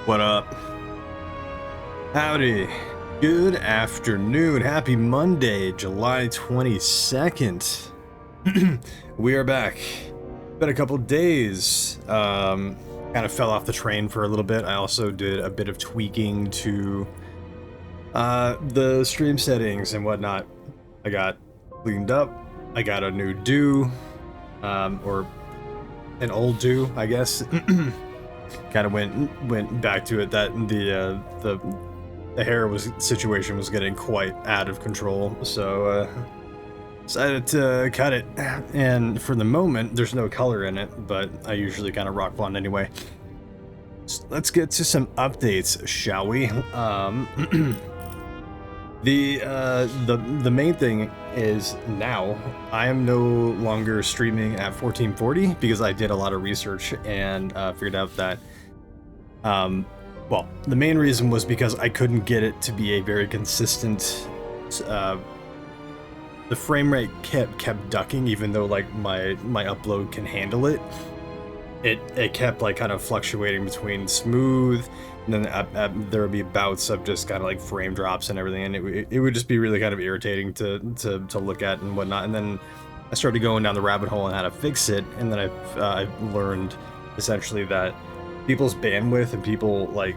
What up? Howdy. Good afternoon. Happy Monday, July 22nd. We are back. Been a couple days. Kind of fell off the train for a little bit. I also did a bit of tweaking to the stream settings and whatnot. I got cleaned up. I got a new do, or an old do, I guess. Kind of went back to it that the hair situation was getting quite out of control, so decided to cut it. And for the moment, there's no color in it, but I usually kind of rock blonde anyway. So let's get to some updates, shall we? The main thing is now I am no longer streaming at 1440 because I did a lot of research and figured out that well, the main reason was because I couldn't get it to be a very consistent the frame rate kept ducking, even though like my upload can handle it. It kept like kind of fluctuating between smooth, and then there would be bouts of just kind of like frame drops and everything, and it would just be really kind of irritating to look at and whatnot. And then I started going down the rabbit hole on how to fix it, and then I learned essentially that people's bandwidth and people like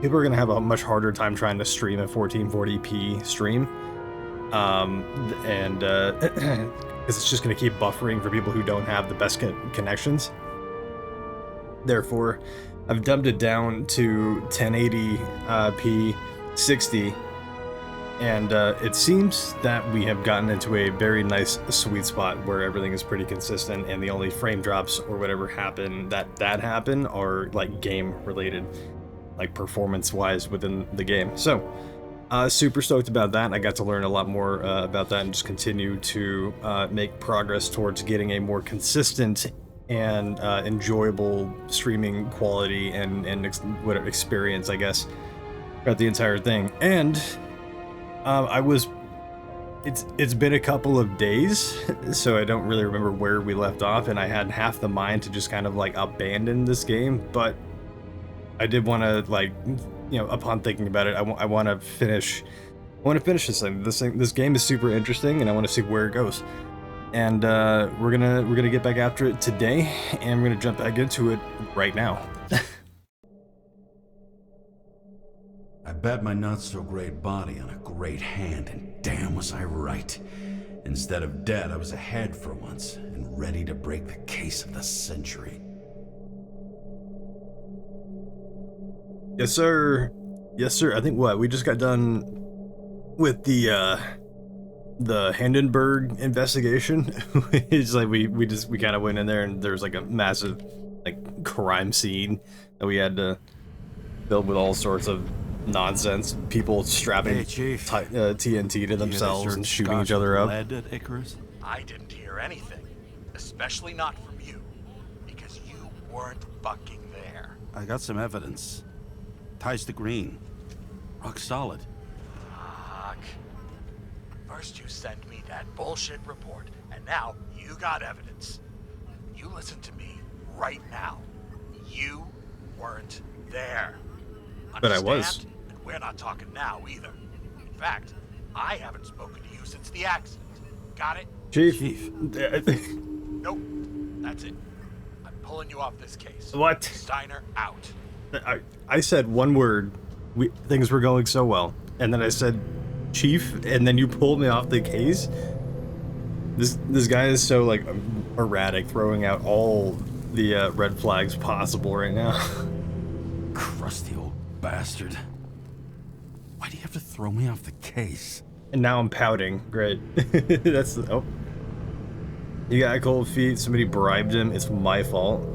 people are gonna have a much harder time trying to stream a 1440p stream, and because it's just going to keep buffering for people who don't have the best connections. Therefore, I've dumbed it down to 1080p 60, and it seems that we have gotten into a very nice sweet spot where everything is pretty consistent, and the only frame drops or whatever happen that happen are like game related, like performance wise within the game. So super stoked about that. I got to learn a lot more about that and just continue to make progress towards getting a more consistent and enjoyable streaming quality and experience, I guess, throughout the entire thing. And it's been a couple of days, so I don't really remember where we left off, and I had half the mind to just kind of like abandon this game, but I did want to, like, you know, upon thinking about it, I want to finish this thing. This game is super interesting, and I want to see where it goes. And we're gonna get back after it today, and we're gonna jump back into it right now. I bet my not-so-great body on a great hand, and damn was I right. Instead of dead, I was ahead for once, and ready to break the case of the century. Yes, sir. Yes, sir. I think we just got done with the Hindenburg investigation. It's like we kind of went in there, and there's like a massive like crime scene that we had to build with all sorts of nonsense. People strapping TNT to themselves and shooting each other up. Lead at Icarus? I didn't hear anything, especially not from you, because you weren't fucking there. I got some evidence. Ties to Green. Rock solid. Fuck. First you sent me that bullshit report, and now you got evidence. You listen to me right now. You weren't there. But I was. Understand? And we're not talking now either. In fact, I haven't spoken to you since the accident. Got it? Chief. Nope. That's it. I'm pulling you off this case. What? Steiner out. I said one word. Things were going so well, and then I said, "Chief," and then you pulled me off the case. This guy is so like erratic, throwing out all the red flags possible right now. Crusty old bastard. Why do you have to throw me off the case? And now I'm pouting. Great. That's oh. You got cold feet. Somebody bribed him. It's my fault.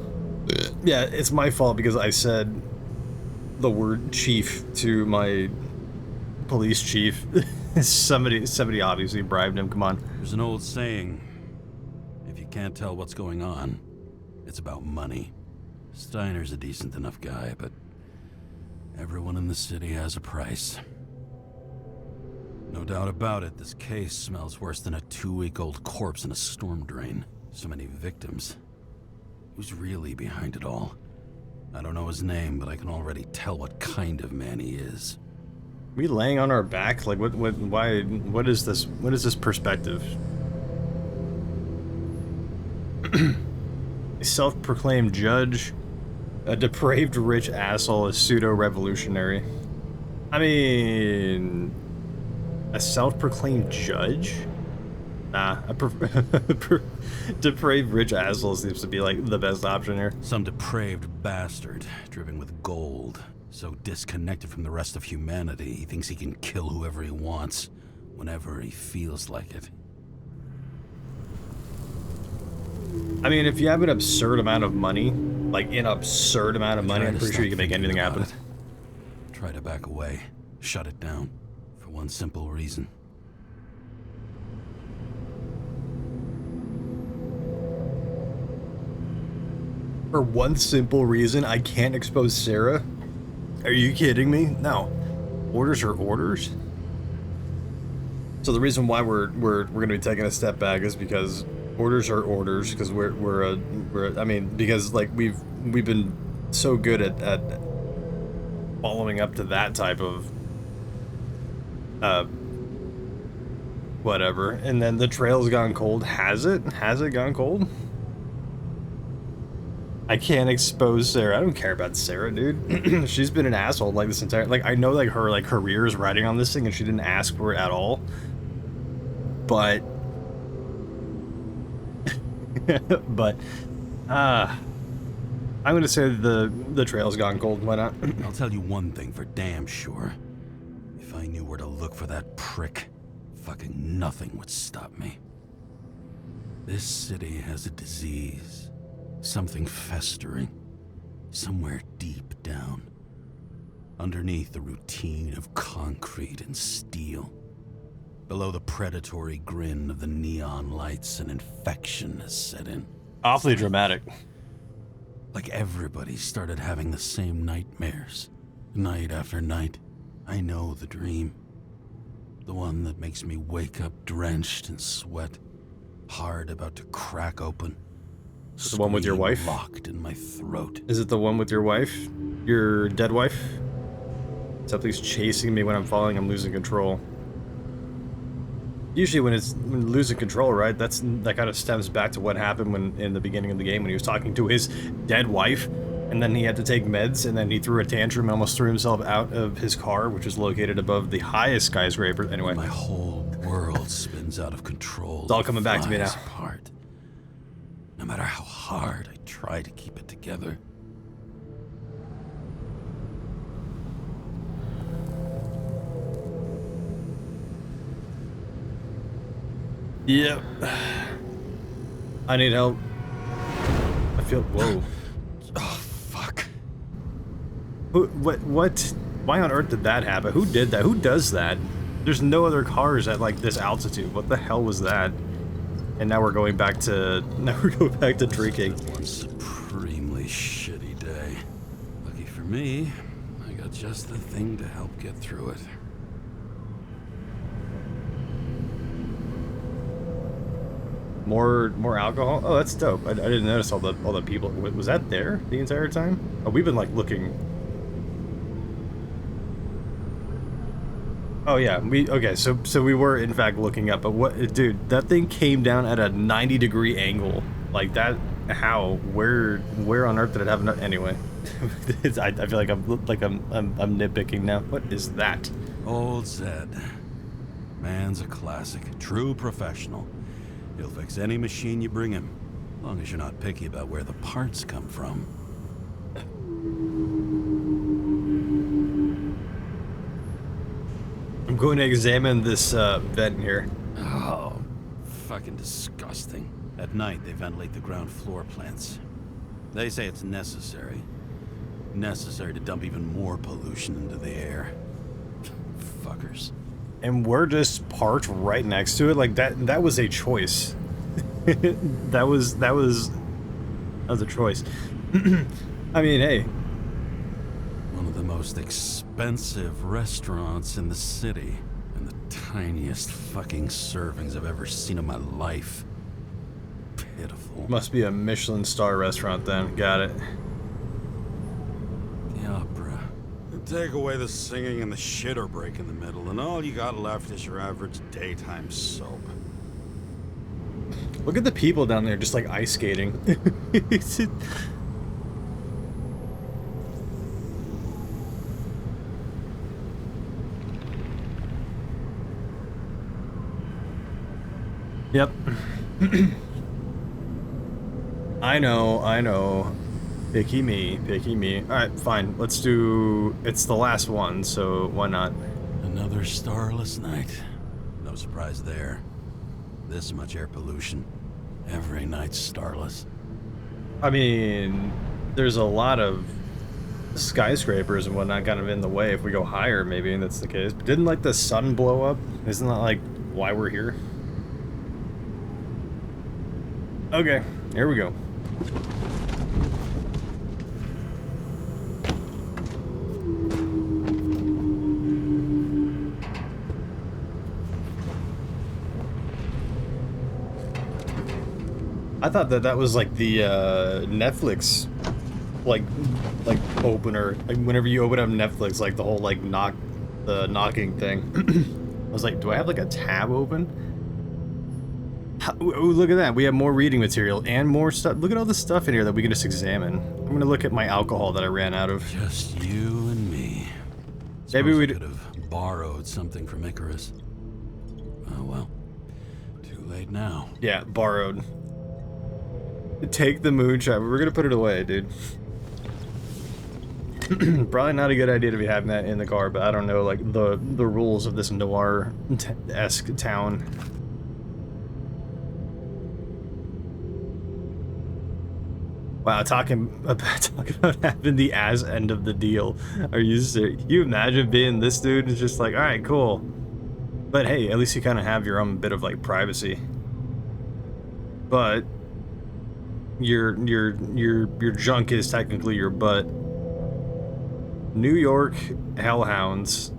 Yeah, it's my fault because I said the word chief to my police chief. somebody obviously bribed him. Come on. There's an old saying, if you can't tell what's going on, it's about money. Steiner's a decent enough guy, but everyone in the city has a price. No doubt about it, this case smells worse than a 2-week-old corpse in a storm drain. So many victims. Who's really behind it all? I don't know his name, but I can already tell what kind of man he is. We laying on our back? Like, why, what is this perspective? A self-proclaimed judge, a depraved rich asshole, a pseudo-revolutionary. I mean, a self-proclaimed judge? Nah, depraved rich asshole seems to be like the best option here. Some depraved bastard, driven with gold, so disconnected from the rest of humanity, he thinks he can kill whoever he wants, whenever he feels like it. I mean, if you have an absurd amount of money, like an absurd amount of money, I'm pretty sure you can make anything happen. Try to back away, shut it down, for one simple reason. For one simple reason, I can't expose Sarah? Are you kidding me? No. Orders are orders? So the reason why we're gonna be taking a step back is because orders are orders, because I mean, because like we've been so good at following up to that type of whatever, and then the trail's gone cold. Has it gone cold? I can't expose Sarah. I don't care about Sarah, dude. She's been an asshole like this entire, like, I know like her like career is riding on this thing and she didn't ask for it at all. But but I'm gonna say the trail's gone cold. Why not? I'll tell you one thing for damn sure. If I knew where to look for that prick, fucking nothing would stop me. This city has a disease. Something festering. Somewhere deep down. Underneath the routine of concrete and steel. Below the predatory grin of the neon lights, an infection has set in. Awfully dramatic. Like everybody started having the same nightmares. Night after night. I know the dream. The one that makes me wake up drenched in sweat. Heart about to crack open. The one with your wife? Locked in my throat. Is it the one with your wife? Your dead wife? Something's chasing me when I'm falling, I'm losing control. Usually when losing control, right? That kind of stems back to what happened when in the beginning of the game when he was talking to his dead wife, and then he had to take meds, and then he threw a tantrum and almost threw himself out of his car, which is located above the highest skyscraper. Anyway. My whole world spins out of control. It's all coming back to me now. Apart. No matter how hard I try to keep it together. Yep. I need help. I feel... Whoa. Oh, fuck. What? Why on earth did that happen? Who did that? Who does that? There's no other cars at, like, this altitude. What the hell was that? And now we're going back to drinking. One supremely shitty day. Lucky for me, I got just the thing to help get through it. More alcohol? Oh, that's dope. I didn't notice all the people. Was that there the entire time? Oh, we've been like looking. Oh yeah, okay. So we were in fact looking up, but what, dude? That thing came down at a 90-degree angle, like that. How? Where on earth did it have enough? Anyway, I feel like I'm nitpicking now. What is that? Old Zed. Man's a classic, true professional. He'll fix any machine you bring him, as long as you're not picky about where the parts come from. I'm going to examine this vent here. Oh, fucking disgusting. At night, they ventilate the ground floor plants. They say it's necessary. Necessary to dump even more pollution into the air. Fuckers. And we're just parked right next to it. Like that was a choice. that was a choice. I mean, hey. One of the most expensive restaurants in the city, and the tiniest fucking servings I've ever seen in my life. Pitiful. Must be a Michelin star restaurant then. Got it. Take away the singing and the shitter break in the middle, and all you got left is your average daytime soap. Look at the people down there just like ice skating. Yep. I know. Picky me. Alright, fine. Let's do... It's the last one, so why not? Another starless night. No surprise there. This much air pollution. Every night's starless. I mean, there's a lot of skyscrapers and whatnot kind of in the way. If we go higher, maybe that's the case. But didn't, like, the sun blow up? Isn't that, like, why we're here? Okay, here we go. I thought that was like the Netflix like opener. Like whenever you open up Netflix, like the whole like knocking thing. I was like, do I have like a tab open? Oh, look at that. We have more reading material and more stuff. Look at all the stuff in here that we can just examine. I'm gonna look at my alcohol that I ran out of. Just you and me. Maybe we could have borrowed something from Icarus. Oh well. Too late now. Yeah, borrowed. Take the moonshine. We're gonna put it away, dude. Probably not a good idea to be having that in the car, but I don't know, like, the rules of this noir-esque town. Wow, talking about having the ass end of the deal. Are you serious? You imagine being this dude is just like, all right, cool. But hey, at least you kind of have your own bit of like privacy. But your junk is technically your butt. New York hellhounds.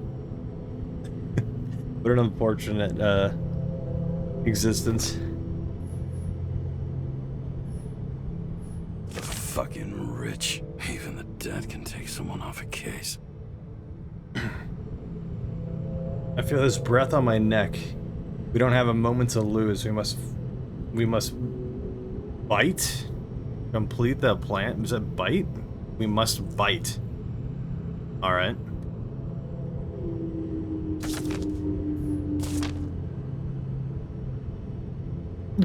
What an unfortunate existence. The fucking rich. Even the dead can take someone off a case. I feel his breath on my neck. We don't have a moment to lose. We must bite? Complete the plan? Was that bite? We must bite. Alright.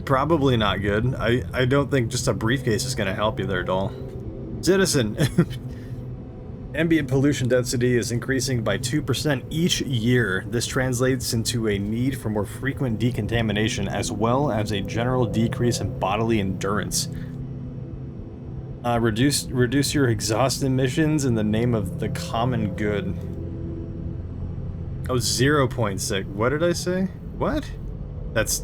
Probably not good. I don't think just a briefcase is gonna help you there, doll. Citizen! Ambient pollution density is increasing by 2% each year. This translates into a need for more frequent decontamination as well as a general decrease in bodily endurance. Reduce your exhaust emissions in the name of the common good. Oh, 0.6. What did I say? What? That's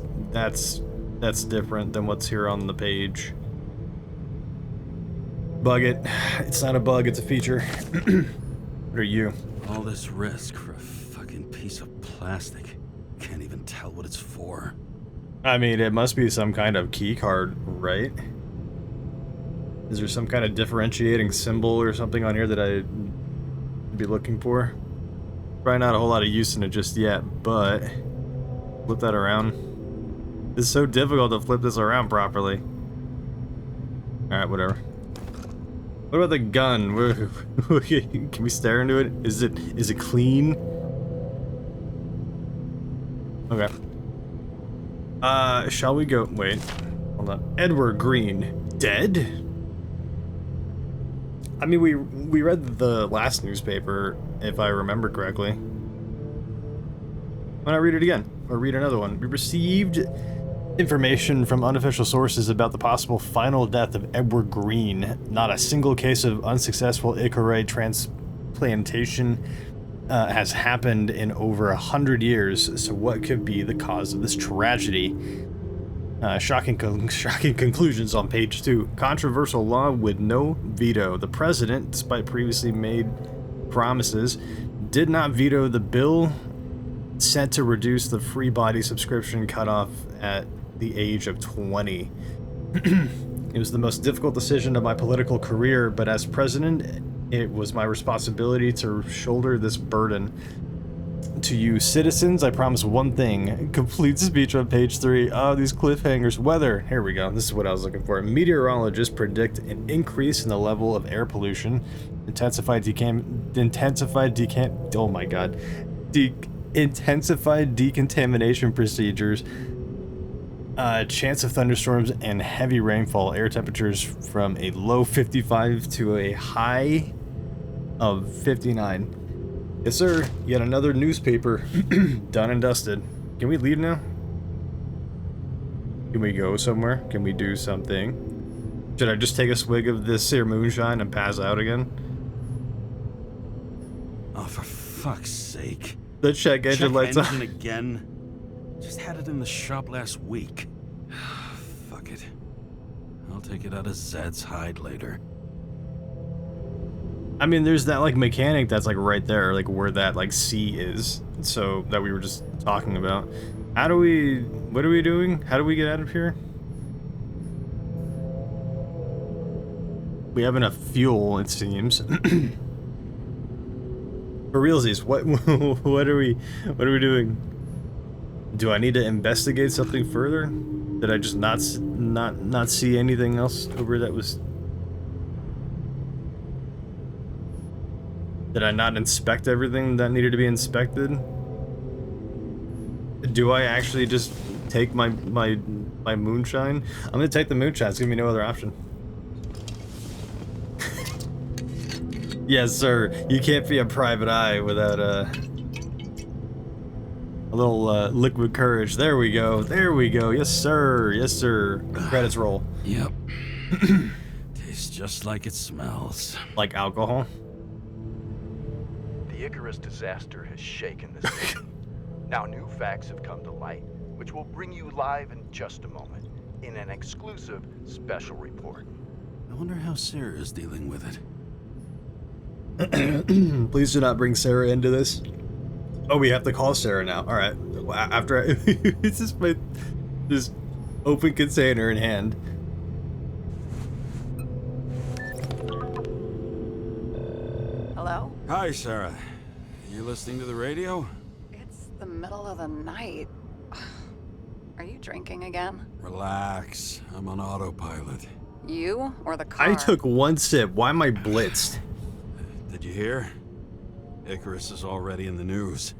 different than what's here on the page. Bug it. It's not a bug, it's a feature. What are you? All this risk for a fucking piece of plastic. Can't even tell what it's for. I mean, it must be some kind of key card, right? Is there some kind of differentiating symbol or something on here that I'd be looking for? Probably not a whole lot of use in it just yet, but flip that around. It's so difficult to flip this around properly. Alright, whatever. What about the gun? Can we stare into it? Is it clean? Okay. Shall we go? Wait, hold on. Edward Green dead? I mean, we read the last newspaper, if I remember correctly. Why not read it again? Or read another one? We received information from unofficial sources about the possible final death of Edward Green. Not a single case of unsuccessful Icarus transplantation has happened in over 100 years, so what could be the cause of this tragedy? Shocking conclusions on page 2. Controversial law with no veto. The president, despite previously made promises, did not veto the bill set to reduce the free body subscription cutoff at the age of 20. It was the most difficult decision of my political career, but as president, it was my responsibility to shoulder this burden. To you citizens, I promise one thing. Complete speech on page 3. Oh, these cliffhangers. Weather. Here we go. This is what I was looking for. Meteorologists predict an increase in the level of air pollution. Intensified decontamination procedures. Chance of thunderstorms and heavy rainfall. Air temperatures from a low 55 to a high of 59. Yes, sir. Yet another newspaper. Done and dusted. Can we leave now? Can we go somewhere? Can we do something? Should I just take a swig of this here moonshine and pass out again? Oh, for fuck's sake. The check engine lights on. Engine again? Just had it in the shop last week. Fuck it. I'll take it out of Zed's hide later. I mean, there's that, like, mechanic that's, like, right there, like, where that, like, C is. So, that we were just talking about. How do we... What are we doing? How do we get out of here? We have enough fuel, it seems. For realsies, what are we doing? Do I need to investigate something further? Did I just not see anything else over that was... Did I not inspect everything that needed to be inspected? Do I actually just take my moonshine? I'm gonna take the moonshine. It's gonna be no other option. Yes, sir. You can't be a private eye without a little liquid courage. There we go. There we go. Yes, sir. Yes, sir. Credits roll. Yep. Tastes just like it smells. Like alcohol. The Icarus disaster has shaken the city. Now new facts have come to light, which will bring you live in just a moment, in an exclusive special report. I wonder how Sarah is dealing with it. Please do not bring Sarah into this. Oh, we have to call Sarah now. All right. After it's just my this open container in hand. Hello? Hi, Sarah. You listening to the radio? It's the middle of the night. Are you drinking again? Relax. I'm on autopilot. You or the car? I took one sip. Why am I blitzed? Did you hear? Icarus is already in the news.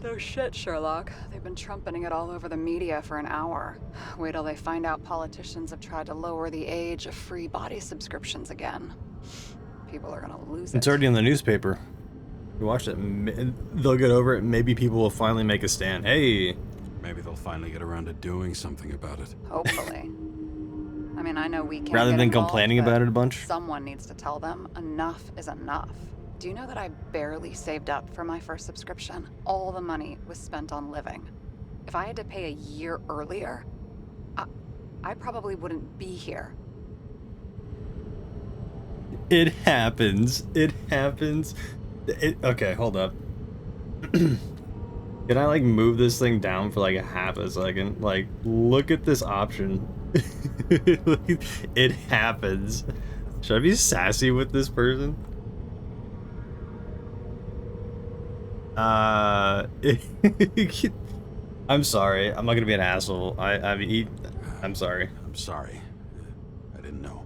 No shit, Sherlock. They've been trumpeting it all over the media for an hour. Wait till they find out politicians have tried to lower the age of free body subscriptions again. People are gonna lose it. It's already in the newspaper. You watched it. They'll get over it. Maybe people will finally make a stand. Hey. Maybe they'll finally get around to doing something about it. Hopefully. I mean, I know we can't Rather get than involved, complaining but about it a bunch. someone needs to tell them enough is enough. Do you know that I barely saved up for my first subscription? All the money was spent on living. If I had to pay a year earlier, I probably wouldn't be here. It happens. It happens. Okay, hold up. Can I, like, move this thing down for, like, a half a second? Like, look at this option. It happens. Should I be sassy with this person? I'm sorry. I'm not gonna be an asshole. I'm sorry. I'm sorry. I didn't know.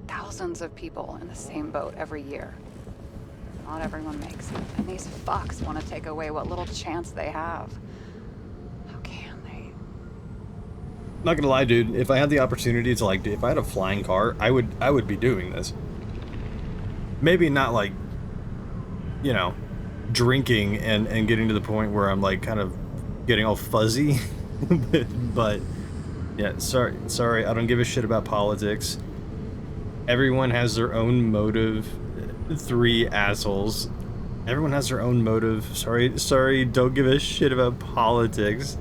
Thousands of people in the same boat every year. Not everyone makes it, and these fucks want to take away what little chance they have. How can they? Not gonna lie, dude. If I had the opportunity to, like, if I had a flying car, I would be doing this. Maybe not, like, you know, drinking and getting to the point where I'm, like, kind of getting all fuzzy. But yeah, sorry. I don't give a shit about politics. Everyone has their own motive. 3 assholes. Everyone has their own motive. Sorry, don't give a shit about politics.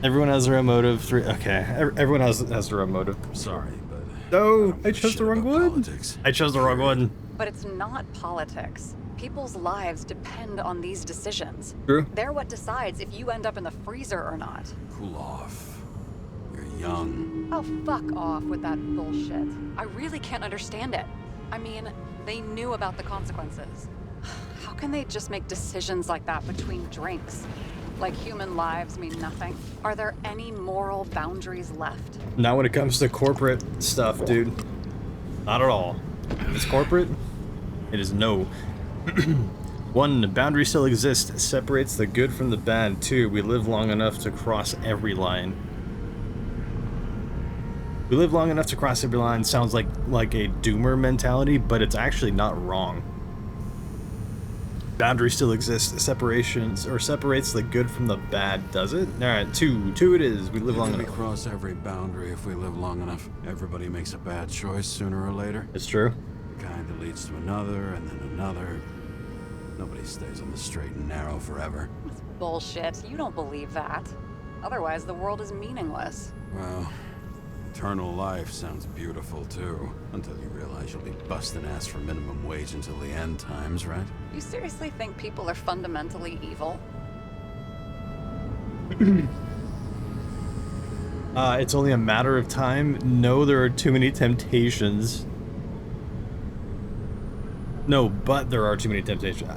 Everyone has their own motive. 3. Okay, everyone has their own motive. I'm sorry, but... No, I chose the wrong one. Politics. I chose the wrong one. But it's not politics. People's lives depend on these decisions. True. They're what decides if you end up in the freezer or not. Cool off. You're young. Oh, fuck off with that bullshit. I really can't understand it. I mean, they knew about the consequences. How can they just make decisions like that between drinks? Like human lives mean nothing? Are there any moral boundaries left? Not when it comes to corporate stuff, dude. Not at all. If it's corporate, it is no. 1, the boundary still exists. Separates the good from the bad. 2, we live long enough to cross every line. We live long enough to cross every line sounds like a doomer mentality, but it's actually not wrong. Boundary still exists. Separates the good from the bad, does it? Alright, 2 it is. We live long We enough. cross every boundary if we live long enough. Everybody makes a bad choice sooner or later. It's true. The kind that leads to another, and then another. Nobody stays on the straight and narrow forever. That's bullshit. You don't believe that. Otherwise, the world is meaningless. Well, eternal life sounds beautiful too, until you realize you'll be busting ass for minimum wage until the end times, right? You seriously think people are fundamentally evil? It's only a matter of time. No, there are too many temptations. No, but there are too many temptations.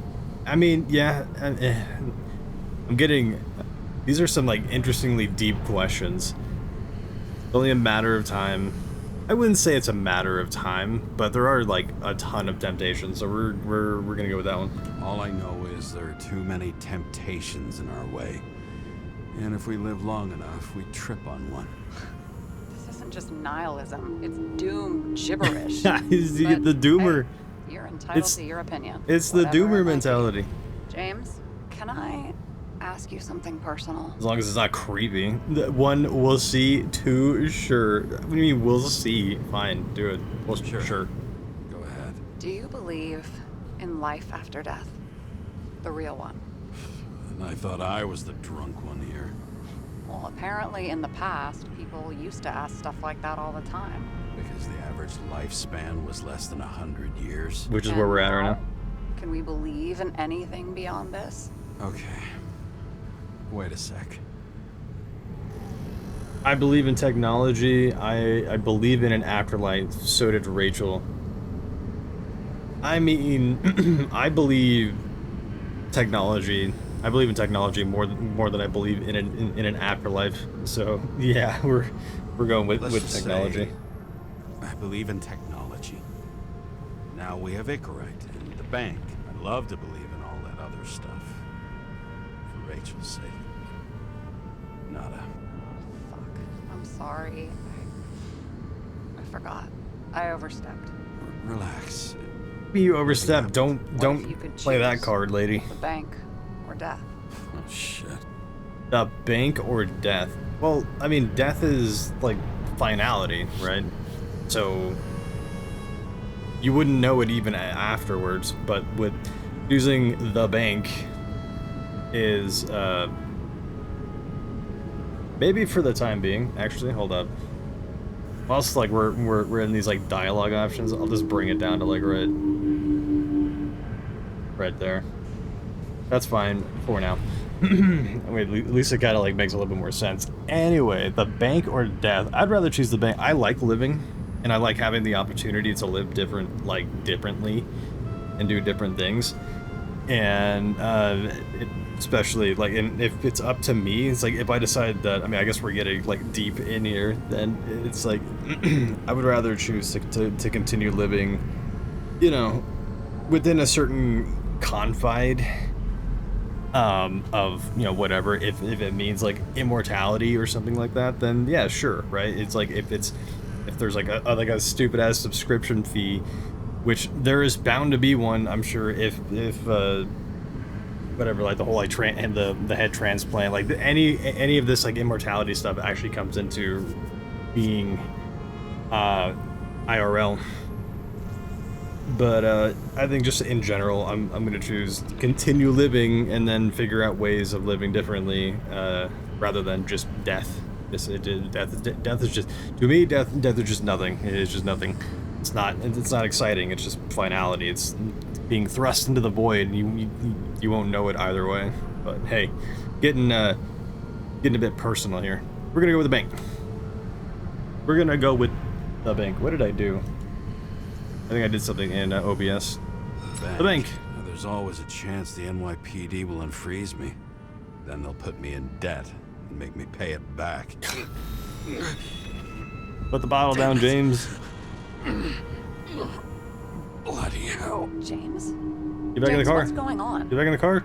I mean, yeah, I'm getting... These are some, like, interestingly deep questions. It's only a matter of time. I wouldn't say it's a matter of time, but there are, like, a ton of temptations, so we're gonna go with that one. All I know is there are too many temptations in our way. And if we live long enough, we trip on one. This isn't just nihilism. It's doom gibberish. The doomer. Hey, you're entitled It's- to your opinion. It's the whatever it doomer might be. mentality. James, can I ask you something personal? As long as it's not creepy. 1, we'll see. 2, sure. What do you mean, we'll see? Fine, do it. Well, sure. Go ahead. Do you believe in life after death? The real one? And I thought I was the drunk one here. Well, apparently in the past, people used to ask stuff like that all the time. Because the average lifespan was less than 100 years. Which is where we're at right now. Can we believe in anything beyond this? Okay. Wait a sec. I believe in technology. I believe in an afterlife. So did Rachel. I mean, I believe technology. I believe in technology more than I believe in an afterlife. So yeah, we're going with Let's technology. say I believe in technology. Now we have Icarite and the bank. I'd love to believe in all that other stuff. For Rachel's sake. Nada. Fuck. I'm sorry. I forgot. I overstepped. Relax. You overstep. What Don't if you could play that choose? card, lady. The bank or death? Oh shit. The bank or death? Well, I mean, death is like finality, right? So you wouldn't know it even afterwards. But with using the bank is maybe for the time being. Actually, hold up. Whilst like we're in these like dialogue options, I'll just bring it down to like right there. That's fine for now. I mean, at least it kind of like makes a little bit more sense. Anyway, the bank or death? I'd rather choose the bank. I like living, and I like having the opportunity to live differently, and do different things. And especially like, if it's up to me, it's like if I decide that. I mean, I guess we're getting like deep in here. Then it's like I would rather choose to continue living, you know, within a certain confide of, you know, whatever. If it means like immortality or something like that, then yeah, sure, right? It's like if there's like a stupid ass subscription fee, which there is bound to be one, I'm sure. If whatever, like the whole like and the head transplant, like any of this like immortality stuff actually comes into being IRL. But I think just in general, I'm gonna choose to continue living and then figure out ways of living differently, rather than just death. Death is just, to me, death is just nothing. It is just nothing. It's not exciting. It's just finality. It's being thrust into the void. You won't know it either way. But hey, getting a bit personal here. We're gonna go with the bank. We're gonna go with the bank. What did I do? think I did something in OBS. The bank. Now, there's always a chance the NYPD will unfreeze me. Then they'll put me in debt and make me pay it back. Put the bottle down, James. Bloody hell. James? Get back in the car. What's going on? Get back in the car.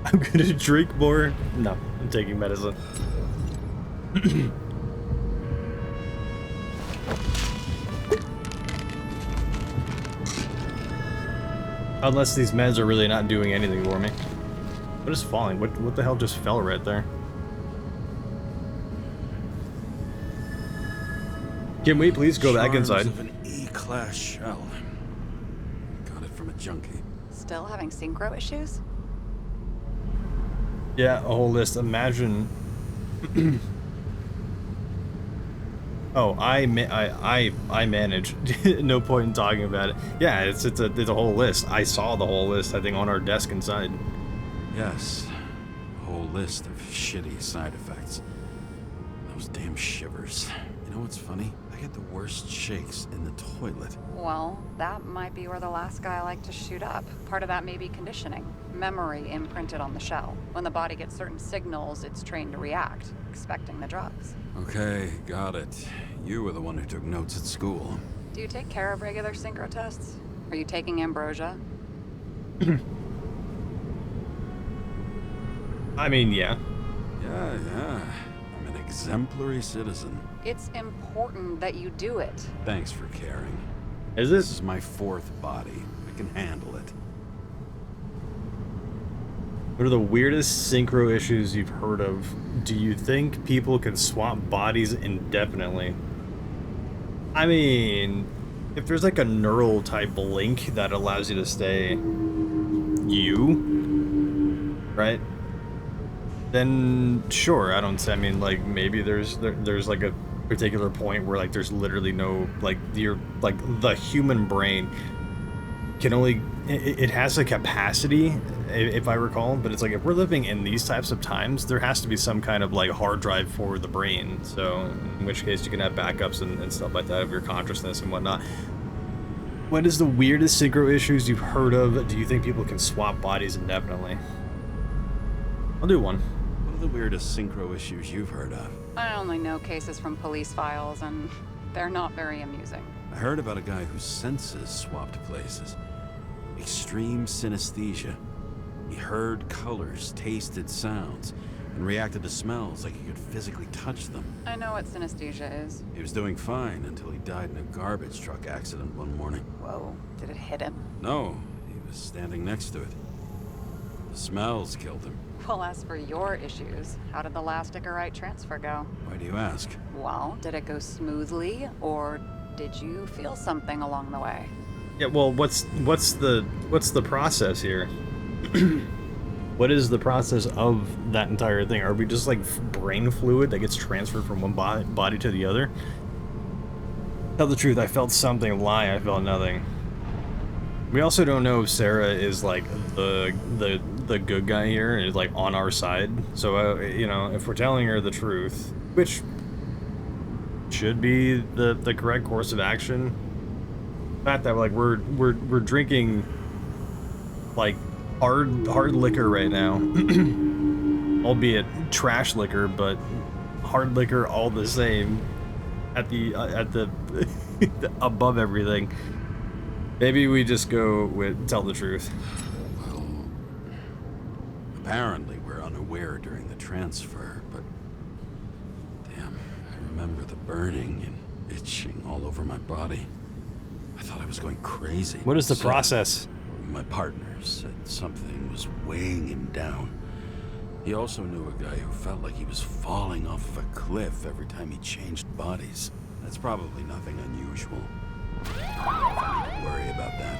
I'm gonna drink more. No, I'm taking medicine. Unless these meds are really not doing anything for me. What is falling? What the hell just fell right there? Can we please go back inside? Of an E-class shell. Got it from a junkie. Still having synchro issues? Yeah, a whole list. Imagine. Oh, I manage. No point in talking about it. Yeah, it's a whole list. I saw the whole list. I think on our desk inside. Yes, a whole list of shitty side effects. Those damn shivers. You know what's funny? I get the worst shakes in the toilet. Well, that might be where the last guy liked to shoot up. Part of that may be conditioning. Memory imprinted on the shell. When the body gets certain signals, it's trained to react, expecting the drugs. Okay, got it. You were the one who took notes at school. Do you take care of regular synchro tests? Are you taking ambrosia? I mean, yeah. Yeah. I'm an exemplary citizen. It's important that you do it. Thanks for caring. Is This this? is my fourth body. I can handle it. What are the weirdest synchro issues you've heard of? Do you think people can swap bodies indefinitely? I mean, if there's like a neural type link that allows you to stay you, right? Then sure, I mean, like maybe there's like a particular point where like there's literally no like the human brain can only it has a capacity, if I recall, but it's like if we're living in these types of times, there has to be some kind of like hard drive for the brain. So in which case you can have backups and stuff like that of your consciousness and whatnot. What is the weirdest synchro issues you've heard of? Do you think people can swap bodies indefinitely? I'll do one. What are the weirdest synchro issues you've heard of? I only know cases from police files, and they're not very amusing. I heard about a guy whose senses swapped places. Extreme synesthesia. He heard colors, tasted sounds, and reacted to smells like he could physically touch them. I know what synesthesia is. He was doing fine until he died in a garbage truck accident one morning. Whoa, did it hit him? No, he was standing next to it. The smells killed him. Well, as for your issues, how did the last Icarite transfer go? Why do you ask? Well, did it go smoothly, or did you feel something along the way? Yeah, well, what's the process here? What is the process of that entire thing? Are we just like brain fluid that gets transferred from one body to the other? Tell the truth, I felt something. Lie, I felt nothing. We also don't know if Sarah is like the good guy here, is like on our side. So you know, if we're telling her the truth, which should be the correct course of action. The fact that like we're drinking like hard liquor right now, albeit trash liquor, but hard liquor all the same. At the above everything. Maybe we just go with tell the truth. Well, apparently we're unaware during the transfer, but damn, I remember the burning and itching all over my body. I thought I was going crazy. What is the So, process? My partner said something was weighing him down. He also knew a guy who felt like he was falling off of a cliff every time he changed bodies. That's probably nothing unusual. I need to worry about that.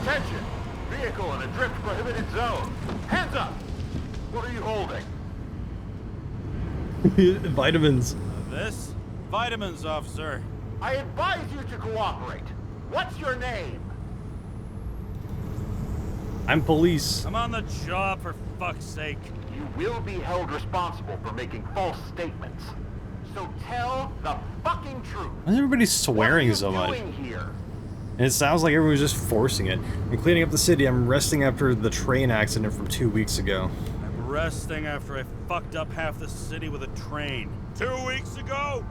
Attention! Vehicle in a drift prohibited zone. Hands up! What are you holding? Vitamins. This? Vitamins, officer. I advise you to cooperate. What's your name? I'm police. I'm on the job, for fuck's sake. You will be held responsible for making false statements. So tell the fucking truth. Why is everybody swearing What are so you much? doing here? And it sounds like everyone's just forcing it. I'm cleaning up the city. I'm resting after the train accident from 2 weeks ago. I'm resting after I fucked up half the city with a train. 2 weeks ago?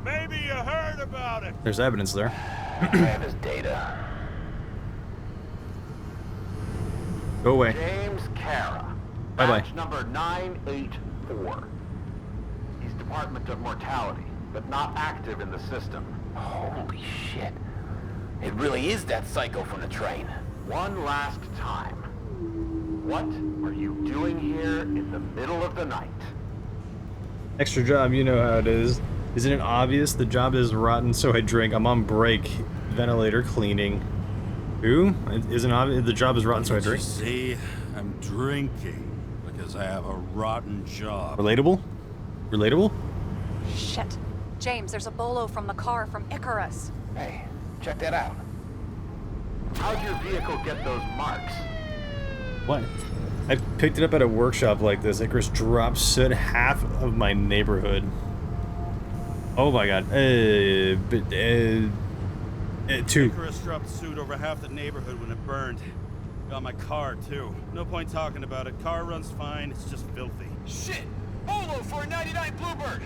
Maybe you heard about it. There's evidence there. I have his data. Go away. James Kara. Bye-bye. Batch number 984. He's Department of Mortality, but not active in the system. Holy shit. It really is that psycho from the train. One last time. What are you doing here in the middle of the night? Extra job, you know how it is. Isn't it obvious? The job is rotten, so I drink. I'm on break. Ventilator cleaning. Who? Isn't obvious? The job is rotten, so I drink. See, I'm drinking because I have a rotten job. Relatable? Relatable? Shit. James, there's a bolo from the car from Icarus. Hey, check that out. How'd your vehicle get those marks? What? I picked it up at a workshop like this. Icarus dropped soot half of my neighborhood. Oh my god. Two. Icarus dropped soot over half the neighborhood when it burned. Got my car, too. No point talking about it. Car runs fine. It's just filthy. Shit! Bolo for a 99 Bluebird!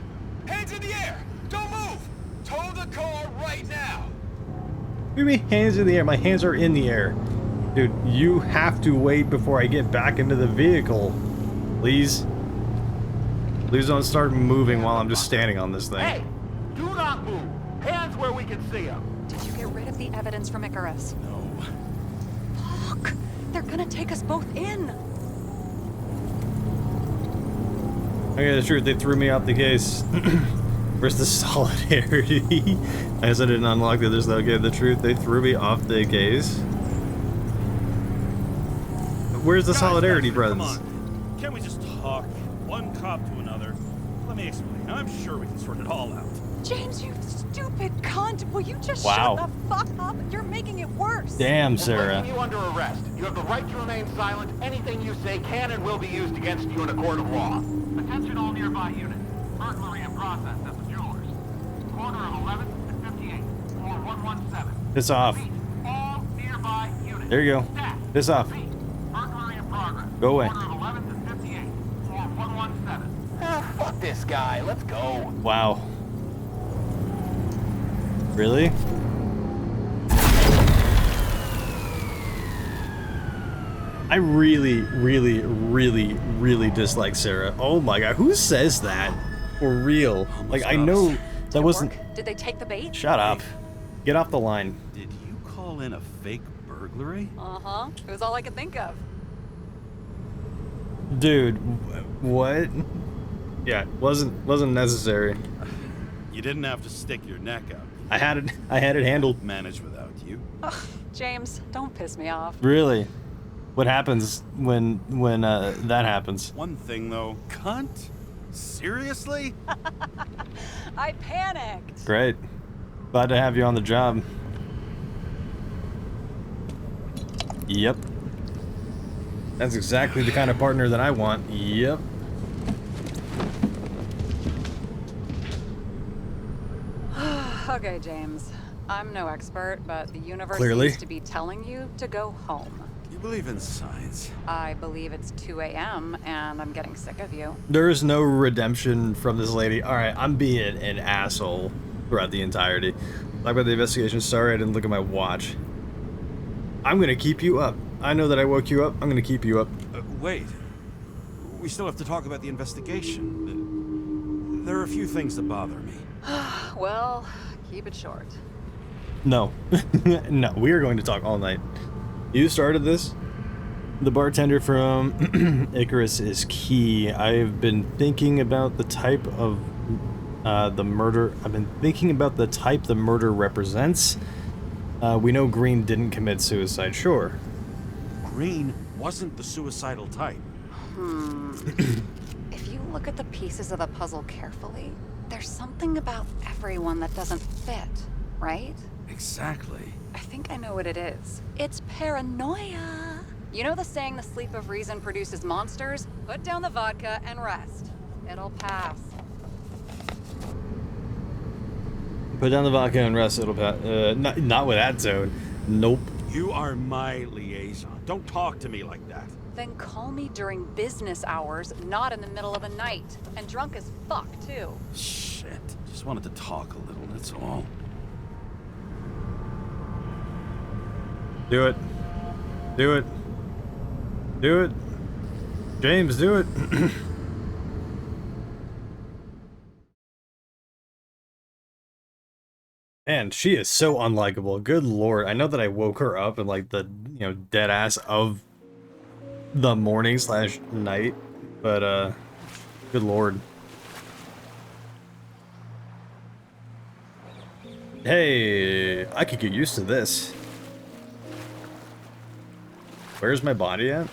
Hands in the air! Don't move! Tow the car right now! What do you mean hands in the air? My hands are in the air. Dude, you have to wait before I get back into the vehicle. Please. Please don't start moving while I'm just standing on this thing. Hey! Do not move! Hands where we can see them! Did you get rid of the evidence from Icarus? No. Fuck! They're gonna take us both in! Okay, the truth, they threw me out the case. Where's the solidarity? I guess I didn't unlock the others though. Okay, the truth, they threw me off the case. Where's the solidarity, Come brothers? on. Can't we just talk? One cop to another. Let me explain. I'm sure we can sort it all out. James, you stupid cunt! Will you just Wow. shut the fuck up? You're making it worse! Damn, We're Sarah. placing you under arrest. You have the right to remain silent. Anything you say can and will be used against you in a court of law. Attention all nearby units. Burglary in process at the Jewelers. Corner of 11th and 58. Floor 117. Piss off. Repeat, all nearby units. There you go. Staff. Piss off. Repeat, burglary in progress. Go away. Corner of 11th and 58. Floor 117. Ah, fuck this guy. Let's go. Wow. Really? I really dislike Sarah. Oh my god, who says that? For real. Like, I know that wasn't... Did they take the bait? Shut up. Get off the line. Did you call in a fake burglary? Uh-huh. It was all I could think of. Dude, what? Yeah, wasn't necessary. You didn't have to stick your neck out. I had it handled. Manage without you. Ugh, James, don't piss me off. Really? What happens when that happens? One thing though, cunt? Seriously? I panicked. Great. Glad to have you on the job. Yep. That's exactly the kind of partner that I want. Yep. Okay, James. I'm no expert, but the universe Clearly. seems to be telling you to go home. You believe in signs? I believe it's 2 a.m. and I'm getting sick of you. There is no redemption from this lady. Alright, I'm being an asshole throughout the entirety. Talk about the investigation. Sorry I didn't look at my watch. I'm gonna keep you up. I know that I woke you up. I'm gonna keep you up. Wait. We still have to talk about the investigation. There are a few things that bother me. Well, keep it short. No. No, we are going to talk all night. You started this? The bartender from Icarus is key. I've been thinking about the type of the murder. I've been thinking about the type the murder represents. We know Green didn't commit suicide, sure. Green wasn't the suicidal type. If you look at the pieces of the puzzle carefully, there's something about everyone that doesn't fit, right? Exactly. I think I know what it is. It's paranoia. You know the saying, the sleep of reason produces monsters? Put down the vodka and rest. It'll pass. Put down the vodka and rest. It'll pass. Not with that zone. Nope. You are my liaison. Don't talk to me like that. Then call me during business hours, not in the middle of the night. And drunk as fuck, too. Shit. Just wanted to talk a little, that's all. Do it. Do it. Do it. James, do it. Man, she is so unlikable. Good lord. I know that I woke her up in like the, dead ass of the morning slash night, but good lord. Hey, I could get used to this. Where's my body at?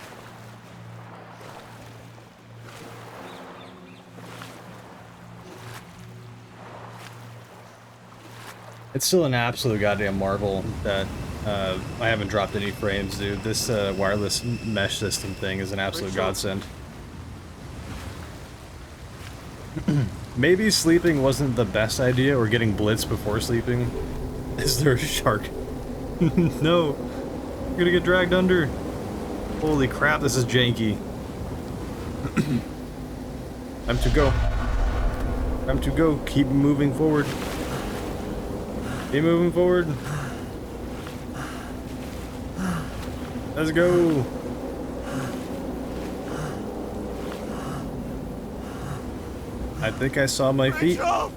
It's still an absolute goddamn marvel that I haven't dropped any frames, dude. This wireless mesh system thing is an absolute godsend. Maybe sleeping wasn't the best idea, or getting blitzed before sleeping. Is there a shark? No. I'm gonna get dragged under. Holy crap, this is janky. Time to go. Time to go. Keep moving forward. Keep moving forward. Let's go. I think I saw my feet. Oh,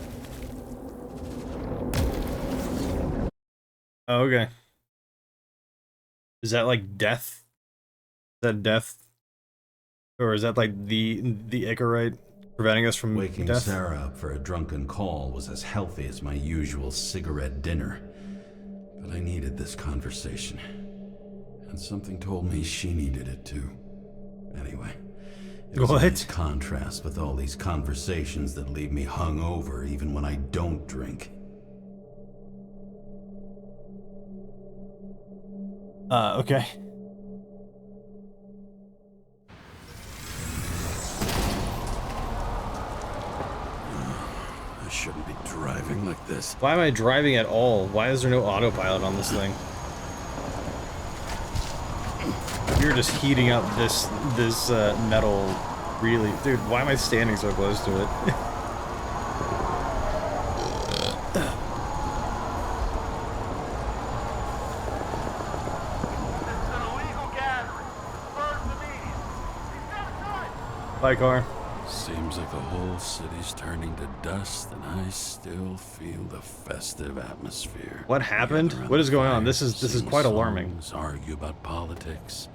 okay. Is that like death? Is that death? Or is that like the Icarite preventing us from Waking death? Sarah up for a drunken call was as healthy as my usual cigarette dinner. But I needed this conversation. And something told me she needed it too. Anyway, it was a nice contrast with all these conversations that leave me hungover even when I don't drink. Okay. I shouldn't be driving like this. Why am I driving at all? Why is there no autopilot on this thing? You're just heating up this metal, really, dude. Why am I standing so close to it? Bye, car. Seems like the whole city's turning to dust, and I still feel the festive atmosphere. What happened? What is going on? This is quite alarming. Argue about politics.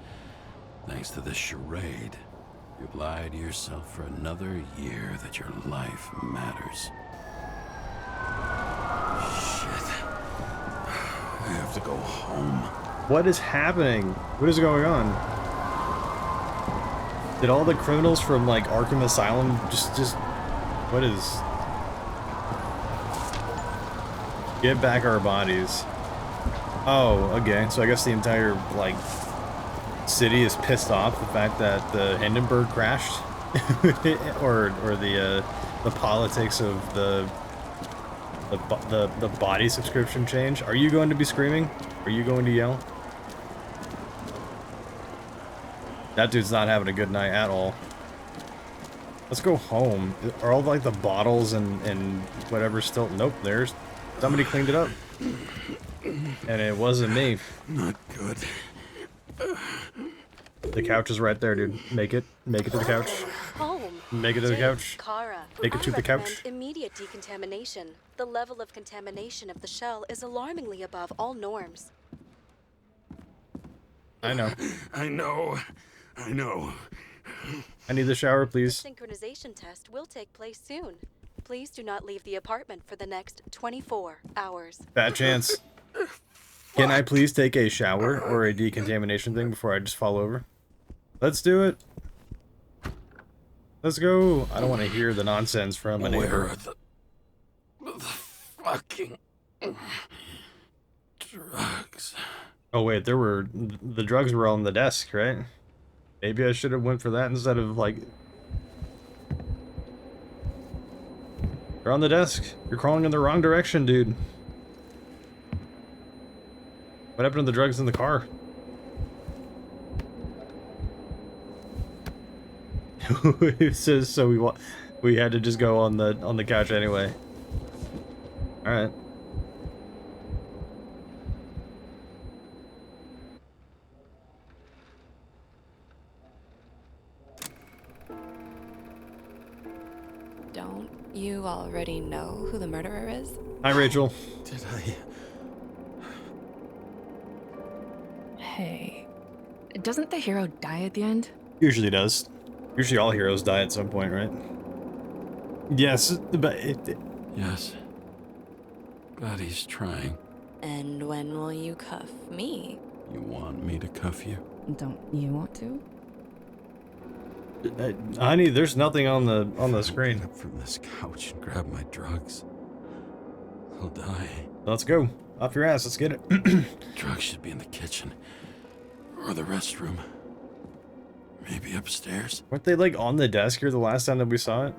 Thanks to this charade, you've lied to yourself for another year that your life matters. Shit. I have to go home. What is happening? What is going on? Did all the criminals from like Arkham Asylum just what is? Get back our bodies. Oh, okay. So I guess the entire like city is pissed off the fact that the Hindenburg crashed, or the politics of the body subscription change. Are you going to be screaming? Are you going to yell? That dude's not having a good night at all. Let's go home. Are all like the bottles and whatever still? Nope. There's somebody cleaned it up, and it wasn't me. Not good. The couch is right there, dude. Make it to the couch. Home. Make it to the couch. Kara. Make it to the couch. Immediate decontamination. The level of contamination of the shell is alarmingly above all norms. I know. I know. I need the shower, please. The synchronization test will take place soon. Please do not leave the apartment for the next 24 hours. Bad chance. Can I please take a shower or a decontamination thing before I just fall over? Let's do it. Let's go. I don't want to hear the nonsense from a neighbor. Where are the fucking drugs? Oh wait, the drugs were on the desk, right? Maybe I should have went for that instead of like... You're on the desk. You're crawling in the wrong direction, dude. What happened to the drugs in the car? It says so we had to just go on the couch anyway. All right. Don't you already know who the murderer is? Hi, Rachel. Did I? Hey, doesn't the hero die at the end? Usually does. Usually all heroes die at some point, right? Yes, but Yes. But he's trying. And when will you cuff me? You want me to cuff you? Don't you want to? honey, there's nothing on the screen. Get up from this couch and grab my drugs. I'll die. Let's go. Off your ass. Let's get it. Drugs should be in the kitchen. Or the restroom. Maybe upstairs. Weren't they like on the desk here the last time that we saw it?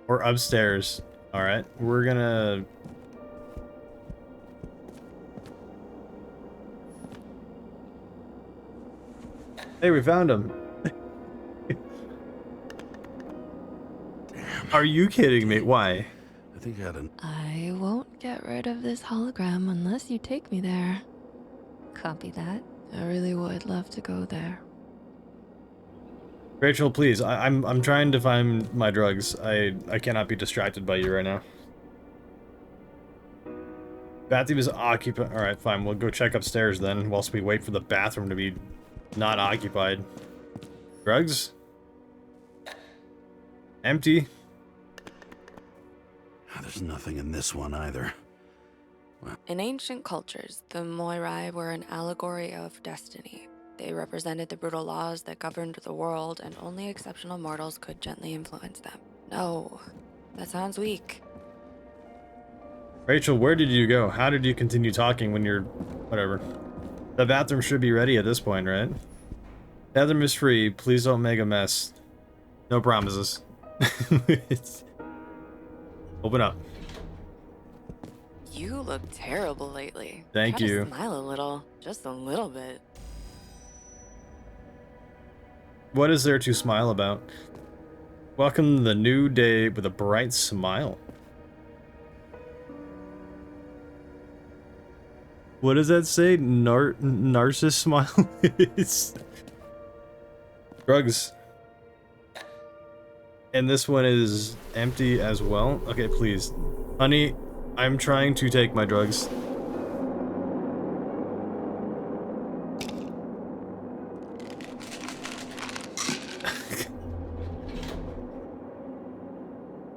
Or upstairs. Alright, we're gonna... Hey, we found him. Damn. Are you kidding me? Why? I think I had an... I won't get rid of this hologram unless you take me there. Copy that. I really would love to go there. Rachel, please. I'm trying to find my drugs. I cannot be distracted by you right now. Bathroom is occupied. Alright, fine. We'll go check upstairs then, whilst we wait for the bathroom to be not occupied. Drugs? Empty. There's nothing in this one either. In ancient cultures, the Moirai were an allegory of destiny. They represented the brutal laws that governed the world, and only exceptional mortals could gently influence them. No, that sounds weak. Rachel, where did you go? How did you continue talking when you're... whatever. The bathroom should be ready at this point, right? Bathroom is free. Please don't make a mess. No promises. Open up. You look terrible lately. Thank Try you. to smile a little, just a little bit. What is there to smile about? Welcome to the new day with a bright smile. What does that say? Narcissus smile? It's... Drugs. And this one is empty as well. Okay, please. Honey, I'm trying to take my drugs.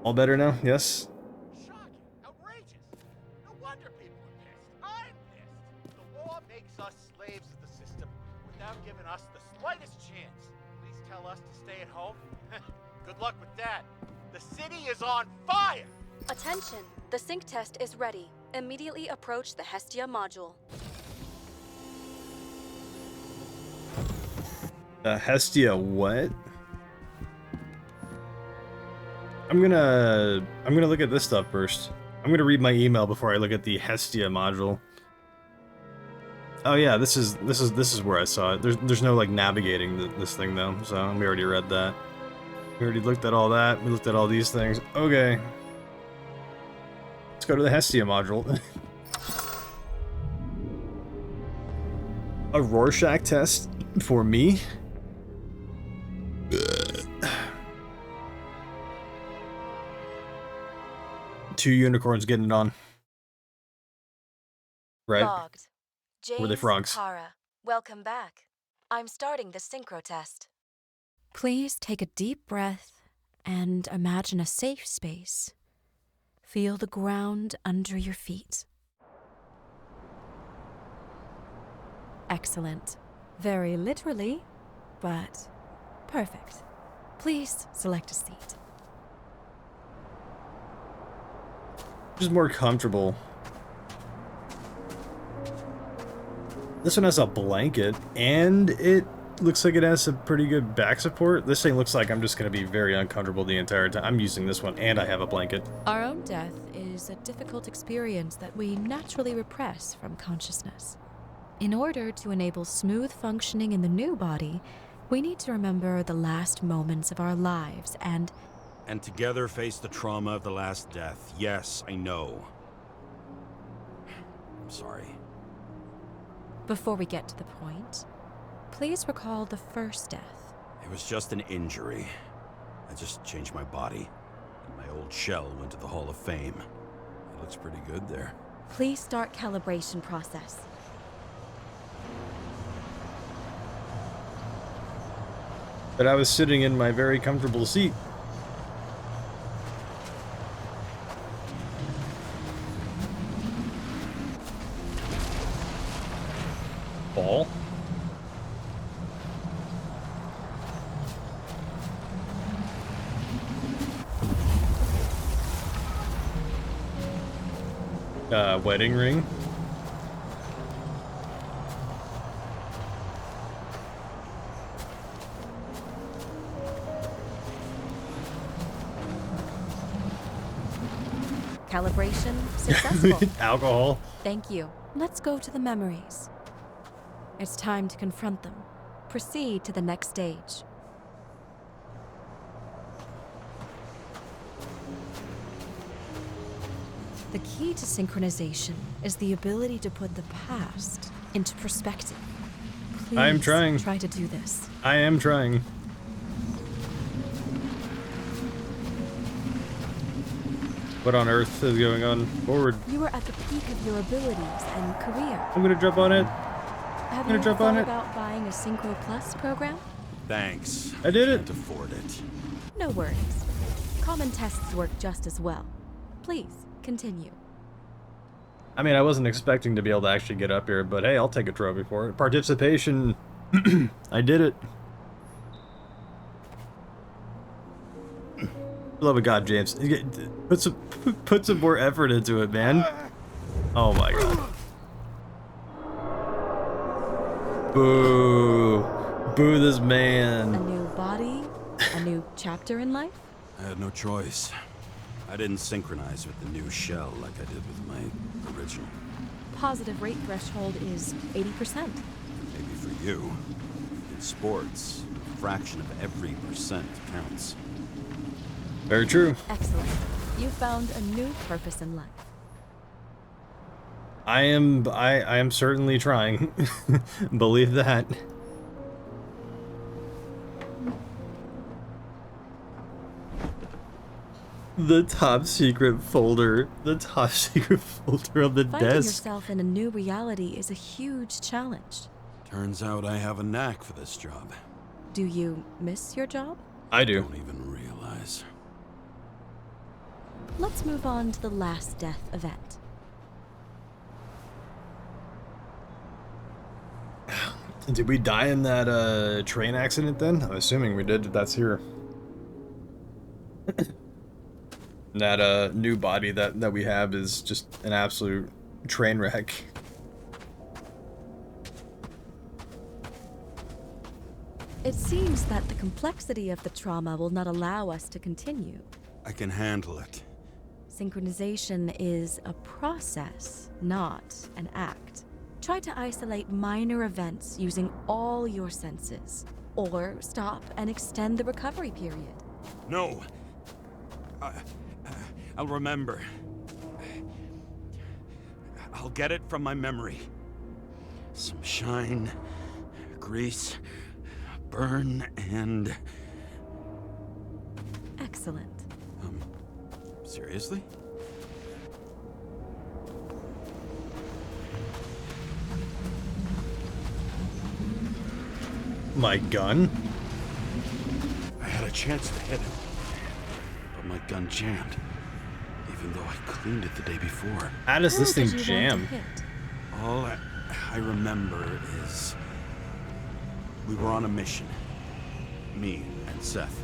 All better now? Yes? Shocking. Outrageous. No wonder people are pissed. I'm pissed. The law makes us slaves of the system without giving us the slightest chance. Please tell us to stay at home. Good luck with that. The city is on fire! Attention! The sync test is ready. Immediately approach the Hestia module. Hestia what? I'm gonna look at this stuff first. I'm gonna read my email before I look at the Hestia module. Oh yeah, this is where I saw it. There's no like navigating this thing though, so we already read that. We already looked at all that. We looked at all these things. Okay. Let's go to the Hestia module. A Rorschach test for me? Two unicorns getting it on. Right? Logged. Were they James frogs? Kara, welcome back. I'm starting the synchro test. Please take a deep breath and imagine a safe space. Feel the ground under your feet. Excellent. Very literally, but perfect. Please select a seat. Just more comfortable. This one has a blanket, and it looks like it has some pretty good back support. This thing looks like I'm just going to be very uncomfortable the entire time. I'm using this one, and I have a blanket. Our own death is a difficult experience that we naturally repress from consciousness. In order to enable smooth functioning in the new body, we need to remember the last moments of our lives and together face the trauma of the last death. Yes, I know. I'm sorry. Before we get to the point, please recall the first death. It was just an injury. I just changed my body, and my old shell went to the Hall of Fame. It looks pretty good there. Please start calibration process. But I was sitting in my very comfortable seat. Ball. Wedding ring. Calibration successful. Alcohol. Thank you. Let's go to the memories. It's time to confront them. Proceed to the next stage. The key to synchronization is the ability to put the past into perspective. Please I am trying. Try to do this. I am trying. What on earth is going on? Forward. You are at the peak of your abilities and career. I'm gonna jump on it. Have gonna you jump thought on it. about buying a Synchro Plus program? Thanks. I did it. Can't afford it. No worries. Common tests work just as well. Please, continue. I mean, I wasn't expecting to be able to actually get up here, but hey, I'll take a trophy for it. Participation. I did it. Love of God, James. Put some more effort into it, man. Oh my God. Boo. Boo this A man. new body, a new chapter in life? I had no choice. I didn't synchronize with the new shell like I did with my original. Positive rate threshold is 80%. Maybe for you. In sports, a fraction of every percent counts. Very true. Excellent. You found a new purpose in life. I am certainly trying. Believe that. The top secret folder. The top secret folder of the Finding desk. yourself in a new reality is a huge challenge. Turns out I have a knack for this job. Do you miss your job? I do. Don't even realize. Let's move on to the last death event. Did we die in that train accident then? I'm assuming we did. That's here. That new body that we have is just an absolute train wreck. It seems that the complexity of the trauma will not allow us to continue. I can handle it. Synchronization is a process, not an act. Try to isolate minor events using all your senses, or stop and extend the recovery period. No. I'll remember. I'll get it from my memory. Some shine, grease, burn, and... Excellent. Seriously? My gun? I had a chance to hit him, but my gun jammed, even though I cleaned it the day before. How does this Who thing did you jam? want to hit? All I remember is we were on a mission. Me and Seth.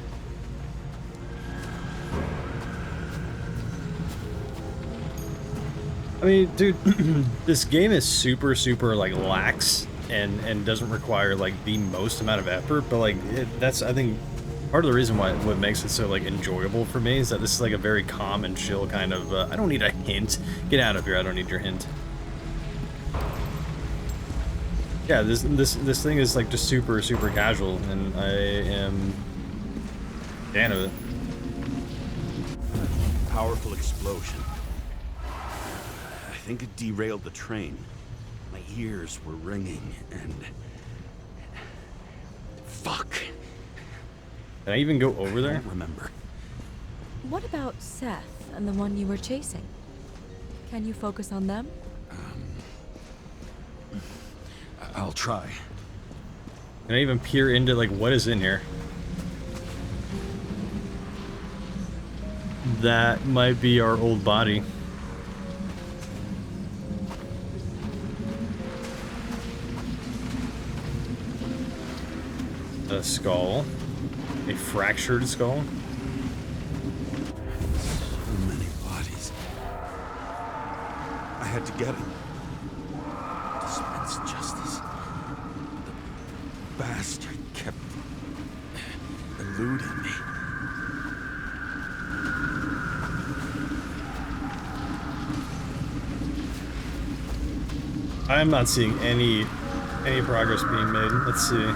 I mean, dude, this game is super, like, lax and doesn't require like the most amount of effort, but like that's, I think, part of the reason why what makes it so like enjoyable for me is that this is like a very calm and chill kind of I don't need a hint. Get out of here, I don't need your hint. Yeah, this thing is like just super casual, and I am a fan of it. Powerful explosion. I think it derailed the train. My ears were ringing, and... Fuck. Can I even go over there? I don't remember. What about Seth and the one you were chasing? Can you focus on them? I'll try. Can I even peer into like what is in here? That might be our old body. A skull. A fractured skull. So many bodies. I had to get him. Dispense justice. The bastard kept eluding me. I'm not seeing any progress being made. Let's see.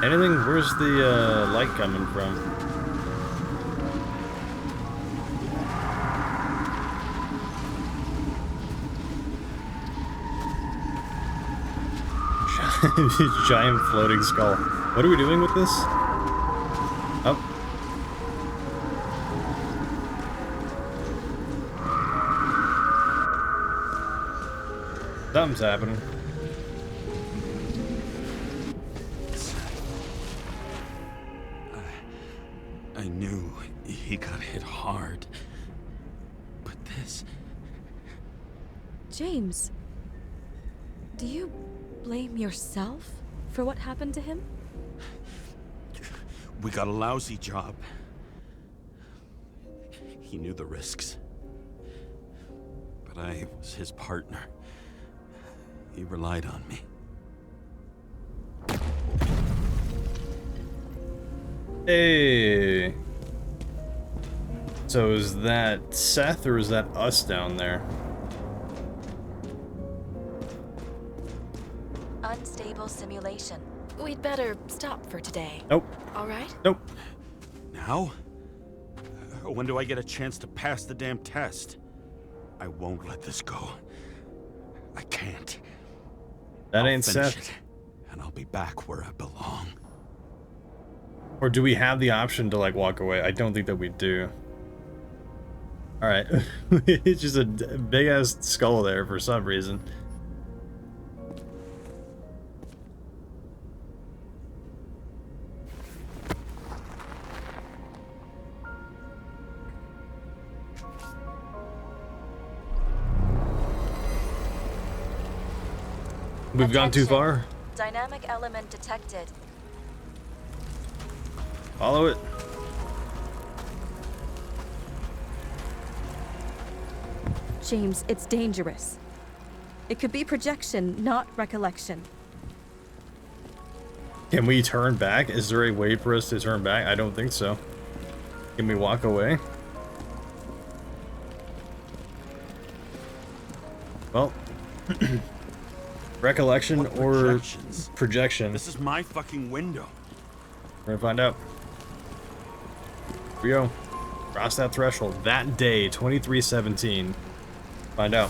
Anything? Where's the light coming from? Giant floating skull. What are we doing with this? Oh. Something's happening. I knew he got hit hard. But this... James, do you blame yourself for what happened to him? We got a lousy job. He knew the risks. But I was his partner. He relied on me. Hey. So is that Seth or is that us down there? Unstable simulation. We'd better stop for today. Nope. All right? Nope. Now? When do I get a chance to pass the damn test? I won't let this go. I can't. That ain't finish Seth. it, and I'll be back where I belong. Or do we have the option to like walk away? I don't think that we do. Alright. It's just a big ass skull there for some reason. We've gone too far. Dynamic element detected. Follow it. James, it's dangerous. It could be projection, not recollection. Can we turn back? Is there a way for us to turn back? I don't think so. Can we walk away? Well, recollection or projection. This is my fucking window. We're gonna find out. Here we go. Cross that threshold. That day, 2317. Find out.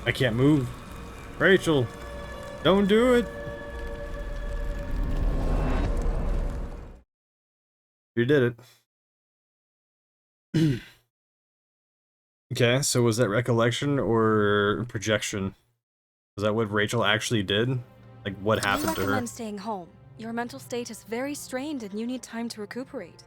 I can't move. Rachel, don't do it. You did it. Okay, so was that recollection or projection? Is that what Rachel actually did? Like, what happened to her? I recommend staying home. Your mental state is very strained and you need time to recuperate.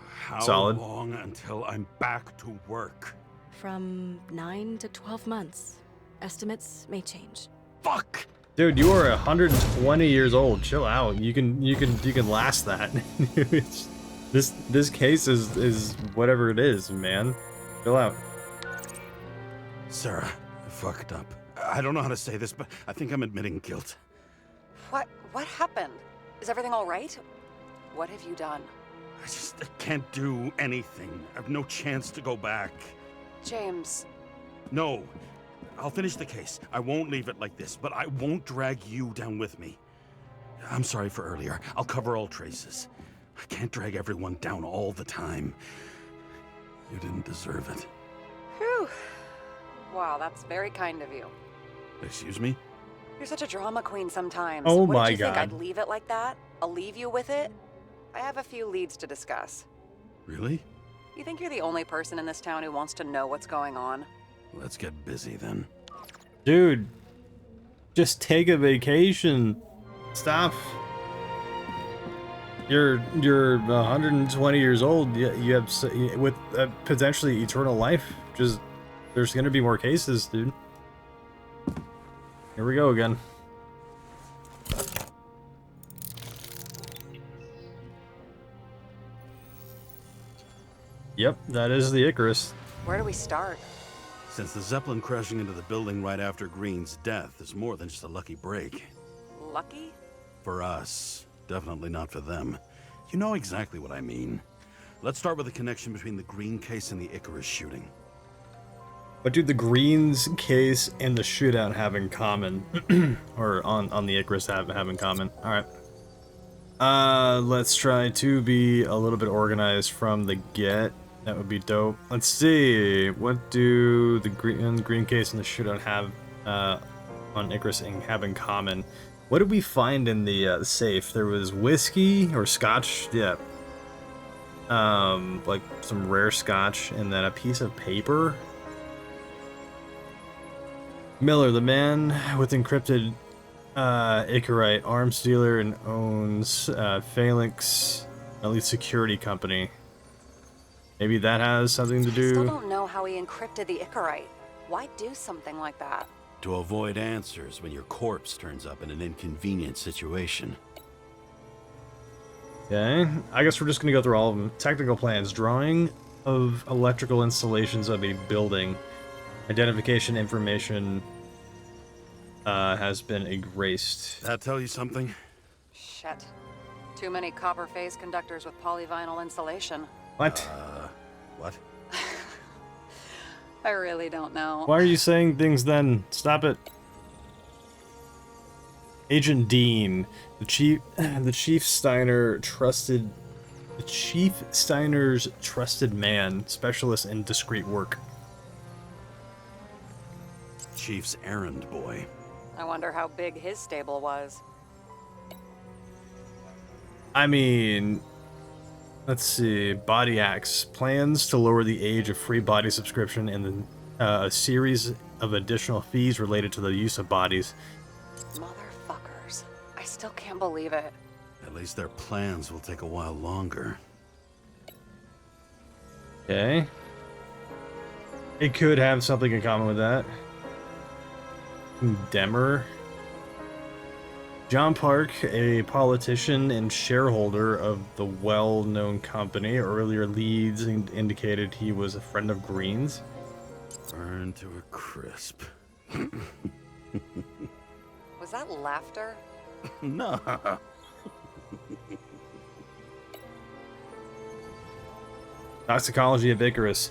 How Solid. long until I'm back to work? From 9 to 12 months. Estimates may change. Fuck! Dude, you are 120 years old. Chill out. You can last that. This case is whatever it is, man. Chill out. Sarah, I fucked up. I don't know how to say this, but I think I'm admitting guilt. What happened? Is everything all right? What have you done? I can't do anything. I have no chance to go back. James. No. I'll finish the case. I won't leave it like this, but I won't drag you down with me. I'm sorry for earlier. I'll cover all traces. I can't drag everyone down all the time. You didn't deserve it. Whew. Wow, that's very kind of you. Excuse me? You're such a drama queen sometimes. Oh what my did you God. think I'd leave it like that? I'll leave you with it? I have a few leads to discuss. Really? You think you're the only person in this town who wants to know what's going on? Let's get busy then. Dude, just take a vacation. Stop. You're 120 years old. You have with potentially eternal life. Just there's gonna be more cases, dude. Here we go again. Yep, that is the Icarus. Where do we start? Since the Zeppelin crashing into the building right after Green's death is more than just a lucky break. Lucky? For us. Definitely not for them. You know exactly what I mean. Let's start with the connection between the Green case and the Icarus shooting. What do the Greens case and the shootout have in common? Or on the Icarus have in common? Alright. Let's try to be a little bit organized from the get. That would be dope. Let's see. What do the green case and the shootout have on Icarus have in common? What did we find in the safe? There was whiskey or scotch. Yeah. Like some rare scotch and then a piece of paper. Miller, the man with encrypted Icarite, arms dealer and owns Phalanx Elite Security Company. Maybe that has something to do. I still don't know how he encrypted the Icarite. Why do something like that? To avoid answers when your corpse turns up in an inconvenient situation. Okay, I guess we're just gonna go through all of them. Technical plans, drawing of electrical installations of a building. Identification information has been erased. That tell you something? Shit. Too many copper phase conductors with polyvinyl insulation. What? What? I really don't know. Why are you saying things then? Stop it. Agent Dean, the Chief Steiner's trusted man, specialist in discreet work. Chief's errand boy. I wonder how big his stable was. I mean, let's see. Body Axe plans to lower the age of free body subscription and then a series of additional fees related to the use of bodies. Motherfuckers. I still can't believe it. At least their plans will take a while longer. Okay. It could have something in common with that. Demmer. John Park, a politician and shareholder of the well-known company. Earlier leads indicated he was a friend of Green's. Burned to a crisp. Was that laughter? No. Toxicology of Icarus.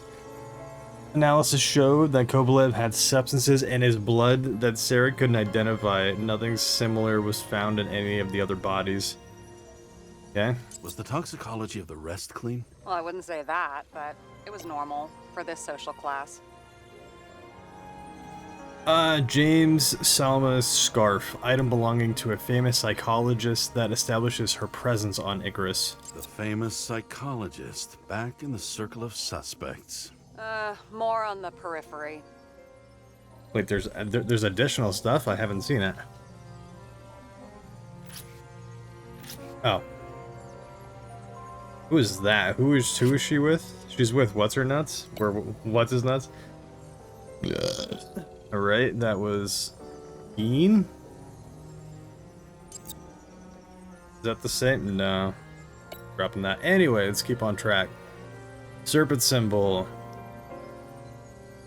Analysis showed that Kovalev had substances in his blood that Sarah couldn't identify. Nothing similar was found in any of the other bodies. Okay. Was the toxicology of the rest clean? Well, I wouldn't say that, but it was normal for this social class. James Salma's scarf, item belonging to a famous psychologist that establishes her presence on Icarus. The famous psychologist, back in the circle of suspects. More on the periphery. Wait, there's additional stuff? I haven't seen it. Oh. Who is that? Who is she with? She's with what's her nuts? Or what's his nuts? Alright, that was Bean? Is that the same? No. dropping that. Anyway, let's keep on track. Serpent symbol.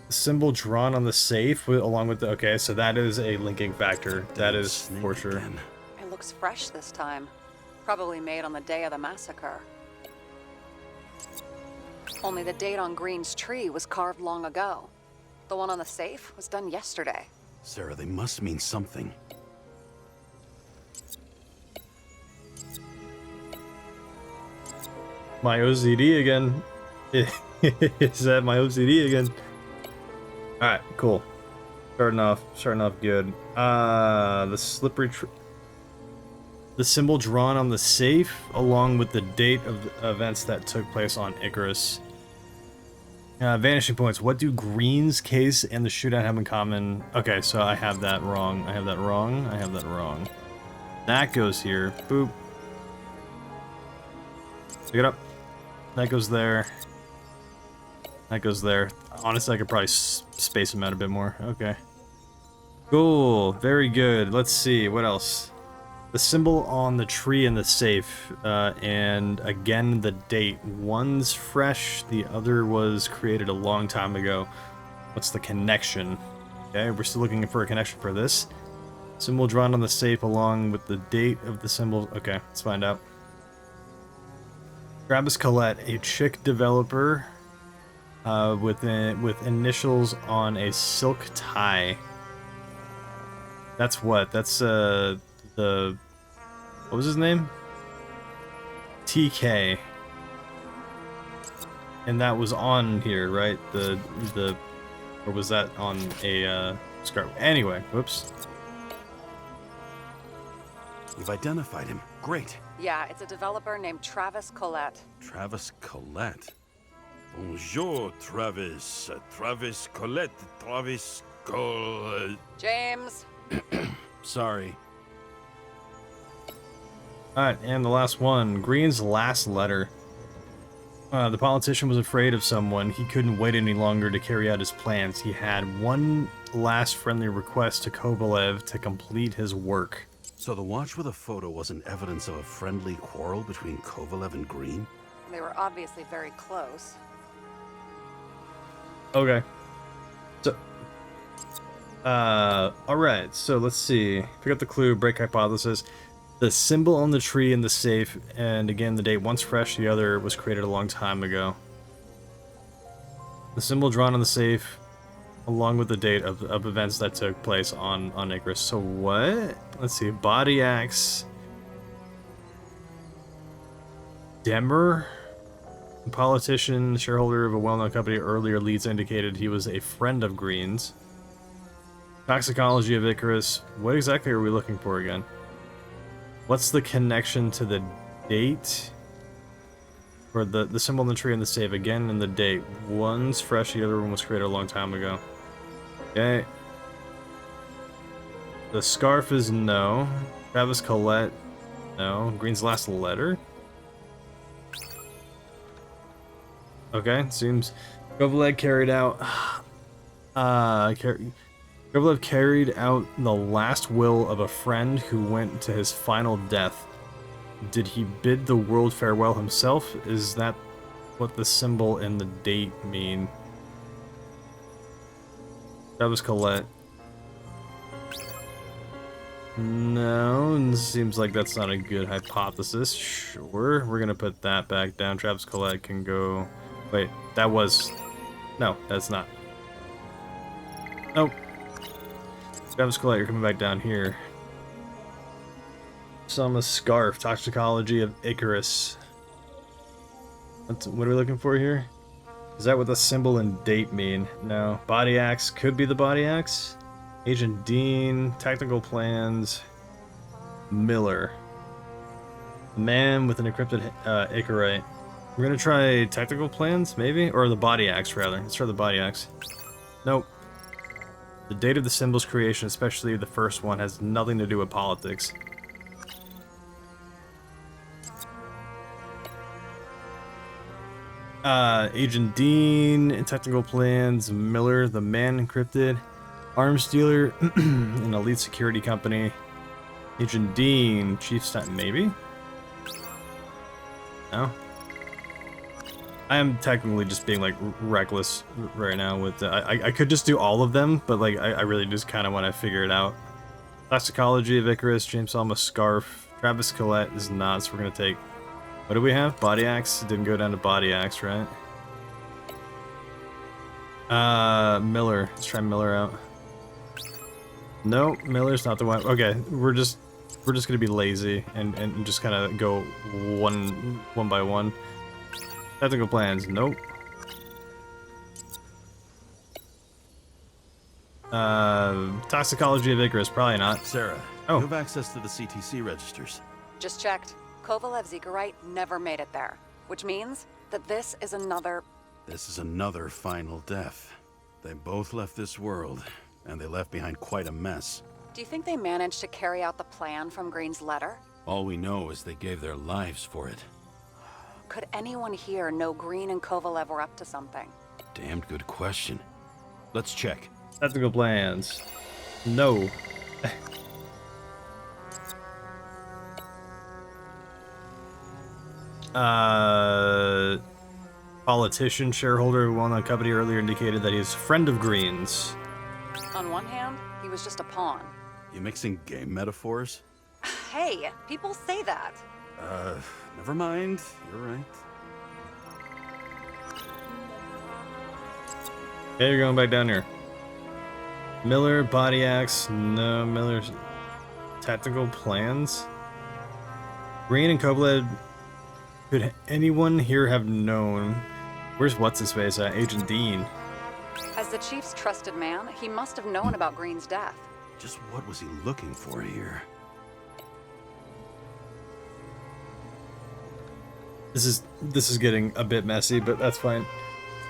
Symbol drawn on the safe along with the... Okay, so that is a linking factor. That is for sure. It looks fresh this time. Probably made on the day of the massacre. Only the date on Green's tree was carved long ago. The one on the safe was done yesterday. Sarah, they must mean something. My OCD again. Is that my OCD again? Alright, cool. Starting off good. The slippery the symbol drawn on the safe, along with the date of the events that took place on Icarus. Vanishing points. What do Green's case and the shootout have in common? Okay, so I have that wrong. I have that wrong. That goes here. Boop. Pick it up. That goes there. That goes there. Honestly, I could probably space them out a bit more. Okay. Cool. Very good. Let's see. What else? The symbol on the tree in the safe. And again, the date. One's fresh. The other was created a long time ago. What's the connection? Okay, we're still looking for a connection for this. Symbol drawn on the safe along with the date of the symbol. Okay, let's find out. Travis Collette, a chick developer with initials on a silk tie. That's what? That's what was his name? TK. And that was on here, right? Or was that on a scarf? Anyway, whoops. You've identified him. Great. Yeah, it's a developer named Travis Collette. Travis Collette. Bonjour, Travis. Travis Collette. Travis Collette. James. Sorry. Alright, and the last one. Green's last letter. The politician was afraid of someone. He couldn't wait any longer to carry out his plans. He had one last friendly request to Kovalev to complete his work. So the watch with a photo wasn't evidence of a friendly quarrel between Kovalev and Green? They were obviously very close. Okay. So, alright, so let's see. Pick up the clue, break hypothesis. The symbol on the tree in the safe, and again, the date once fresh, the other was created a long time ago. The symbol drawn on the safe, along with the date of events that took place on Icarus. So what? Let's see. Body axe. Demmer, politician, shareholder of a well-known company. Earlier leads indicated he was a friend of Green's. Toxicology of Icarus. What exactly are we looking for again? What's the connection to the date? Or the symbol on the tree and the safe again, and the date. One's fresh, the other one was created a long time ago. Okay. The scarf is no. Travis Collette, no. Green's last letter? Okay, seems Kovalev carried out Kovalev carried out the last will of a friend who went to his final death. Did he bid the world farewell himself? Is that what the symbol and the date mean? Travis Collette. No, seems like that's not a good hypothesis. Sure, we're gonna put that back down. Travis Collette can go... Wait, that was... No, that's not. Nope. Travis Collette, you're coming back down here. Some scarf. Toxicology of Icarus. What are we looking for here? Is that what the symbol and date mean? No. Body axe. Could be the body axe. Agent Dean. Technical plans. Miller. Man with an encrypted Icarite. We're gonna try technical plans, maybe? Or the body axe, rather. Let's try the body axe. Nope. The date of the symbol's creation, especially the first one, has nothing to do with politics. Agent Dean, technical plans, Miller, the man encrypted, arms dealer, an elite security company, Agent Dean, chief stat, maybe? No? I am technically just being, like, reckless right now with I could just do all of them, but, like, I really just kind of want to figure it out. Toxicology of Icarus, James Alma Scarf, Travis Collette is not, so we're going to take... What do we have? Body Axe? It didn't go down to Body Axe, right? Miller. Let's try Miller out. Nope, Miller's not the one. Okay, we're just gonna be lazy and just kind of go one by one. Tactical plans. Nope. Toxicology of Icarus. Probably not. Sarah, you have access to the CTC registers. Just checked. Kovalev's Icarite never made it there, which means that this is another... This is another final death. They both left this world, and they left behind quite a mess. Do you think they managed to carry out the plan from Green's letter? All we know is they gave their lives for it. Could anyone here know Green and Kovalev were up to something? Damned good question. Let's check. Tactical plans. No. Politician, shareholder who won the company earlier indicated that he's a friend of Green's. On one hand, he was just a pawn. You mixing game metaphors? Hey, people say that. Never mind. You're right. Hey, you're going back down here. Miller, Body Axe. No, Miller's tactical plans. Green and Kovalev. Could anyone here have known? Where's what's-his-face at? Agent Dean. As the chief's trusted man, he must have known about Green's death. Just what was he looking for here? This is getting a bit messy, but that's fine.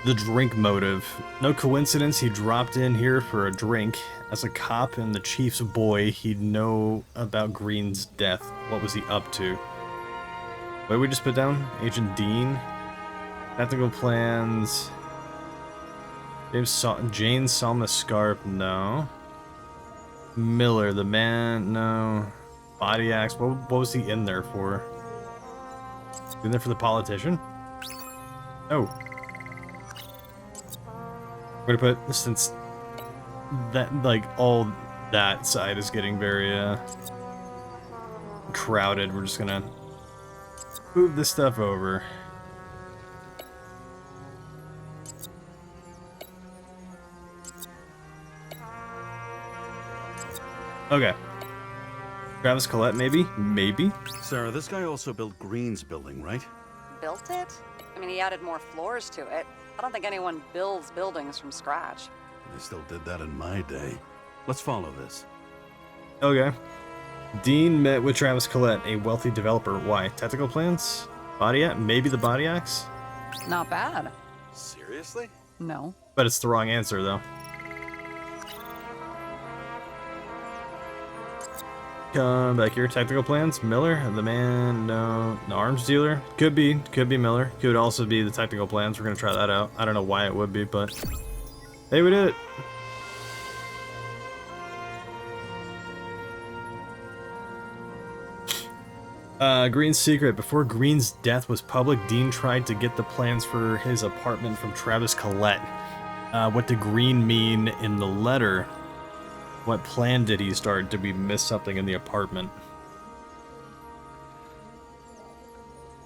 The drink motive. No coincidence he dropped in here for a drink. As a cop and the chief's boy, he'd know about Green's death. What was he up to? What did we just put down? Agent Dean? Tactical plans. Jane Salma Scarp, no. Miller, the man, no. Body Axe, what was he in there for? In there for the politician? Oh. We're gonna put, since that, like, all that side is getting very, crowded, we're just gonna move this stuff over. Okay. Travis Collette, maybe? Maybe? Sarah, this guy also built Green's building, right? Built it? I mean, he added more floors to it. I don't think anyone builds buildings from scratch. They still did that in my day. Let's follow this. Okay. Dean met with Travis Collette, a wealthy developer. Why? Tactical plans? Body Axe? Maybe the Body Axe? Not bad. Seriously? No. But it's the wrong answer, though. Come back here. Tactical plans? Miller? The man? No. The arms dealer? Could be Miller. Could also be the tactical plans. We're gonna try that out. I don't know why it would be, but... Hey, we did it! Green's secret. Before Green's death was public, Dean tried to get the plans for his apartment from Travis Collette. What did Green mean in the letter? What plan did he start? Did we miss something in the apartment?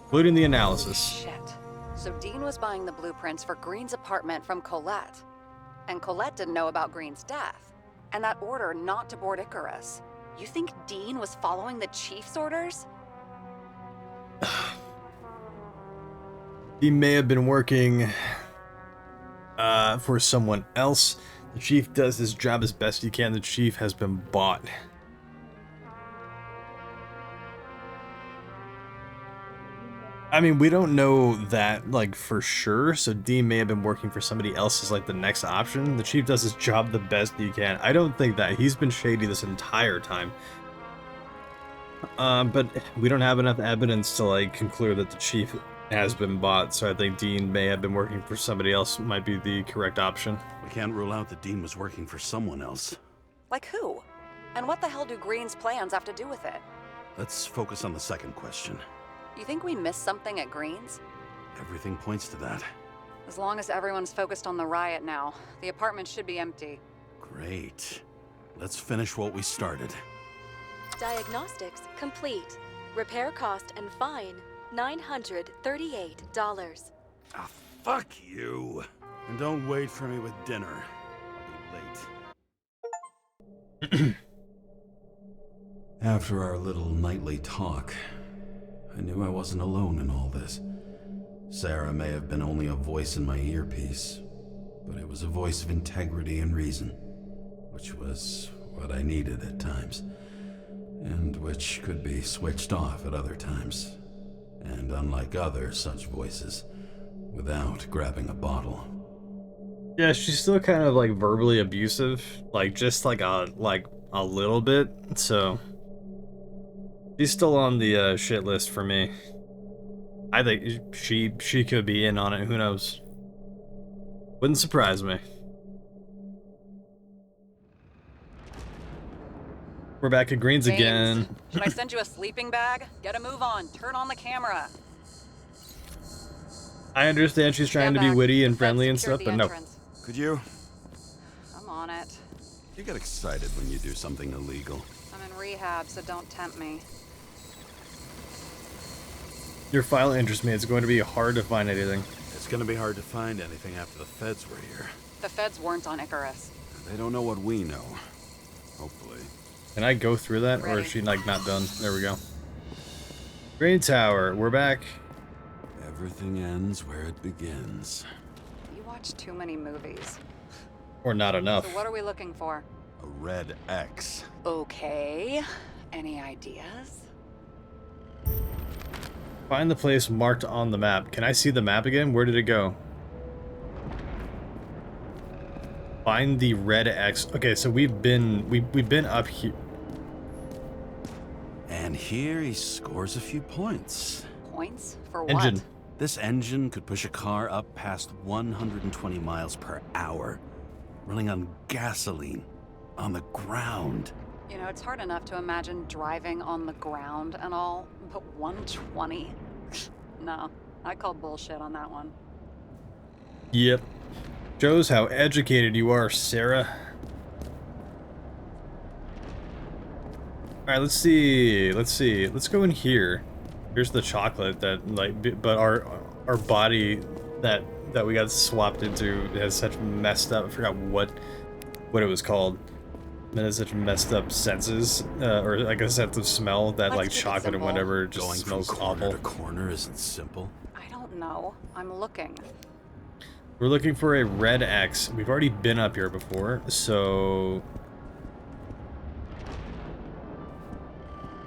Including the analysis. Shit. So Dean was buying the blueprints for Green's apartment from Colette. And Colette didn't know about Green's death. And that order not to board Icarus. You think Dean was following the chief's orders? He may have been working for someone else. The chief does his job as best he can. The chief has been bought. I mean, we don't know that, like, for sure, so Dean may have been working for somebody else as, like, the next option. The chief does his job the best he can. I don't think that. He's been shady this entire time. But we don't have enough evidence to, like, conclude that the chief has been bought, so I think Dean may have been working for somebody else. Might be the correct option. We can't rule out that Dean was working for someone else. Like who? And what the hell do Green's plans have to do with it? Let's focus on the second question. You think we missed something at Green's? Everything points to that. As long as everyone's focused on the riot now, the apartment should be empty. Great. Let's finish what we started. Diagnostics complete. Repair cost and fine, $938. Ah, fuck you. And don't wait for me with dinner. I'll be late. After our little nightly talk, I knew I wasn't alone in all this. Sarah may have been only a voice in my earpiece, but it was a voice of integrity and reason, which was what I needed at times, and which could be switched off at other times, and unlike other such voices, without grabbing a bottle. Yeah, she's still kind of like verbally abusive, like just like a little bit. So she's still on the shit list for me. I think she could be in on it. Who knows? Wouldn't surprise me. We're back at Green's James, again. Should I send you a sleeping bag? Get a move on. Turn on the camera. I understand she's trying Stand to be back. witty and The friendly and feds secured stuff, but the no. entrance. Could you? I'm on it. You get excited when you do something illegal. I'm in rehab, so don't tempt me. Your file interests me. It's going to be hard to find anything. It's gonna be hard to find anything after the feds were here. The feds weren't on Icarus. They don't know what we know. Hopefully. Can I go through that, or is Ready. she like not done? There we go. Green Tower, we're back. Everything ends where it begins. You watch too many movies. Or not enough. So what are we looking for? A red X. Okay. Any ideas? Find the place marked on the map. Can I see the map again? Where did it go? Find the red X. Okay, so we've been up here. And here he scores a few points. Points? For Engine. what? This engine could push a car up past 120 miles per hour, running on gasoline, on the ground. You know, it's hard enough to imagine driving on the ground and all, but 120? No, I call bullshit on that one. Yep. Shows how educated you are, Sarah. Alright, let's see. Let's go in here. Here's the chocolate that, like, but our body that we got swapped into has such messed up, I forgot what it was called. It has such messed up senses, or like a sense of smell that Let's like keep it chocolate and simple. whatever just Going smells from corner awful. to corner isn't simple. I don't know. I'm looking. We're looking for a red X. We've already been up here before, so...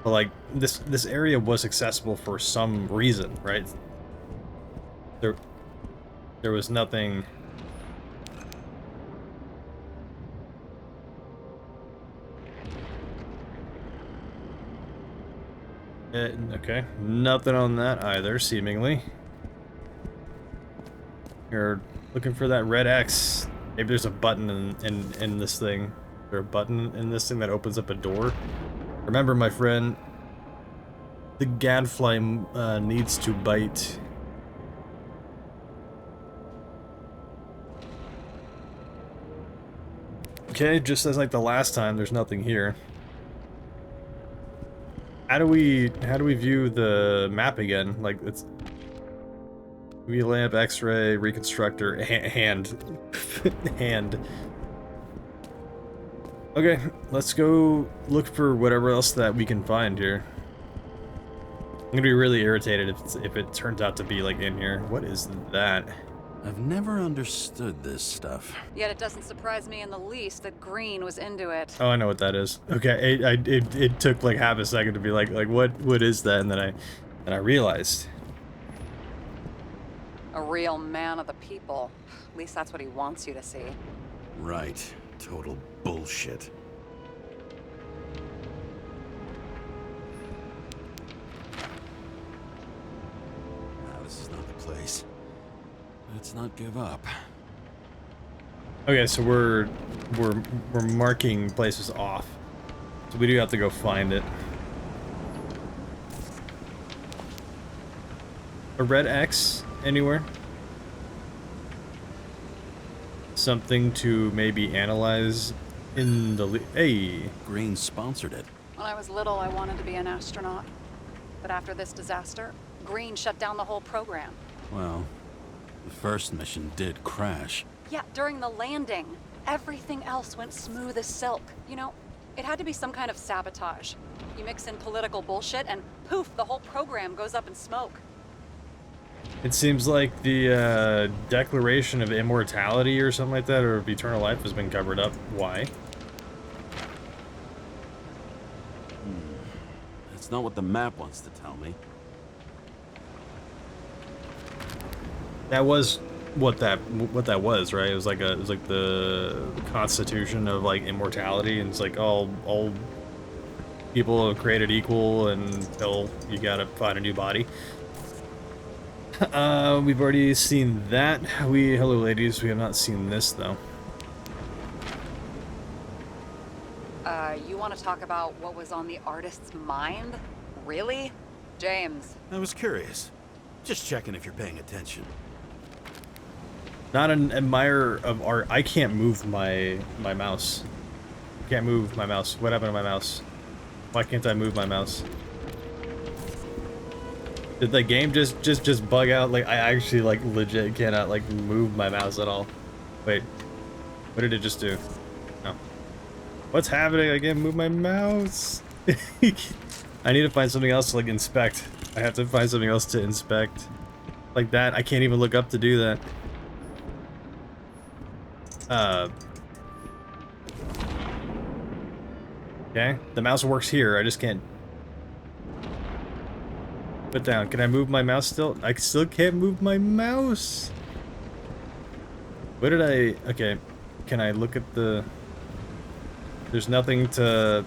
But like, this area was accessible for some reason, right? There was nothing... Okay, nothing on that either, seemingly. You're looking for that red X. Maybe there's a button in this thing. Is there a button in this thing that opens up a door? Remember, my friend, the gadfly needs to bite. Okay, just as like the last time, there's nothing here. How do we view the map again? Like it's UV lamp, X-ray, reconstructor, hand. Hand. Okay, let's go look for whatever else that we can find here. I'm gonna be really irritated if it turns out to be like in here. What is that? I've never understood this stuff. Yet it doesn't surprise me in the least that Green was into it. Oh, I know what that is. Okay, it took like half a second to be like what is that, and then I realized. A real man of the people. At least that's what he wants you to see. Right. Total bullshit. Nah, this is not the place. Let's not give up. Okay, so we're marking places off. So we do have to go find it. a red X anywhere? Something to maybe analyze in the Hey, Green sponsored it. When I was little, I wanted to be an astronaut. But after this disaster, Green shut down the whole program. Well, the first mission did crash. Yeah, during the landing, everything else went smooth as silk. You know, it had to be some kind of sabotage. You mix in political bullshit and poof, the whole program goes up in smoke. it seems like the Declaration of Immortality or something like that, or of Eternal Life, has been covered up. Why? That's not what the map wants to tell me. That was what that was, right? It was like the Constitution of like immortality, and it's like all people are created equal until you gotta find a new body. We've already seen that. Hello ladies, we have not seen this though. You want to talk about what was on the artist's mind? Really? James. I was curious. Just checking if you're paying attention. Not an admirer of art. I can't move my mouse. Can't move my mouse. What happened to my mouse? Why can't I move my mouse? Did the game just bug out? Like, I actually like legit cannot like move my mouse at all. Wait, what did it just do? No. What's happening? I can't move my mouse. I need to find something else to like inspect. I have to find something else to inspect. Like that, I can't even look up to do that. Okay, the mouse works here. I just can't put down. Can I move my mouse still? I still can't move my mouse. What did I? Okay, can I look at the? There's nothing to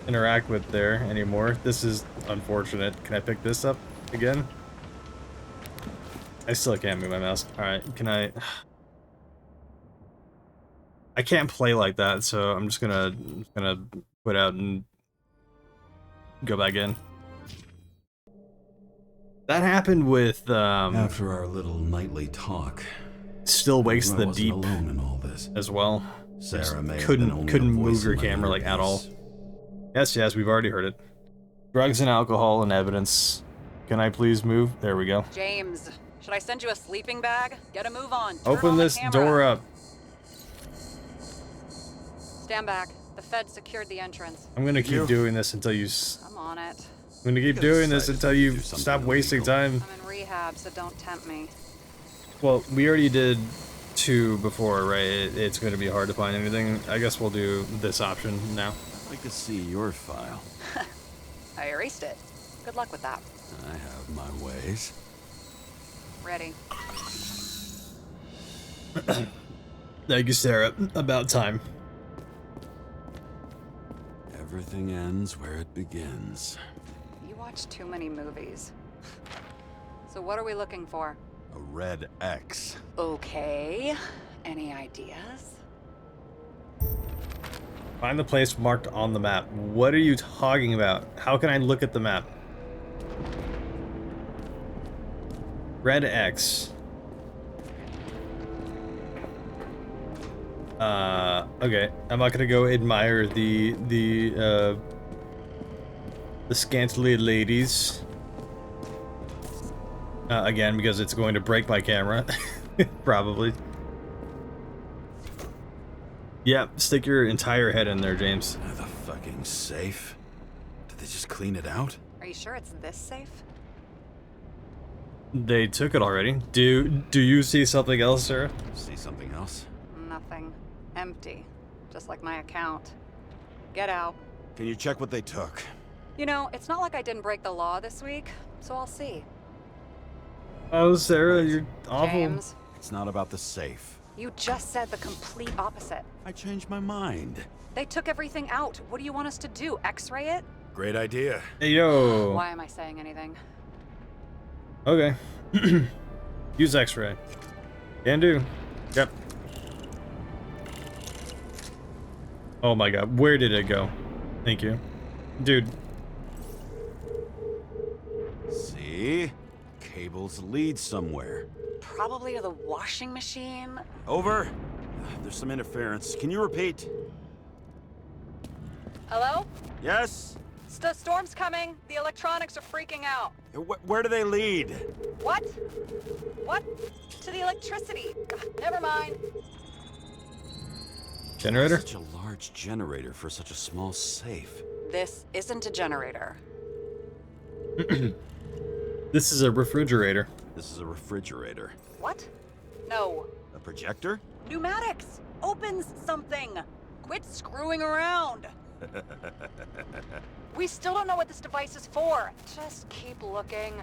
interact with there anymore. This is unfortunate. Can I pick this up again? I still can't move my mouse. All right, can I? I can't play like that, so I'm just gonna put out and go back in. That happened with after our little nightly talk. Still Wakes the wasn't Deep alone in all this. as well. Sarah may have couldn't been only a move voice your in my camera like at all. earpiece. Yes, we've already heard it. Drugs and alcohol and evidence. Can I please move? There we go. James, should I send you a sleeping bag? Get a move on. Turn Open on the this camera. door up. Stand back. The Fed secured the entrance. I'm gonna keep doing this until you. I'm on it. I'm gonna keep doing this until you stop wasting time. I'm in rehab, so don't tempt me. Well, we already did 2 before, right? It's gonna be hard to find anything. I guess we'll do this option now. I'd like to see your file. I erased it. Good luck with that. I have my ways. Ready. Thank you, Sarah. About time. Everything ends where it begins. You watch too many movies. So what are we looking for? A red X. Okay. Any ideas? Find the place marked on the map. What are you talking about? How can I look at the map? Red X. Okay. I'm not gonna go admire the scantily ladies. Again, because it's going to break my camera. Probably. Yep, stick your entire head in there, James. The fucking safe? Did they just clean it out? Are you sure it's this safe? They took it already. Do you see something else, Sarah? See something else? Nothing. Empty. Just like my account. Get out. Can you check what they took? You know, it's not like I didn't break the law this week, so I'll see. Oh, Sarah, you're awful. James, It's not about the safe. you just said the complete opposite. I changed my mind. They took everything out. What do you want us to do? X-ray it? Great idea. Hey, yo. Why am I saying anything? Okay. Use X-ray. Can do. Yep. Oh my god, where did it go? Thank you. Dude. See? cables lead somewhere. Probably to the washing machine. Over. There's some interference. Can you repeat? Hello? Yes? The storm's coming. The electronics are freaking out. Where do they lead? What? What? To the electricity. Never mind. Generator? Such a large generator for such a small safe. This isn't a generator. This is a refrigerator. This is a refrigerator. What? No. A projector? Pneumatics! Opens something! Quit screwing around! We still don't know what this device is for. Just keep looking.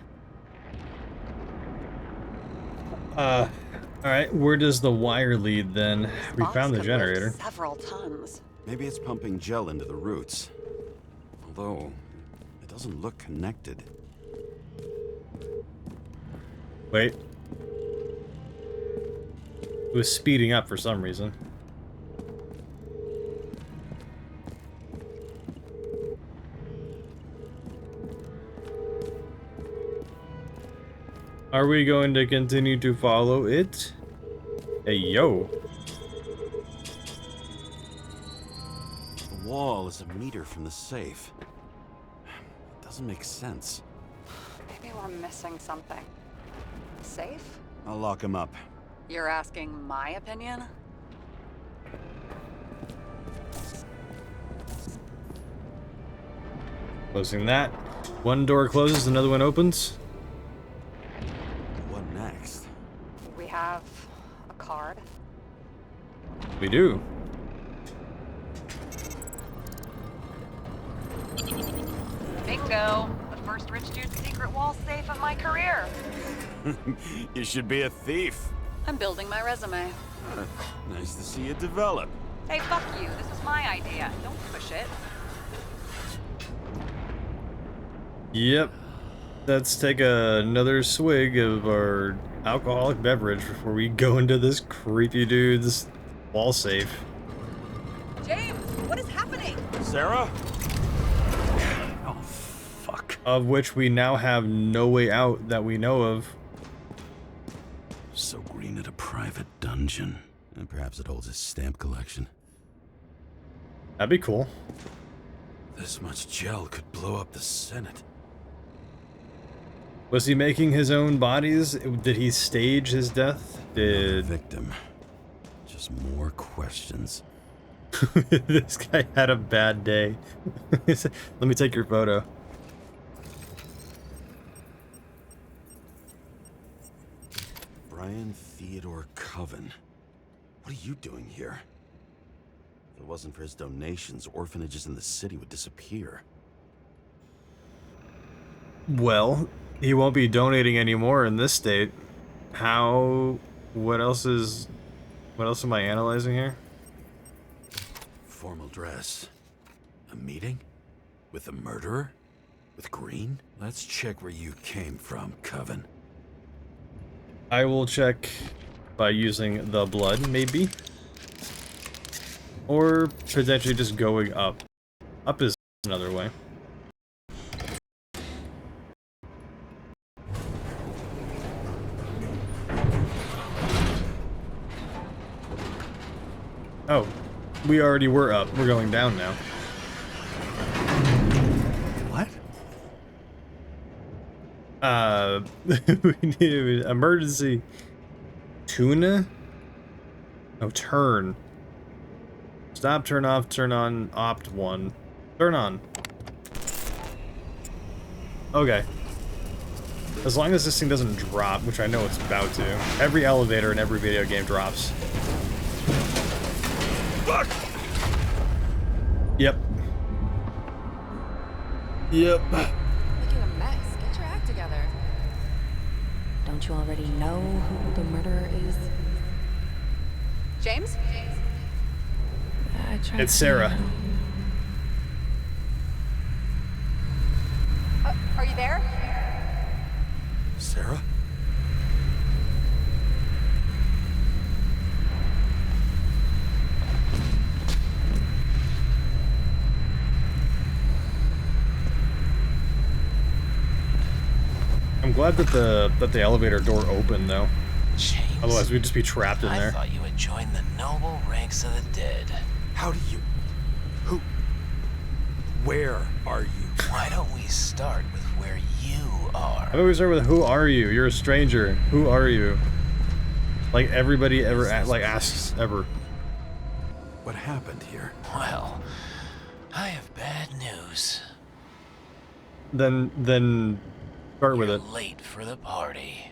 Alright, where does the wire lead then? We Box found the could generator. lift several tons. Maybe it's pumping gel into the roots. Although, it doesn't look connected. Wait. It was speeding up for some reason. Are we going to continue to follow it? Hey, yo. The wall is a meter from the safe. It doesn't make sense. Maybe we're missing something. Safe? I'll lock him up. You're asking my opinion? Closing that. One door closes, another one opens. What next? We have a card. We do. Bingo! The first rich dude's secret wall safe of my career. You should be a thief. I'm building my resume. Nice to see it develop. Hey, fuck you. This was my idea. Don't push it. Yep. Let's take another swig of our alcoholic beverage before we go into this creepy dude's wall safe. James, what is happening? Sarah? Oh, fuck. Of which we now have no way out that we know of. So Green at a private dungeon. And perhaps it holds his stamp collection. That'd be cool. This much gel could blow up the Senate. Was he making his own bodies? Did he stage his death? Did... Victim. Just more questions. This guy had a bad day. Let me take your photo. Brian Theodore Coven. What are you doing here? If it wasn't for his donations, orphanages in the city would disappear. Well, he won't be donating anymore in this state. How... What else am I analyzing here? Formal dress. A meeting? With the murderer? With Green? Let's check where you came from, Coven. I will check by using the blood, maybe. Or potentially just going up. Up is another way. Oh, we already were up. We're going down now. What? We need emergency tuna? Oh, turn. Stop, turn off, turn on, opt 1. Turn on. Okay. As long as this thing doesn't drop, which I know it's about to. Every elevator in every video game drops. Fuck! Yep. Yep. Making a mess. Get your act together. Don't you already know who the murderer is? James? I tried It's Sarah. Are you there? Sarah? I'm glad that the elevator door opened though. James, Otherwise we'd just be trapped in there. I thought you had joined the noble ranks of the dead. How do you... Who... Where are you? Why don't we start with where you are? How about we start with who are you? You're a stranger. Who are you? Like everybody ever asks ever. What happened here? Well, I have bad news. Then start with it. Late for the party.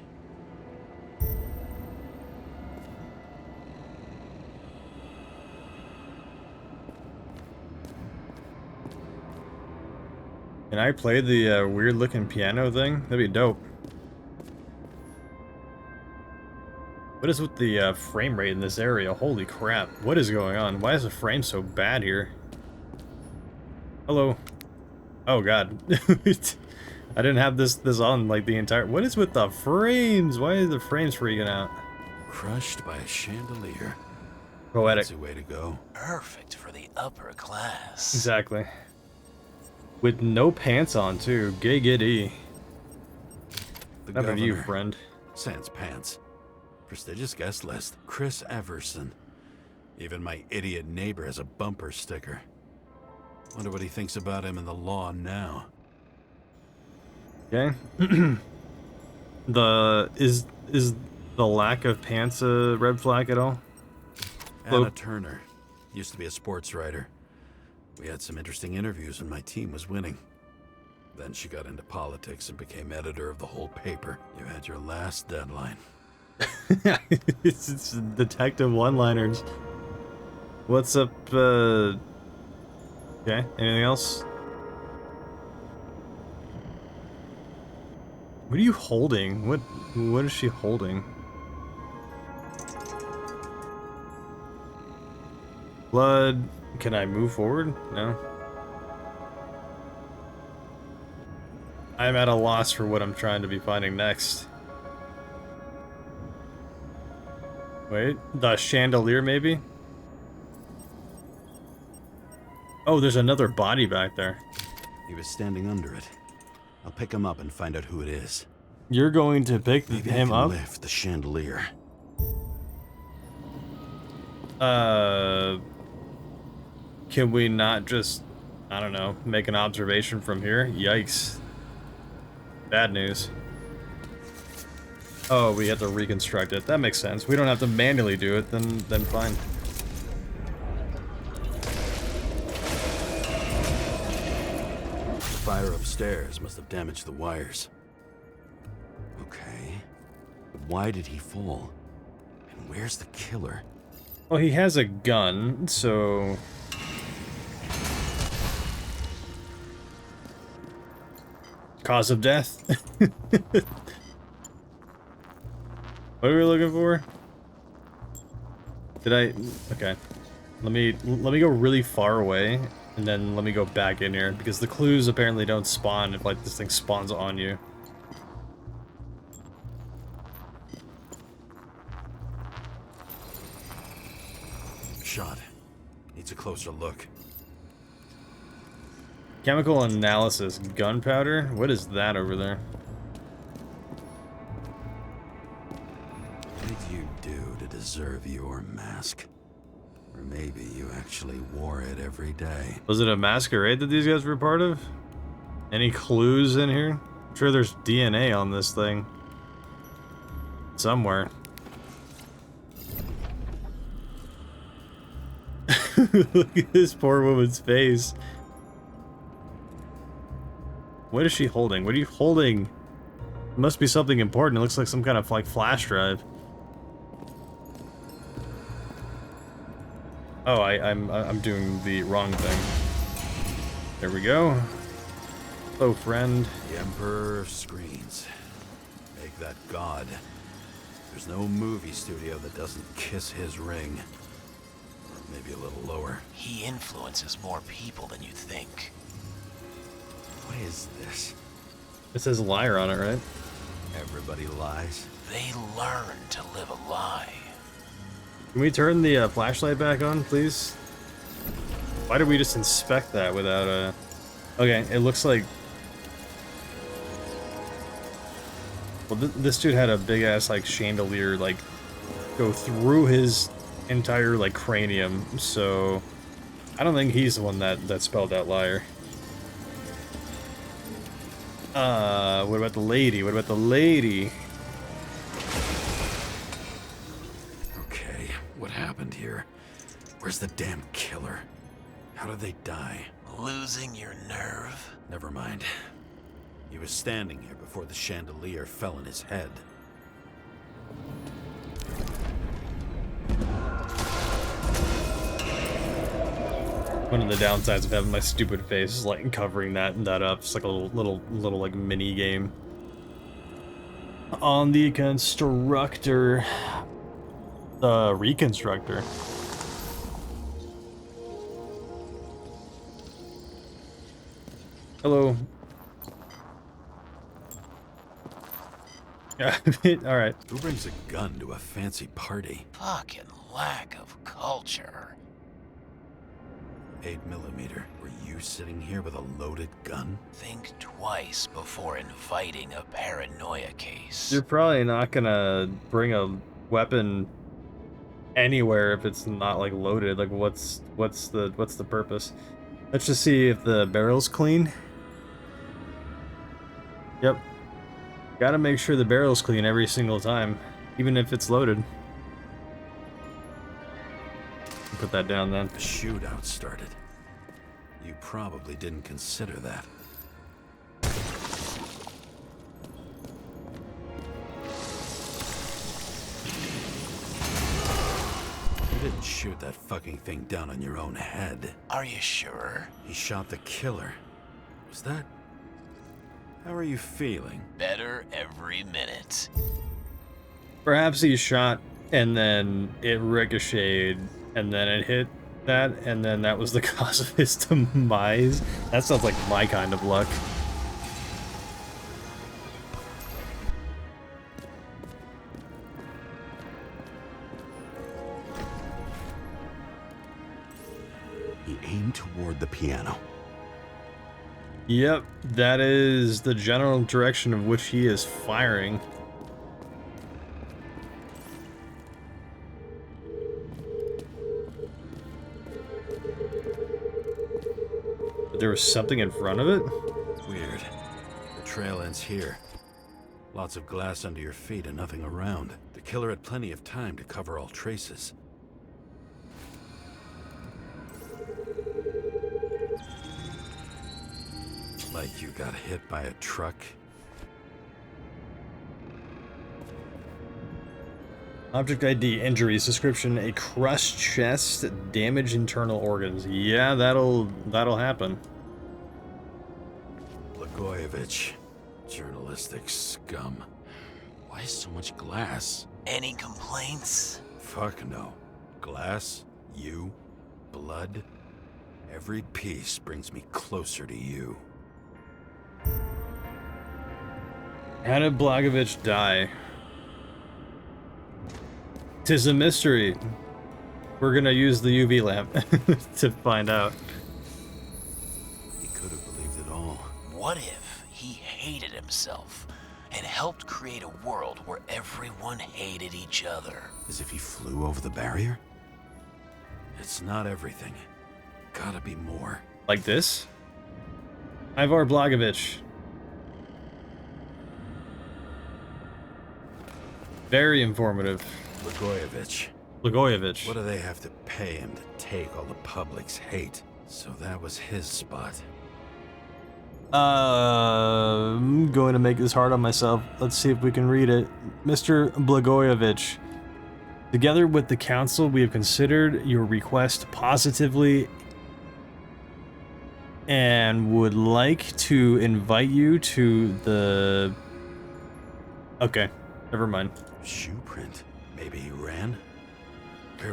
Can I play the weird looking piano thing? That'd be dope. What is with the frame rate in this area? Holy crap. What is going on? Why is the frame so bad here? Hello. Oh god. I didn't have this on like the entire... What is with the frames? Why are the frames freaking out? Crushed by a chandelier. Poetic. That's a way to go. Perfect for the upper class. Exactly. With no pants on too. Giggity. The How about you, governor. friend? Sans pants. Prestigious guest list. Chris Everson. Even my idiot neighbor has a bumper sticker. Wonder what he thinks about him and the law now. Okay. Is the lack of pants a red flag at all? Anna Turner. Used to be a sports writer. We had some interesting interviews when my team was winning. Then she got into politics and became editor of the whole paper. You had your last deadline. It's detective one-liners. What's up, Okay, anything else? What are you holding? What is she holding? Blood. Can I move forward? No. I'm at a loss for what I'm trying to be finding next. Wait, the chandelier maybe? Oh, there's another body back there. He was standing under it. I'll pick him up and find out who it is. You're going to pick Maybe him I can up? lift the chandelier. Can we not just, I don't know, make an observation from here? Yikes. Bad news. Oh, we have to reconstruct it. That makes sense. We don't have to manually do it, then fine. The fire upstairs must have damaged the wires. Okay. But why did he fall? And where's the killer? Well, he has a gun, so... Cause of death? What are we looking for? Did I... Okay. Let me go really far away, and then let me go back in here, because the clues apparently don't spawn if, like, this thing spawns on you. Shot. Needs a closer look. Chemical analysis. Gunpowder? What is that over there? What did you do to deserve your mask? Or maybe you actually wore it every day. Was it a masquerade that these guys were part of? Any clues in here? I'm sure there's DNA on this thing. Somewhere. Look at this poor woman's face. What is she holding? What are you holding? It must be something important. It looks like some kind of like flash drive. Oh, I'm doing the wrong thing. There we go. Hello, friend. The Emperor of Screens. Make that god. There's no movie studio that doesn't kiss his ring. Or maybe a little lower. He influences more people than you think. What is this? It says liar on it, right? Everybody lies. They learn to live a lie. Can we turn the flashlight back on, please? Why did we just inspect that without a... Okay, it looks like... Well, this dude had a big ass like chandelier like go through his entire like cranium, so I don't think he's the one that spelled that liar. What about the lady? What about the lady? Okay, what happened here? Where's the damn killer? How did they die? Losing your nerve? Never mind. He was standing here before the chandelier fell in his head. One of the downsides of having my stupid face is like covering that up. It's like a little like mini game. On the constructor, the reconstructor. Hello. Yeah, alright. Who brings a gun to a fancy party? Fucking lack of culture. 8mm. Were you sitting here with a loaded gun? Think twice before inviting a paranoia case. You're probably not gonna bring a weapon anywhere if it's not like loaded. Like what's the purpose? Let's just see if the barrel's clean. Yep. Gotta make sure the barrel's clean every single time, even if it's loaded. Put that down then. The shootout started. You probably didn't consider that. You didn't shoot that fucking thing down on your own head. Are you sure? He shot the killer. Was that... How are you feeling? Better every minute. Perhaps he shot and then it ricocheted and then it hit that and then that was the cause of his demise. That sounds like my kind of luck. He aimed toward the piano. Yep, that is the general direction of which he is firing. But there was something in front of it? Weird. The trail ends here. Lots of glass under your feet and nothing around. The killer had plenty of time to cover all traces. Like you got hit by a truck. Object ID, injuries, description, a crushed chest, damaged internal organs. Yeah, that'll happen. Blagojevich, journalistic scum. Why so much glass? Any complaints? Fuck no. Glass, you, blood. Every piece brings me closer to you. How did Blagojevich die? 'Tis a mystery. We're gonna use the UV lamp to find out. He could have believed it all. What if he hated himself and helped create a world where everyone hated each other? As if he flew over the barrier? It's not everything. Gotta be more. Like this? Ivar Blagojevich. Very informative. Blagojevich. Blagojevich. What do they have to pay him to take all the public's hate? So that was his spot. I'm going to make this hard on myself. Let's see if we can read it. Mr. Blagojevich, together with the council, we have considered your request positively and would like to invite you to the... Okay, never mind. Shoe print. Maybe he ran?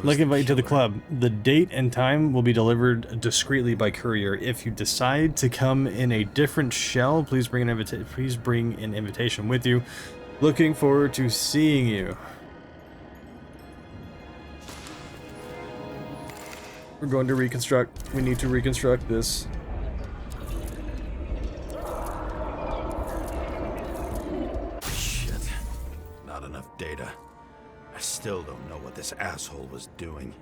Like invite you to the club. The date and time will be delivered discreetly by courier. If you decide to come in a different shell, please bring an invitation with you. Looking forward to seeing you. We're going to reconstruct. We need to reconstruct this. Shit. still don't know what this asshole was doing.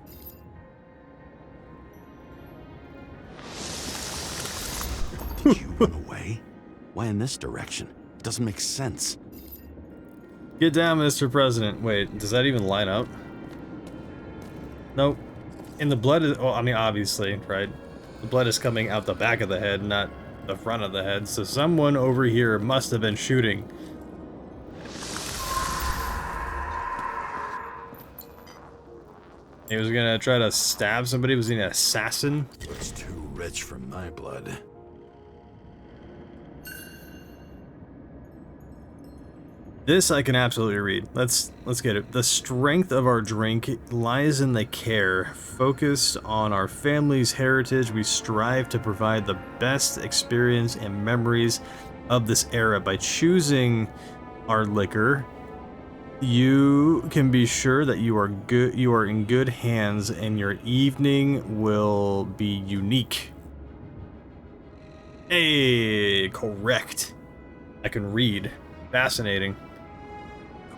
Did you run away? Why in this direction? It doesn't make sense. Get down, Mr. President. Wait, does that even line up? Nope. And the blood is, well, I mean, obviously, right? The blood is coming out the back of the head, not the front of the head. So someone over here must have been shooting. He was gonna try to stab somebody. Was he an assassin? It's too rich for my blood. This I can absolutely read. Let's get it. The strength of our drink lies in the care. Focused on our family's heritage, we strive to provide the best experience and memories of this era. By choosing our liquor, you can be sure that you are in good hands and your evening will be unique. Hey, correct. I can read. Fascinating.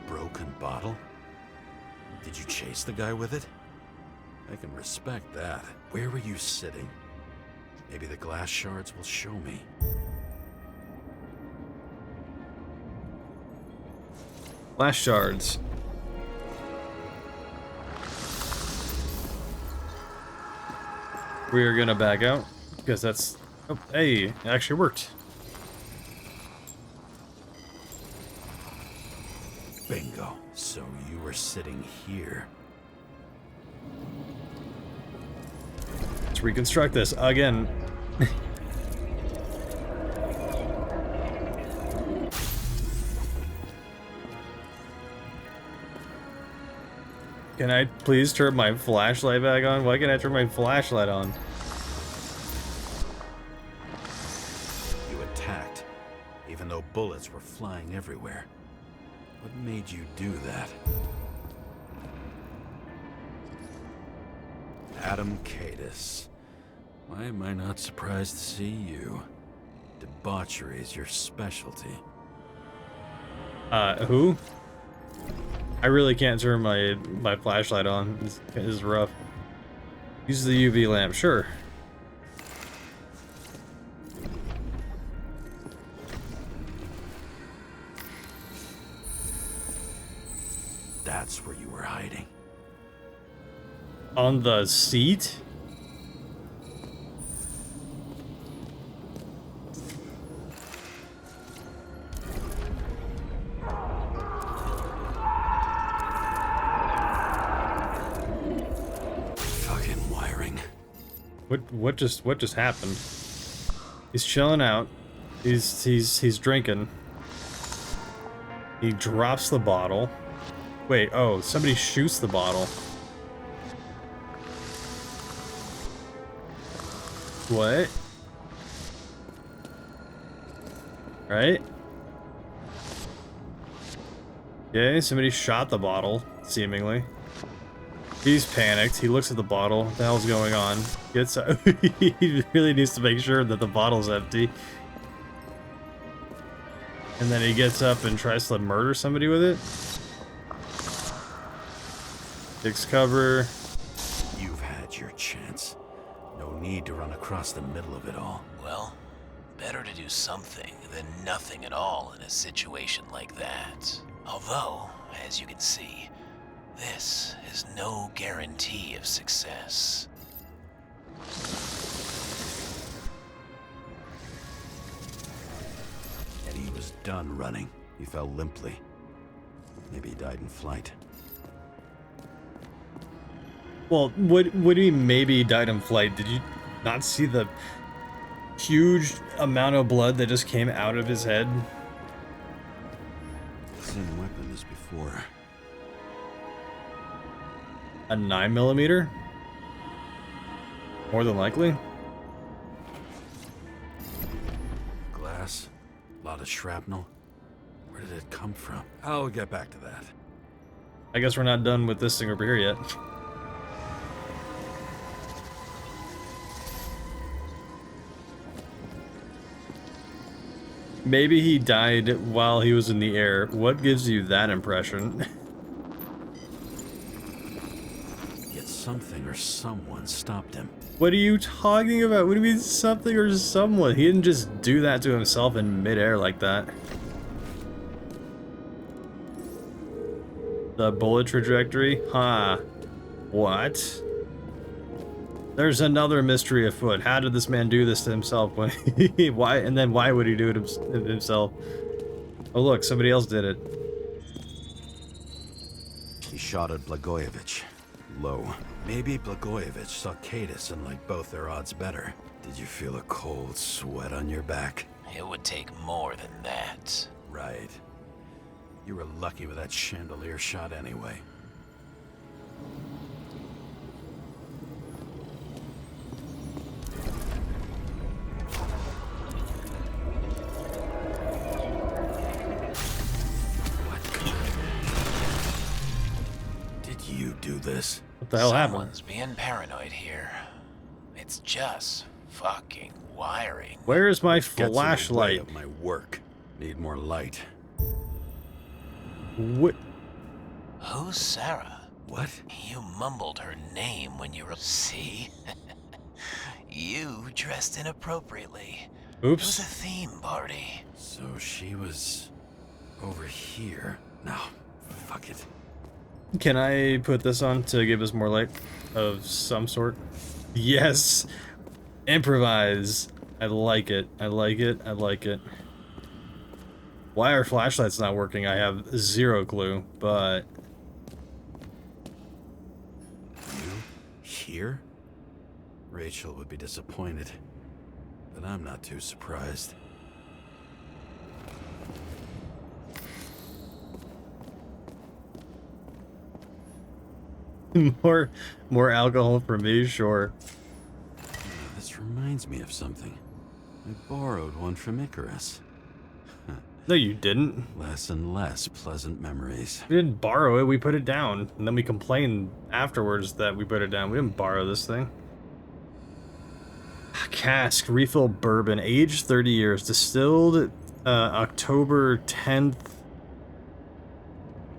Broken bottle? Did you chase the guy with it? I can respect that. Where were you sitting? Maybe the glass shards will show me. Glass shards. We are gonna back out because that's. Oh, hey, it actually worked. Bingo. So you were sitting here. Let's reconstruct this again. Can I please turn my flashlight back on? Why can't I turn my flashlight on? You attacked, even though bullets were flying everywhere. What made you do that? Adam Cadis. Why am I not surprised to see you? Debauchery is your specialty. Who? I really can't turn my flashlight on. This is rough. Use the UV lamp, sure. That's where you were hiding. On the seat? Fucking wiring. What just happened? He's chilling out. He's drinking. He drops the bottle. Wait, oh, somebody shoots the bottle. What? Right? Yeah, somebody shot the bottle, seemingly. He's panicked. He looks at the bottle. What the hell's going on? Gets out. He really needs to make sure that the bottle's empty. And then he gets up and tries to murder somebody with it. Takes cover. You've had your chance. No need to run across the middle of it all. Well, better to do something than nothing at all in a situation like that. Although, as you can see, this is no guarantee of success. And he was done running. He fell limply. Maybe he died in flight. Well, what do you mean maybe he died in flight? Did you not see the huge amount of blood that just came out of his head? Same weapon as before. A 9mm? More than likely. Glass, a lot of shrapnel. Where did it come from? I'll get back to that. I guess we're not done with this thing over here yet. Maybe he died while he was in the air. What gives you that impression? something or someone stopped him. What are you talking about? What do you mean something or someone? He didn't just do that to himself in midair like that. The bullet trajectory? Huh. What? There's another mystery afoot. How did this man do this to himself? When why? And then why would he do it himself? Oh look, somebody else did it. He shot at Blagojevich. Low. Maybe Blagojevich saw Cadis and liked both their odds better. Did you feel a cold sweat on your back? It would take more than that. Right. You were lucky with that chandelier shot anyway. You do this? What the hell happened? Someone's being paranoid here. It's just fucking wiring. Where is my Gets in the way flashlight? of my work. Need more light. What? Who's Sarah? What? You mumbled her name when you were... See? You dressed inappropriately. Oops. It was a theme party. So she was over here. No, fuck it. Can I put this on to give us more light of some sort? Yes! Improvise! I like it. I like it. I like it. Why our flashlight's not working, I have zero clue, but... You? Here? Rachel would be disappointed. But I'm not too surprised. more alcohol for me, sure. This reminds me of something. I borrowed one from Icarus. No, you didn't. Less and less pleasant memories. We didn't borrow it, we put it down. And then we complained afterwards that we put it down. We didn't borrow this thing. Cask, refill bourbon, aged 30 years, distilled October 10th,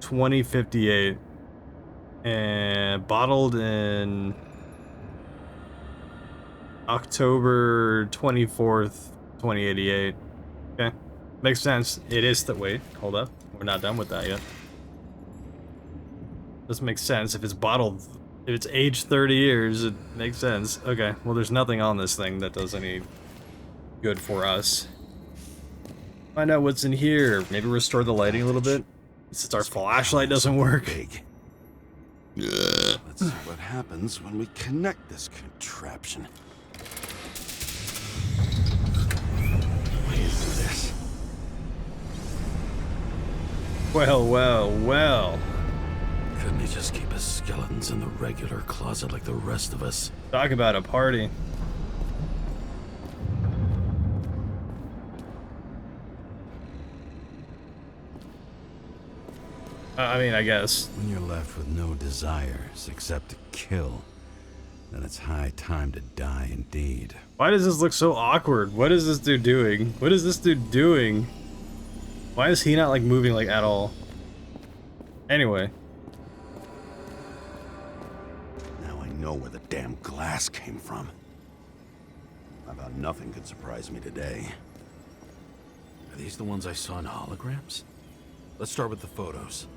2058. And bottled in October 24th, 2088. Okay. Makes sense. It is the... Wait, hold up. We're not done with that yet. Doesn't make sense. If it's bottled... If it's aged 30 years, it makes sense. Okay, well there's nothing on this thing that does any good for us. Find out what's in here. Maybe restore the lighting a little bit. Since our flashlight doesn't work. Let's see what happens when we connect this contraption. What is this? Well, well, well. Couldn't he just keep his skeletons in the regular closet like the rest of us? Talk about a party. I mean, I guess. When you're left with no desires except to kill, then it's high time to die indeed. Why does this look so awkward? What is this dude doing? What is this dude doing? Why is he not, like, moving, like, at all? Anyway. Now I know where the damn glass came from. I thought nothing could surprise me today. Are these the ones I saw in holograms? Let's start with the photos.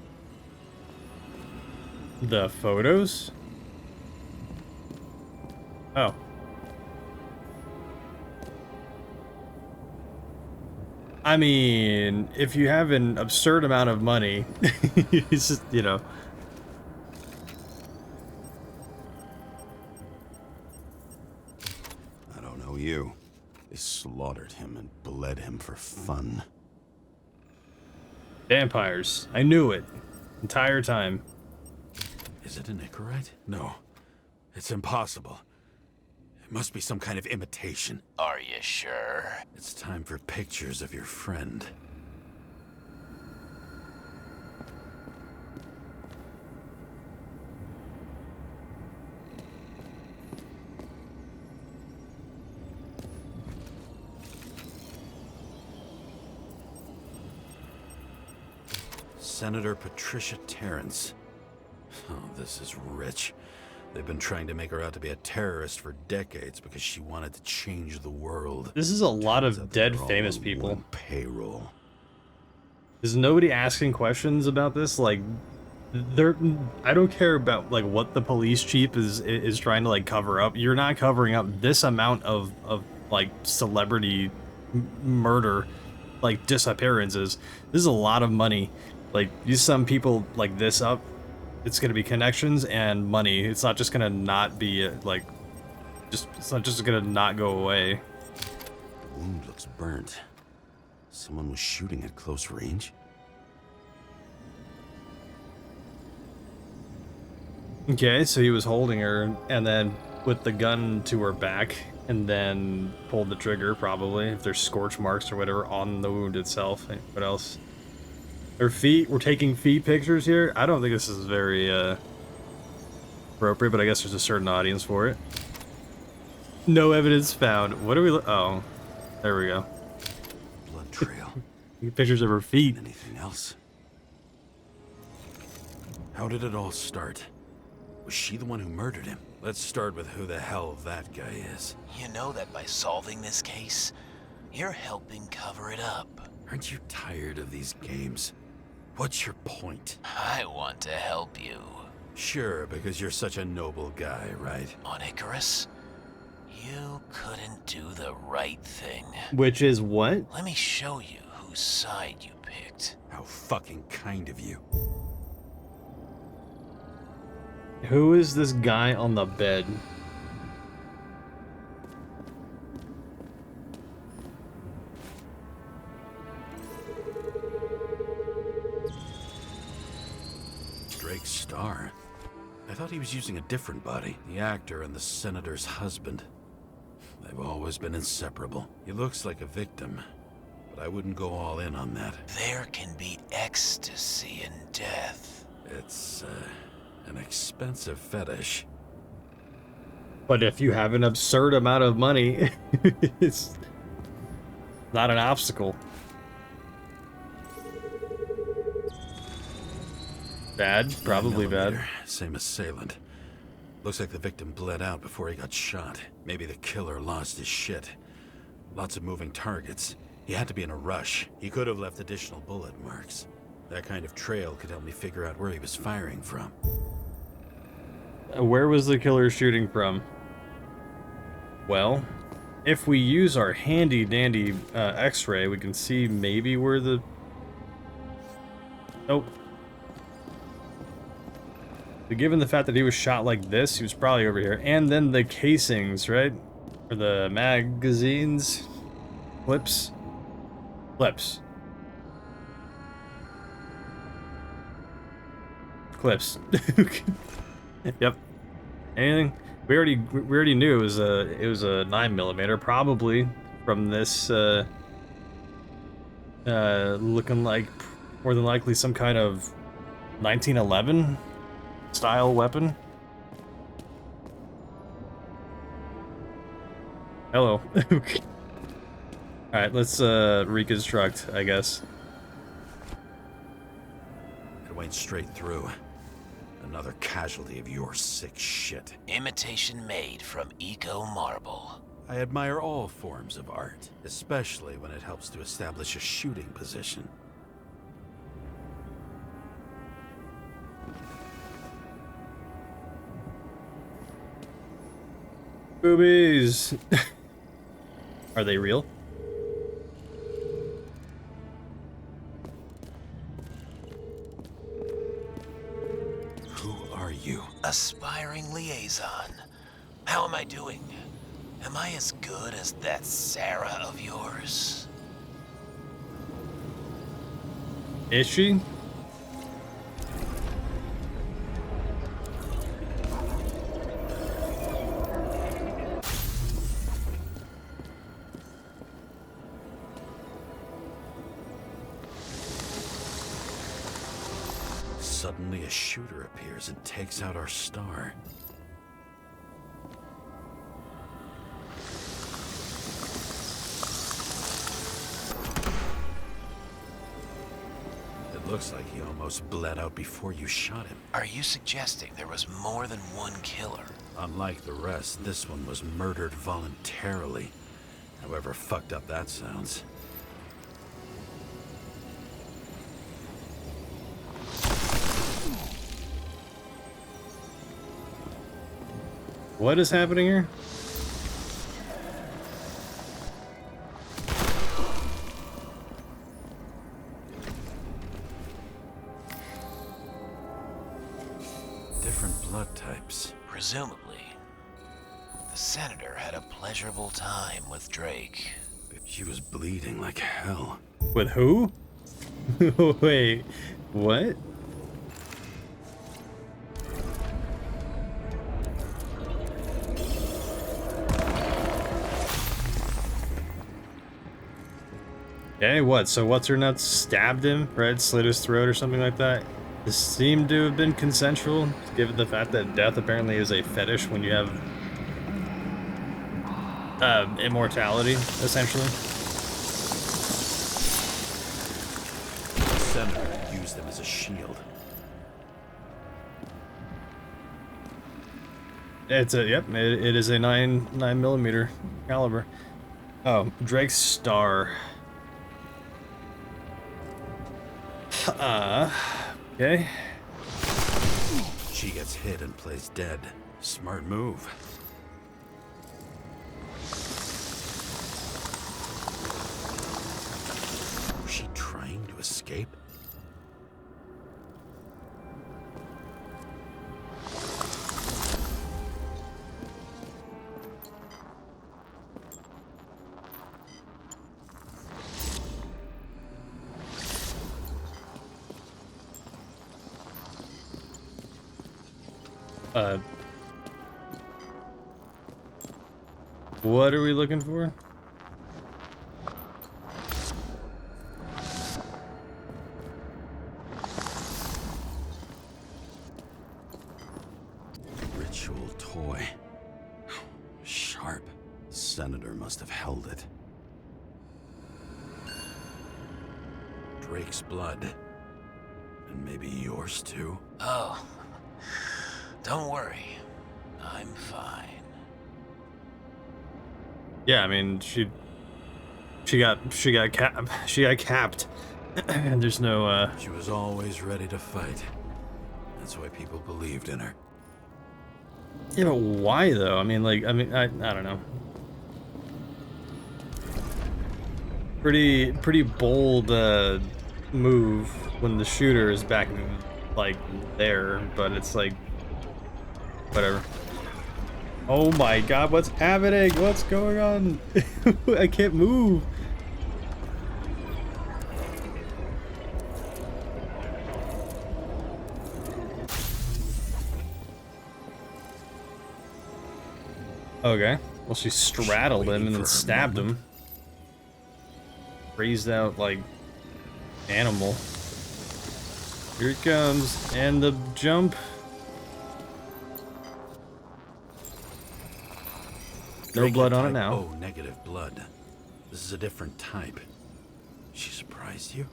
The photos? Oh. I mean, if you have an absurd amount of money, it's just, you know. I don't know you. They slaughtered him and bled him for fun. Vampires. I knew it. Entire time. Is it an Icarite? No. It's impossible. It must be some kind of imitation. Are you sure? It's time for pictures of your friend. Senator Patricia Terrence. Oh, this is rich. They've been trying to make her out to be a terrorist for decades because she wanted to change the world. This is a lot Turns of out dead they're all famous on people. one payroll. Is nobody asking questions about this? Like, I don't care about like what the police chief is trying to like cover up. You're not covering up this amount of like celebrity murder, like disappearances. This is a lot of money. Like, you sum people like this up, it's gonna be connections and money. It's not just gonna not be like, it's not just gonna not go away. The wound looks burnt. Someone was shooting at close range. Okay, so he was holding her and then put the gun to her back and then pulled the trigger, probably, if there's scorch marks or whatever on the wound itself. What else? Her feet, we're taking feet pictures here. I don't think this is very appropriate, but I guess there's a certain audience for it. No evidence found. What are we oh, there we go. Blood trail. Pictures of her feet. Anything else? How did it all start? Was she the one who murdered him? Let's start with who the hell that guy is. You know that by solving this case, you're helping cover it up. Aren't you tired of these games? What's your point? I want to help you. Sure, because you're such a noble guy, right? On Icarus, you couldn't do the right thing. Which is what? Let me show you whose side you picked. How fucking kind of you. Who is this guy on the bed? Drake Starr? I thought he was using a different body. The actor and the senator's husband. They've always been inseparable. He looks like a victim, but I wouldn't go all in on that. There can be ecstasy in death. It's, an expensive fetish. But if you have an absurd amount of money, it's not an obstacle. Bad? Probably bad. Same assailant. Looks like the victim bled out before he got shot. Maybe the killer lost his shit. Lots of moving targets. He had to be in a rush. He could have left additional bullet marks. That kind of trail could help me figure out where he was firing from. Where was the killer shooting from? Well, if we use our handy dandy x-ray, we can see maybe where the... Nope. But given the fact that he was shot like this, he was probably over here. And then the casings, right? Or the magazines? Clips? Clips. Clips. Yep. Anything? We already knew it was a 9mm, probably from this looking like more than likely some kind of 1911 style weapon. Hello. All right, let's reconstruct, I guess. It went straight through. Another casualty of your sick shit. Imitation made from Eco Marble. I admire all forms of art, especially when it helps to establish a shooting position. Boobies! Are they real? Aspiring liaison. How am I doing? Am I as good as that Sarah of yours? Is she? Suddenly a shooter appears and takes out our star. Looks like he almost bled out before you shot him. Are you suggesting there was more than one killer? Unlike the rest, this one was murdered voluntarily. However fucked up that sounds. What is happening here? Different blood types. Presumably, the senator had a pleasurable time with Drake. She was bleeding like hell. With who? Wait, what? Okay, what? So what's her nuts stabbed him, right? Slit his throat or something like that? This seemed to have been consensual, given the fact that death apparently is a fetish when you have immortality, essentially. The senator used them as a shield. It's a it is a 9mm caliber. Oh, Drake's star. Okay. She gets hit and plays dead. Smart move. Was she trying to escape? What are we looking for? Ritual toy. Sharp. Senator must have held it. Drake's blood. And maybe yours too. Oh, don't worry. I'm fine. Yeah, I mean, she got capped. And there's no She was always ready to fight. That's why people believed in her. Yeah, but why though? I mean, I don't know. Pretty bold move when the shooter is back like there, but it's like whatever. Oh my god, what's happening? What's going on? I can't move. Okay. Well, she straddled him and then stabbed him. Raised out like animal. Here it comes. And the jump. No blood on it now. Oh, negative blood. This is a different type. She surprised you?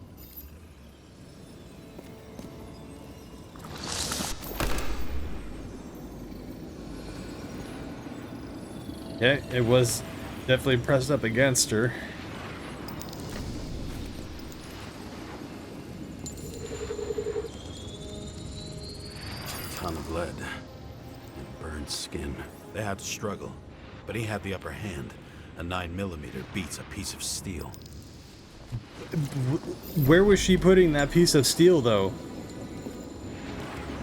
Yeah, it was definitely pressed up against her. A ton of lead and burned skin. They had to struggle, but he had the upper hand. A 9mm beats a piece of steel. Where was she putting that piece of steel, though?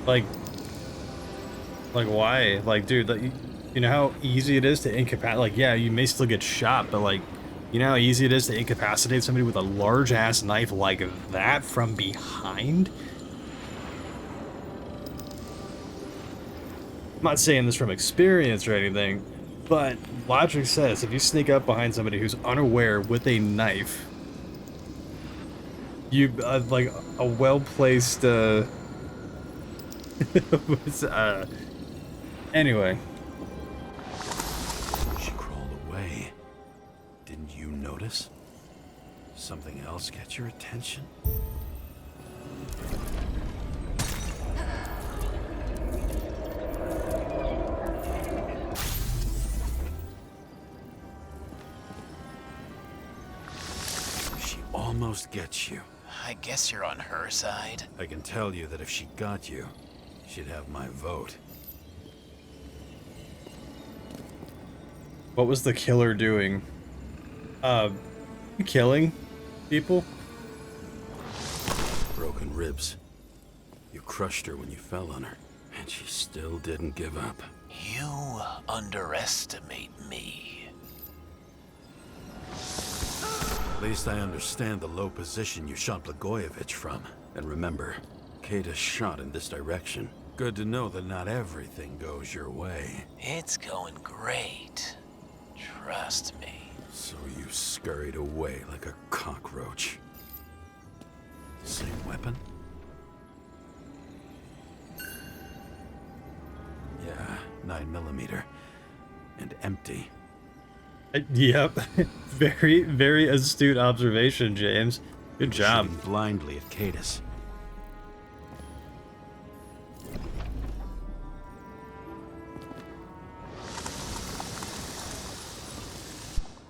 Like why? Like, dude, you know how easy it is to incapacitate? Like, yeah, you may still get shot, but like, you know how easy it is to incapacitate somebody with a large-ass knife like that from behind? I'm not saying this from experience or anything, but logic says if you sneak up behind somebody who's unaware with a knife, you like a well-placed anyway. She crawled away. Didn't you notice? Something else catch your attention? almost get you. I guess you're on her side. I can tell you that if she got you, she'd have my vote. What was the killer doing? Killing people? Broken ribs. You crushed her when you fell on her, and she still didn't give up. You underestimate me. At least I understand the low position you shot Blagojevich from. And remember, Kata's shot in this direction. Good to know that not everything goes your way. It's going great. Trust me. So you scurried away like a cockroach. Same weapon? Yeah, 9mm. And empty. Yep. Very, very astute observation, James. Good job. Shooting blindly at Cadus.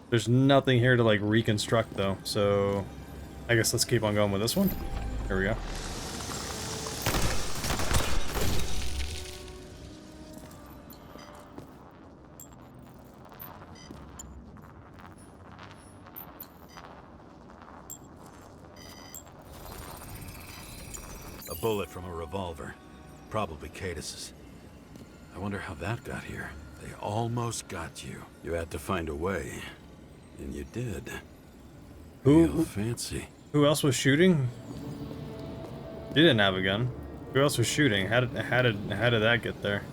There's nothing here to like reconstruct though, so I guess let's keep on going with this one. Here we go. A bullet from a revolver. Probably Cadus's. I wonder how that got here. They almost got you. You had to find a way. And you did. Real fancy. Who else was shooting? You didn't have a gun. Who else was shooting? How did that get there?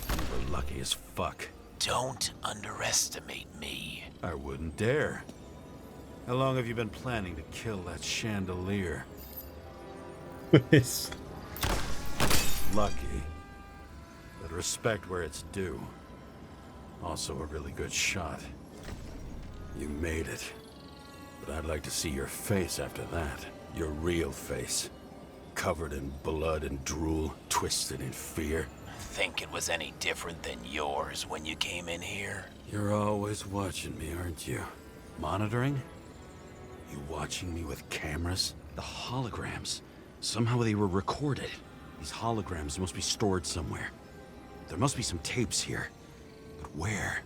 You were lucky as fuck. Don't underestimate me. I wouldn't dare. How long have you been planning to kill that chandelier? Lucky. But respect where it's due. Also a really good shot. You made it. But I'd like to see your face after that. Your real face. Covered in blood and drool, twisted in fear. Think it was any different than yours when you came in here? You're always watching me, aren't you? Monitoring? You watching me with cameras? The holograms. Somehow they were recorded. These holograms must be stored somewhere. There must be some tapes here. But where?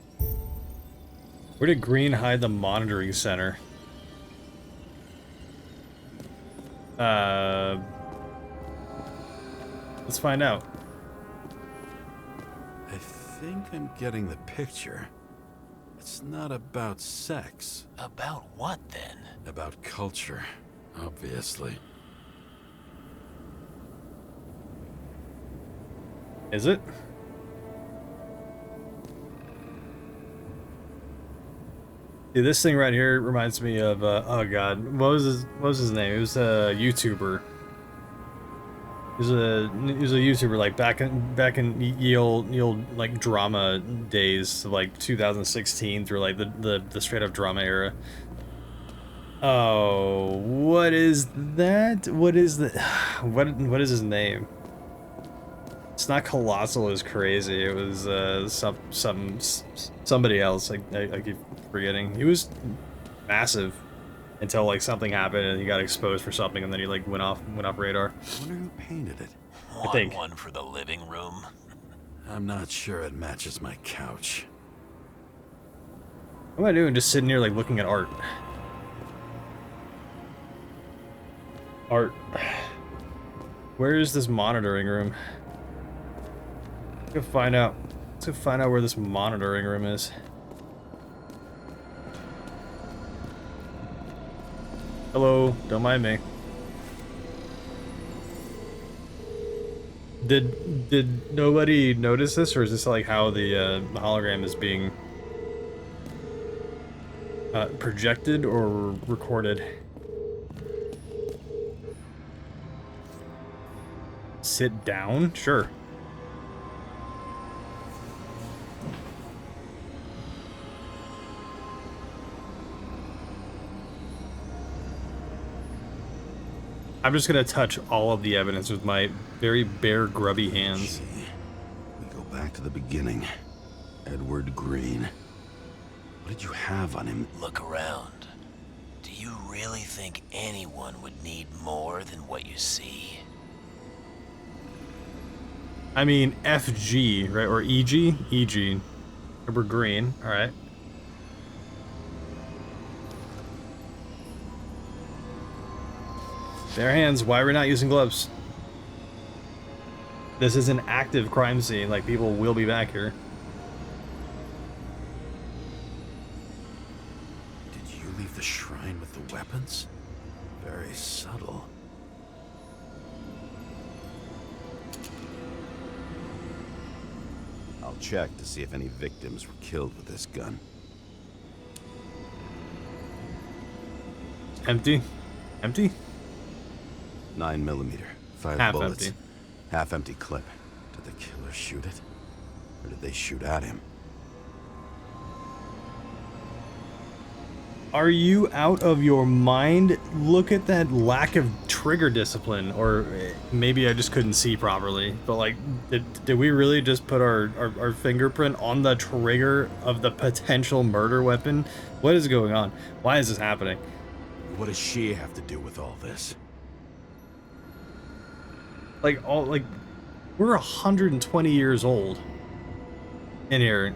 Where did Green hide the monitoring center? Let's find out. I think I'm getting the picture. It's not about sex. About what, then? About culture, obviously. Is it? See, this thing right here reminds me of oh god, what was his name? It was a YouTuber. He was a YouTuber like back in the old like drama days, like 2016 through like the straight up drama era. Oh, what is that? What is the what is his name? It's not Colossal is crazy. It was somebody else. I keep forgetting. He was massive until like something happened and he got exposed for something and then he like went off radar. I wonder who painted it. I think. One for the living room. I'm not sure it matches my couch. What am I doing? Just sitting here like looking at art. Art. Where is this monitoring room? Let's go find out. Let's go find out where this monitoring room is. Hello, don't mind me. Did nobody notice this, or is this like how the hologram is being projected or recorded? Sit down? Sure. I'm just gonna touch all of the evidence with my very bare, grubby hands. We go back to the beginning. Edward Green. What did you have on him? Look around. Do you really think anyone would need more than what you see? I mean, FG, right? Or EG? EG. Edward Green, alright. Bare hands, why are we not using gloves? This is an active crime scene, like people will be back here. Did you leave the shrine with the weapons? Very subtle. I'll check to see if any victims were killed with this gun. Empty? Empty? 9mm, 5 Half bullets. empty. Half empty clip. Did the killer shoot it? Or did they shoot at him? Are you out of your mind? Look at that lack of trigger discipline. Or maybe I just couldn't see properly. But like, did we really just put our fingerprint on the trigger of the potential murder weapon? What is going on? Why is this happening? What does she have to do with all this? Like, we're 120 years old in here.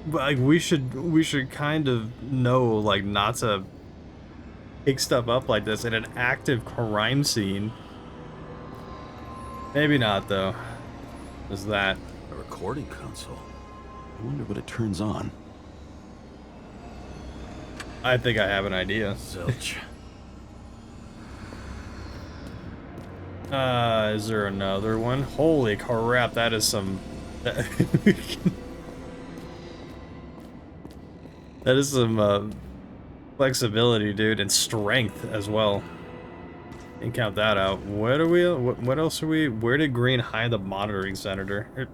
Like, we should kind of know, like, not to pick stuff up like this in an active crime scene. Maybe not, though. Is that a recording console? I wonder what it turns on. I think I have an idea. Zilch. Is there another one? Holy crap, that is some... That is some, flexibility, dude, and strength as well. And count that out. What else are we... Where did Green hide the monitoring senator?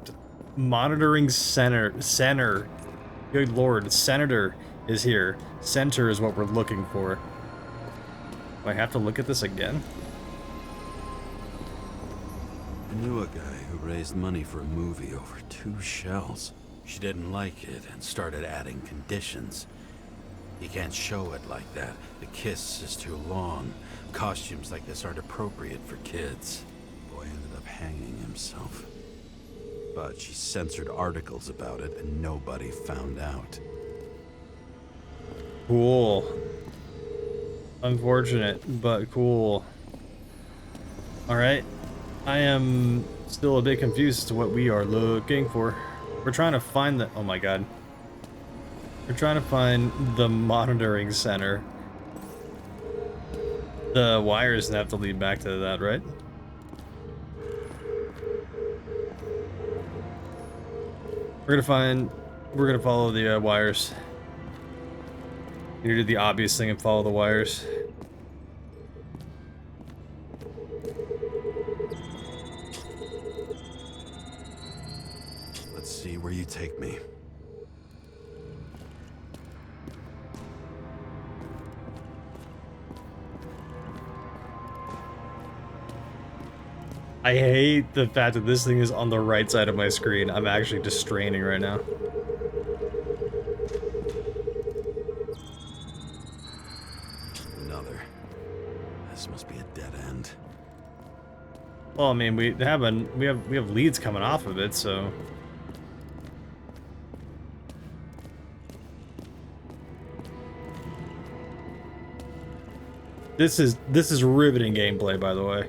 Monitoring center. Good lord, senator is here. Center is what we're looking for. Do I have to look at this again? I knew a guy who raised money for a movie over 2 shells. She didn't like it and started adding conditions. You can't show it like that. The kiss is too long. Costumes like this aren't appropriate for kids. Boy ended up hanging himself. But she censored articles about it and nobody found out. Cool. Unfortunate, but cool. Alright. I am still a bit confused as to what we are looking for. We're trying to find the... Oh my god. We're trying to find the monitoring center. The wires have to lead back to that, right? We're gonna follow the wires. You do the obvious thing and follow the wires. Let's see where you take me. I hate the fact that this thing is on the right side of my screen. I'm actually just straining right now. Another. This must be a dead end. Well, I mean, we have leads coming off of it, so this is riveting gameplay, by the way.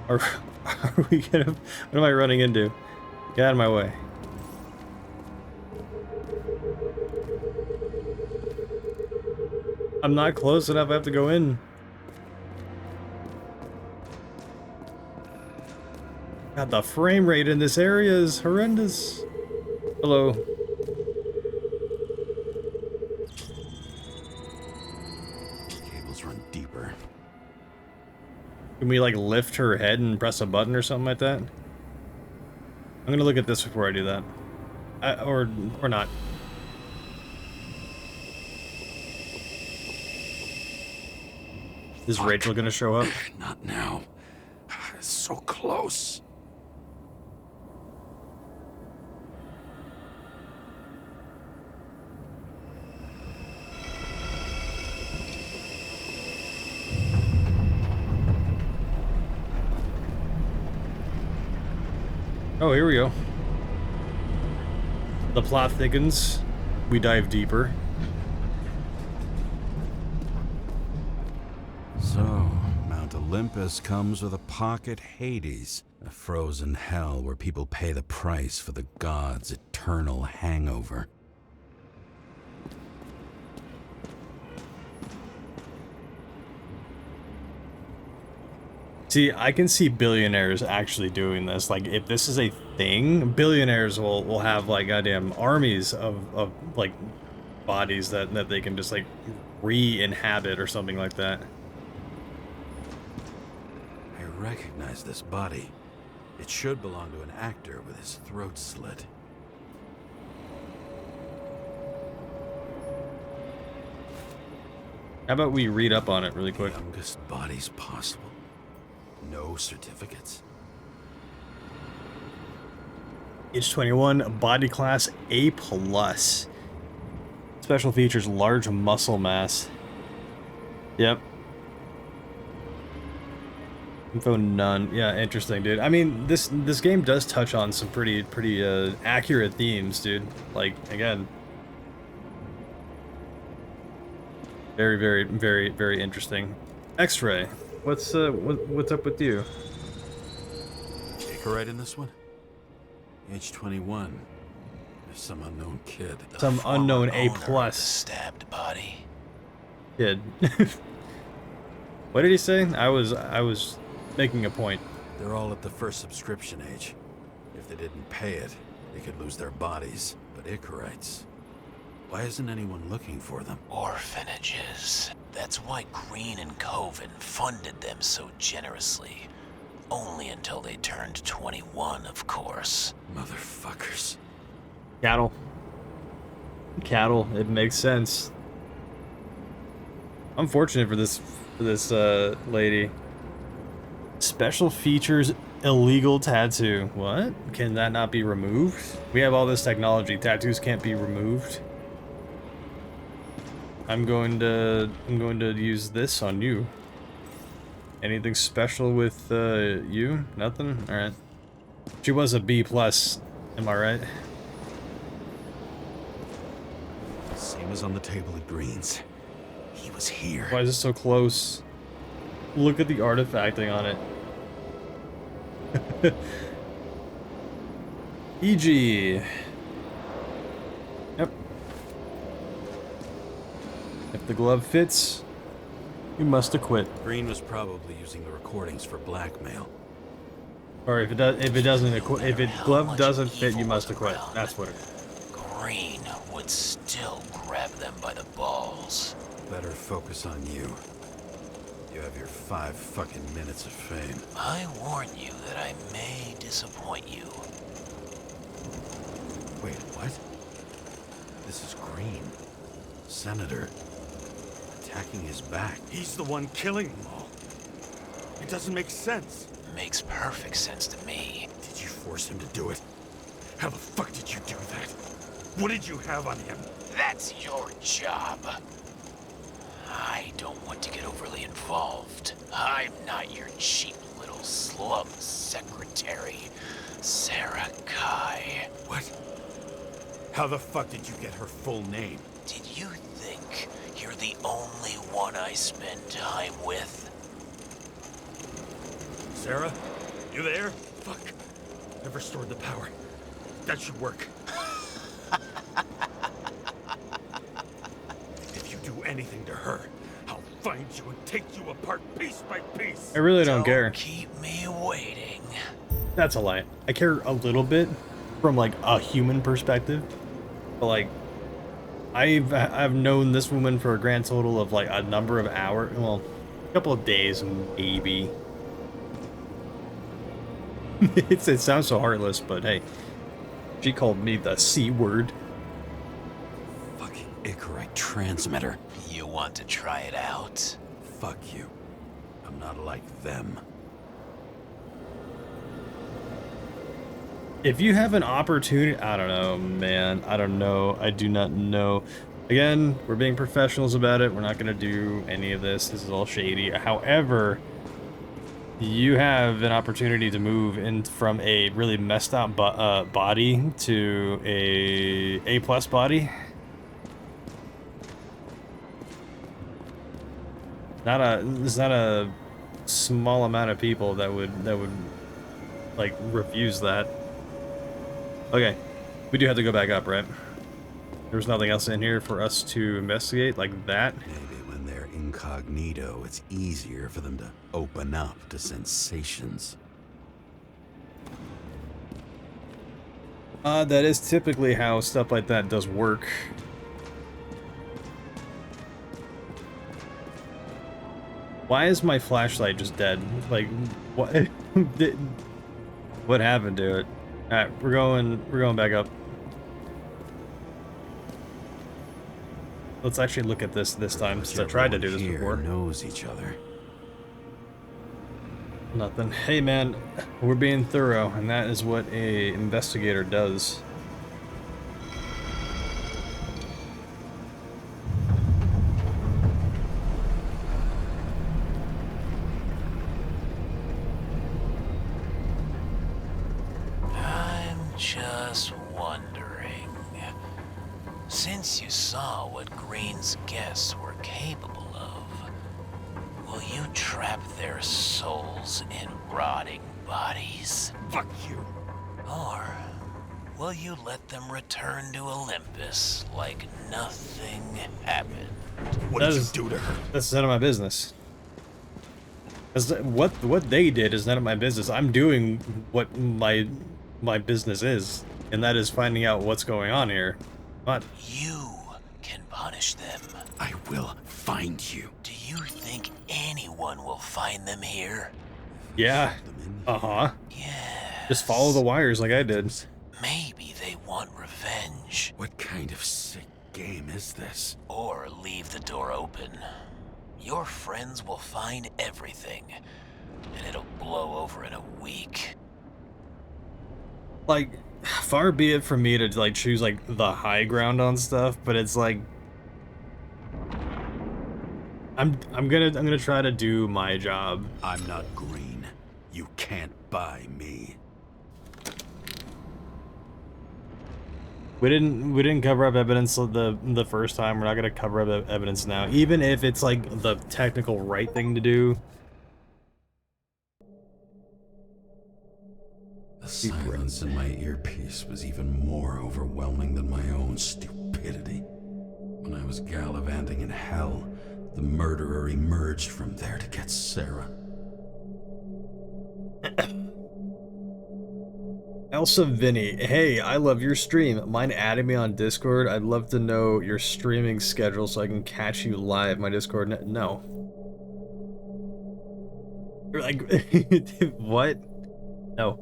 Are we gonna... What am I running into? Get out of my way. I'm not close enough, I have to go in. God, the frame rate in this area is horrendous. Hello. Cables run deeper. Can we, like, lift her head and press a button or something like that? I'm gonna look at this before I do that. or not. Is Rachel gonna show up? Not now. It's so close. Oh, here we go. The plot thickens. We dive deeper. So, Mount Olympus comes with a pocket Hades, a frozen hell where people pay the price for the gods' eternal hangover. See, I can see billionaires actually doing this. Like, if this is a thing, billionaires will have, like, goddamn armies of like, bodies that they can just, like, re-inhabit or something like that. I recognize this body. It should belong to an actor with his throat slit. How about we read up on it really quick? Youngest bodies possible. No certificates. Age 21, body class A+. Special features, large muscle mass. Yep. Info none. Yeah, interesting, dude. I mean, this game does touch on some pretty accurate themes, dude. Like, again, very interesting. X-Ray. What's up with you? Take her right in this one? Age 21. There's some unknown kid. Some unknown A+. Stabbed body. Kid. What did he say? I was making a point. They're all at the first subscription age. If they didn't pay it, they could lose their bodies. But Icarites, why isn't anyone looking for them? Orphanages. That's why Green and Coven funded them so generously. Only until they turned 21, of course. Motherfuckers. Cattle. It makes sense. Unfortunate for this lady. Special features, illegal tattoo. What? Can that not be removed? We have all this technology. Tattoos can't be removed. I'm going to use this on you. Anything special with you? Nothing? All right. She was a B+. Am I right? Same as on the table at Green's. He was here. Why is it so close? Look at the artifacting on it. E.G. Yep. If the glove fits, you must acquit. Green was probably using the recordings for blackmail. Or if the glove doesn't fit, you must acquit. That's what it is. Green would still grab them by the balls. Better focus on you. You have your 5 fucking minutes of fame. I warn you that I may disappoint you. Wait, what? This is Green. Senator. Attacking his back. He's the one killing them all. It doesn't make sense. Makes perfect sense to me. Did you force him to do it? How the fuck did you do that? What did you have on him? That's your job. I don't want to get overly involved. I'm not your cheap little slum secretary, Sarah Kai. What? How the fuck did you get her full name? Did you think you're the only one I spend time with? Sarah? You there? Fuck. Never stored the power. That should work. If you do anything to her, I'll find you and take you apart piece by piece. I really don't care. Keep me waiting. That's a lie. I care a little bit from like a human perspective, but like I've known this woman for a grand total of like a number of hours, well, a couple of days maybe. It sounds so heartless, but hey, She called me the C word. Fucking Icarite transmitter. You want to try it out? Fuck you. I'm not like them. If you have an opportunity, I don't know, man. I don't know. I do not know. Again, we're being professionals about it. We're not going to do any of this. This is all shady. However, you have an opportunity to move in from a really messed up body to a A+ body. There's not a small amount of people that would like refuse that. Okay, we do have to go back up, right? There's nothing else in here for us to investigate like that. Maybe when they're incognito, it's easier for them to open up to sensations. That is typically how stuff like that does work. Why is my flashlight just dead? Like, what? What happened to it? All right, we're going back up. Let's actually look at this time, since I tried to do this before. Knows each other. Nothing. Hey man, we're being thorough, and that is what a investigator does. I'm just wondering, since you saw what Green's guests were capable of, will you trap their souls in rotting bodies? Fuck you. Or will you let them return to Olympus like nothing happened? What did you do to her? That's none of my business. What they did is none of my business. I'm doing what my business is, and that is finding out what's going on here. What? You can punish them. I will find you. Do you think anyone will find them here? Yeah. Uh-huh. Yeah. Just follow the wires like I did. Maybe they want revenge. What kind of sick game is this? Or leave the door open. Your friends will find everything, and it'll blow over in a week. Like, far be it from me to like choose like the high ground on stuff, but it's like I'm gonna try to do my job. I'm not Green. You can't buy me. We didn't cover up evidence the first time. We're not gonna cover up evidence now, even if it's like the technical right thing to do. The silence in my earpiece was even more overwhelming than my own stupidity. When I was gallivanting in hell, the murderer emerged from there to get Sarah. Elsa Vinny, hey, I love your stream. Mind adding me on Discord? I'd love to know your streaming schedule so I can catch you live. My Discord, no. You're like, what? No.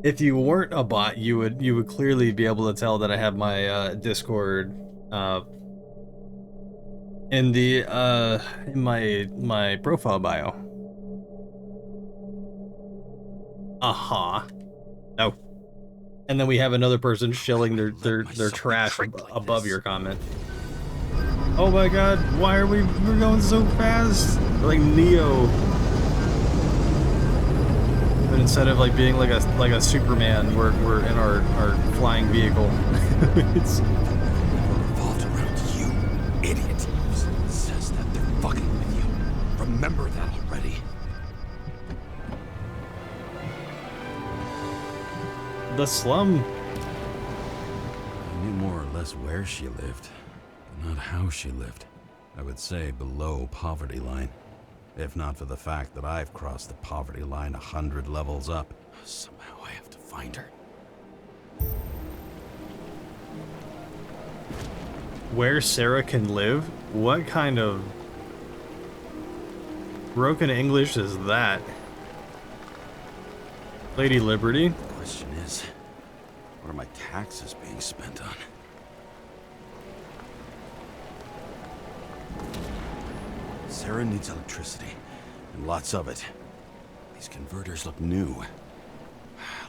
If you weren't a bot, you would clearly be able to tell that I have my Discord in the in my profile bio. No. And then we have another person shilling their trash above your comment. Oh my god, why are we're going so fast? We're like Neo. But instead of like being like a Superman, we're in our flying vehicle. It's revolved around you, idiot. It says that they're fucking with you. Remember that already. The slum. I knew more or less where she lived, but not how she lived. I would say below poverty line. If not for the fact that I've crossed the poverty line 100 levels up. Somehow I have to find her. Where Sarah can live? What kind of broken English is that? Lady Liberty? The question is, What are my taxes being spent on? Sarah needs electricity, and lots of it. These converters look new.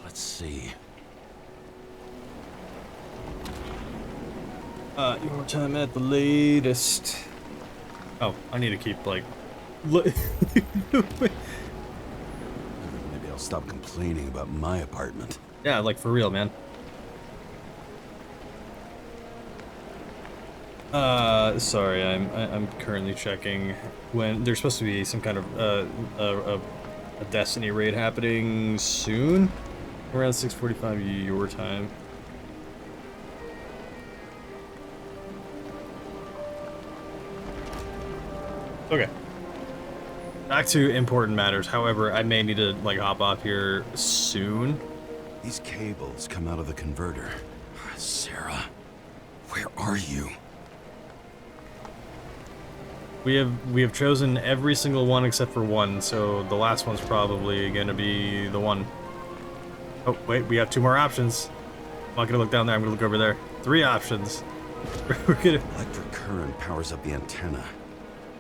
Let's see. Your time at the latest. Oh, I need to keep, like... Maybe I'll stop complaining about my apartment. Yeah, like, for real, man. Sorry, I'm currently checking when there's supposed to be some kind of a Destiny raid happening soon, around 6:45 your time. Okay. Back to important matters. However, I may need to like hop off here soon. These cables come out of the converter. Sarah, where are you? We have chosen every single one except for one, so the last one's probably gonna be the one. Oh wait, we have 2 more options. I'm not gonna look down there. I'm gonna look over there. 3 options. We're gonna. Electric current powers up the antenna.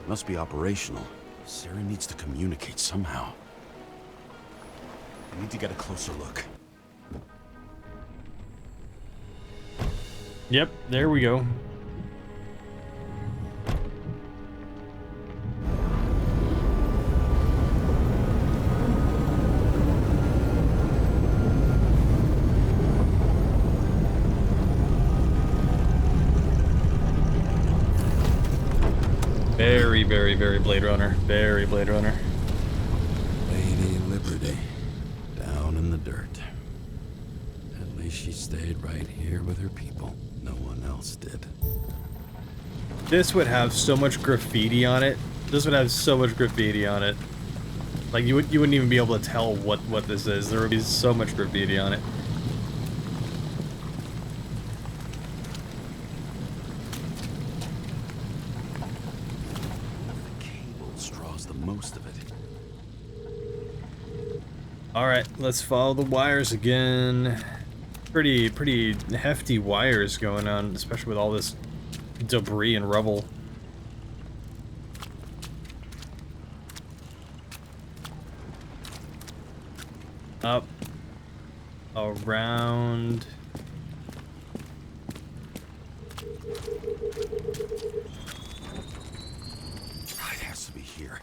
It must be operational. Sarah needs to communicate somehow. I need to get a closer look. Yep, there we go. Very, very, very Blade Runner. Very Blade Runner. Lady Liberty. Down in the dirt. At least she stayed right here with her people. No one else did. This would have so much graffiti on it. This would have so much graffiti on it. Like, you wouldn't even be able to tell what this is. There would be so much graffiti on it. Most of it. Alright, let's follow the wires again. Pretty hefty wires going on, especially with all this debris and rubble. Up. Around. It has to be here.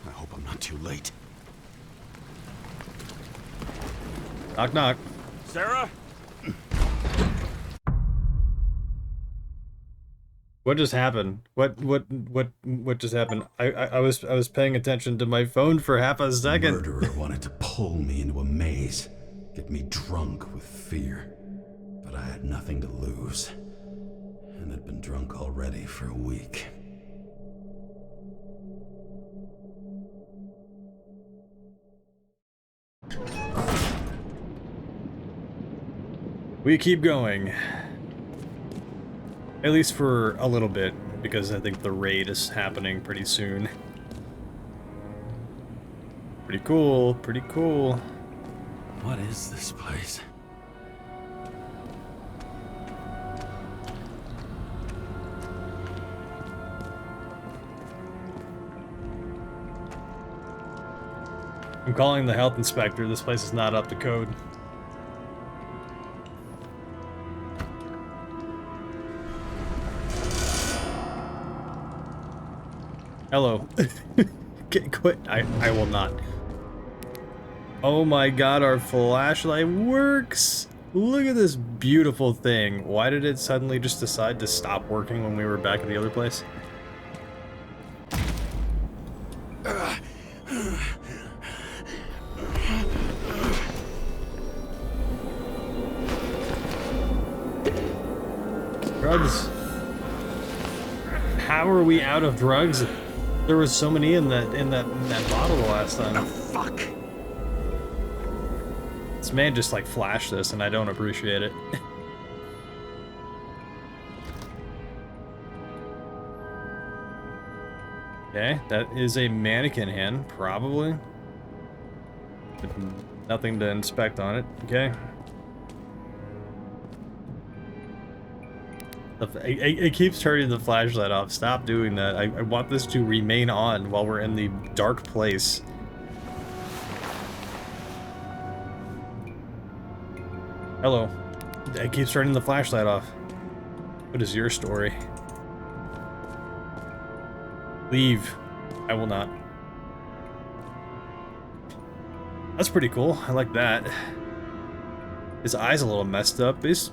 I hope I'm not too late. Knock, knock. Sarah? What just happened? What just happened? I was paying attention to my phone for half a second. The murderer wanted to pull me into a maze, get me drunk with fear. But I had nothing to lose, and had been drunk already for a week. We keep going. At least for a little bit, because I think the raid is happening pretty soon. Pretty cool, pretty cool. What is this place? I'm calling the health inspector. This place is not up to code. Hello. Quit. I will not. Oh my god, our flashlight works! Look at this beautiful thing. Why did it suddenly just decide to stop working when we were back at the other place? Drugs. How are we out of drugs? There was so many in that bottle the last time. Oh, fuck. This man just like flashed this and I don't appreciate it. Okay, that is a mannequin hand, probably. But nothing to inspect on it. Okay. It keeps turning the flashlight off. Stop doing that. I want this to remain on while we're in the dark place. Hello. It keeps turning the flashlight off. What is your story? Leave. I will not. That's pretty cool. I like that. His eye's a little messed up. He's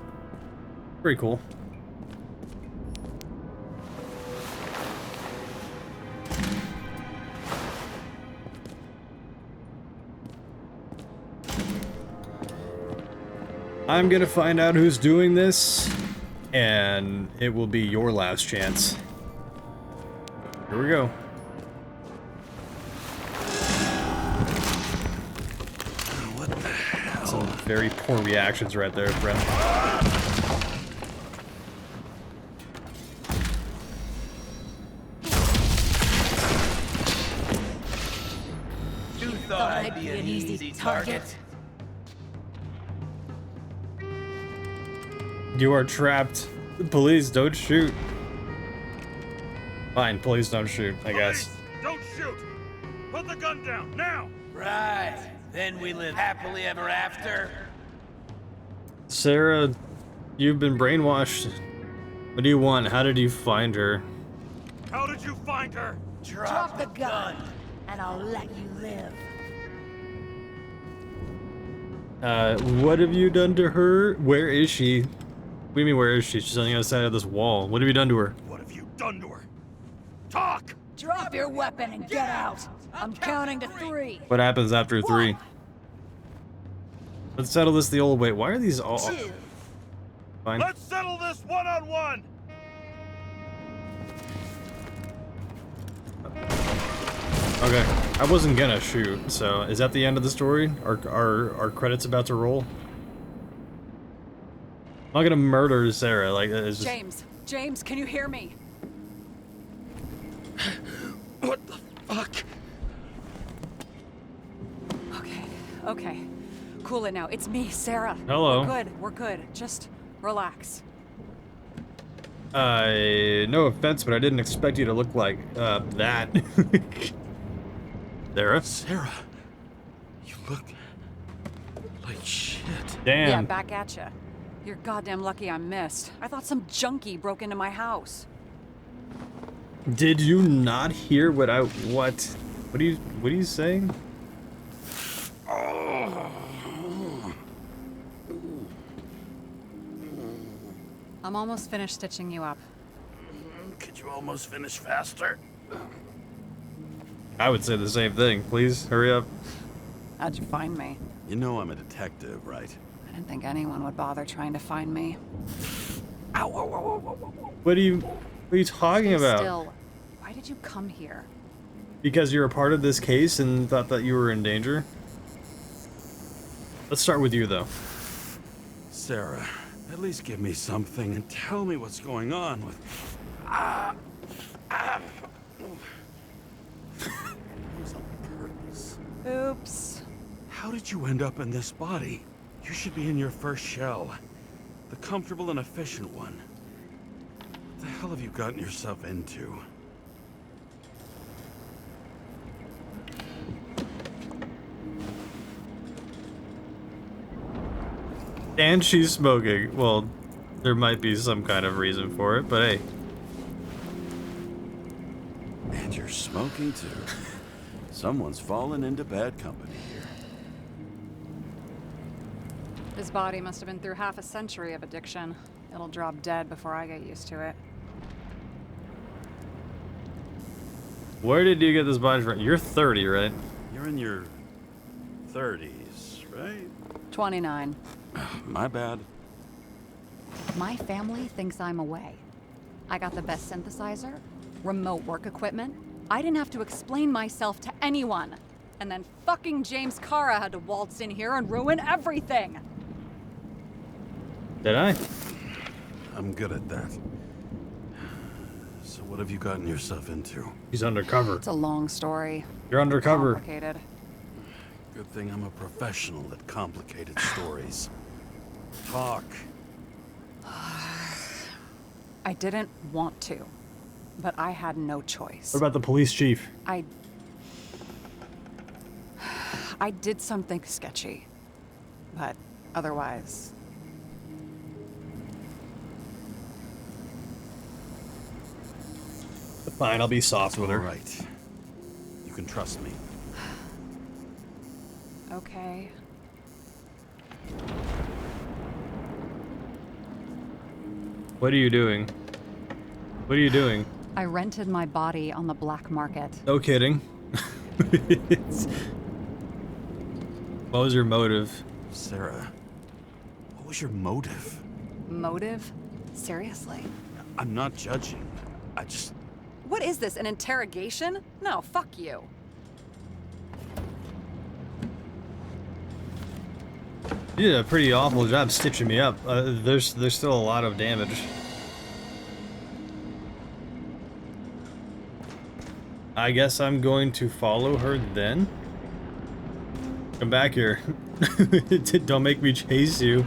pretty cool. I'm gonna find out who's doing this, and it will be your last chance. Here we go. What the hell? Some very poor reactions right there, friend. You thought I'd be an easy target? You are trapped. Please don't shoot. Fine, please don't shoot, I guess. Don't shoot! Put the gun down, now! Right. Then we live happily ever after. Sarah, you've been brainwashed. What do you want? How did you find her? How did you find her? Drop the gun, and I'll let you live. What have you done to her? Where is she? What do you mean, where is she? She's on the other side of this wall. What have you done to her? What have you done to her? Talk! Drop your weapon and get out. I'm counting to 3. What happens after 3? Let's settle this the old way. Why are these all... 2. Fine. Let's settle this one-on-one! Okay, I wasn't gonna shoot, so is that the end of the story? Are credits about to roll? I'm not gonna murder Sarah, like, it's just... James, can you hear me? What the fuck? Okay. Cool it now. It's me, Sarah. Hello. We're good. Just relax. No offense, but I didn't expect you to look like, that. Sarah? Sarah, you look like shit. Damn. Yeah, back at ya. You're goddamn lucky I missed. I thought some junkie broke into my house. Did you not hear what what are you saying? I'm almost finished stitching you up. Could you almost finish faster? I would say the same thing. Please, hurry up. How'd you find me? You know I'm a detective, right? I didn't think anyone would bother trying to find me. Ow, whoa, whoa, whoa, whoa, whoa. What are you talking about? Still, why did you come here? Because you're a part of this case and thought that you were in danger? Let's start with you, though. Sarah, at least give me something and tell me what's going on with... It was on purpose. Oops. How did you end up in this body? You should be in your first shell. The comfortable and efficient one. What the hell have you gotten yourself into? And she's smoking. Well, there might be some kind of reason for it, but hey. And you're smoking too. Someone's fallen into bad company here. His body must have been through half a century of addiction. It'll drop dead before I get used to it. Where did you get this body from? You're 30, right? You're in your 30s, right? 29. My bad. My family thinks I'm away. I got the best synthesizer, remote work equipment. I didn't have to explain myself to anyone. And then fucking James Kara had to waltz in here and ruin everything. Did I? I'm good at that. So what have you gotten yourself into? He's undercover. It's a long story. You're undercover. Complicated. Good thing I'm a professional at complicated stories. Talk. I didn't want to, but I had no choice. What about the police chief? I did something sketchy, but otherwise... Fine, I'll be soft with her. All right. You can trust me. Okay. What are you doing? What are you doing? I rented my body on the black market. No kidding. What was your motive? Sarah, what was your motive? Motive? Seriously? I'm not judging. I just... What is this, an interrogation? No, fuck you. You did a pretty awful job stitching me up. There's still a lot of damage. I guess I'm going to follow her then. Come back here. Don't make me chase you.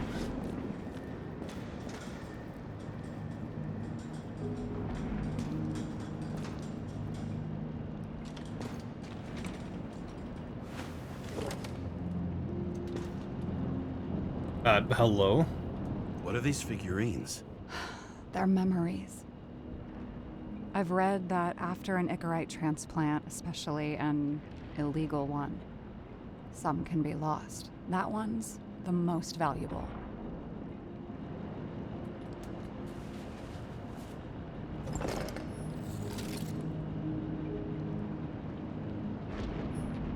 Hello? What are these figurines? They're memories. I've read that after an Icarite transplant, especially an illegal one, some can be lost. That one's the most valuable.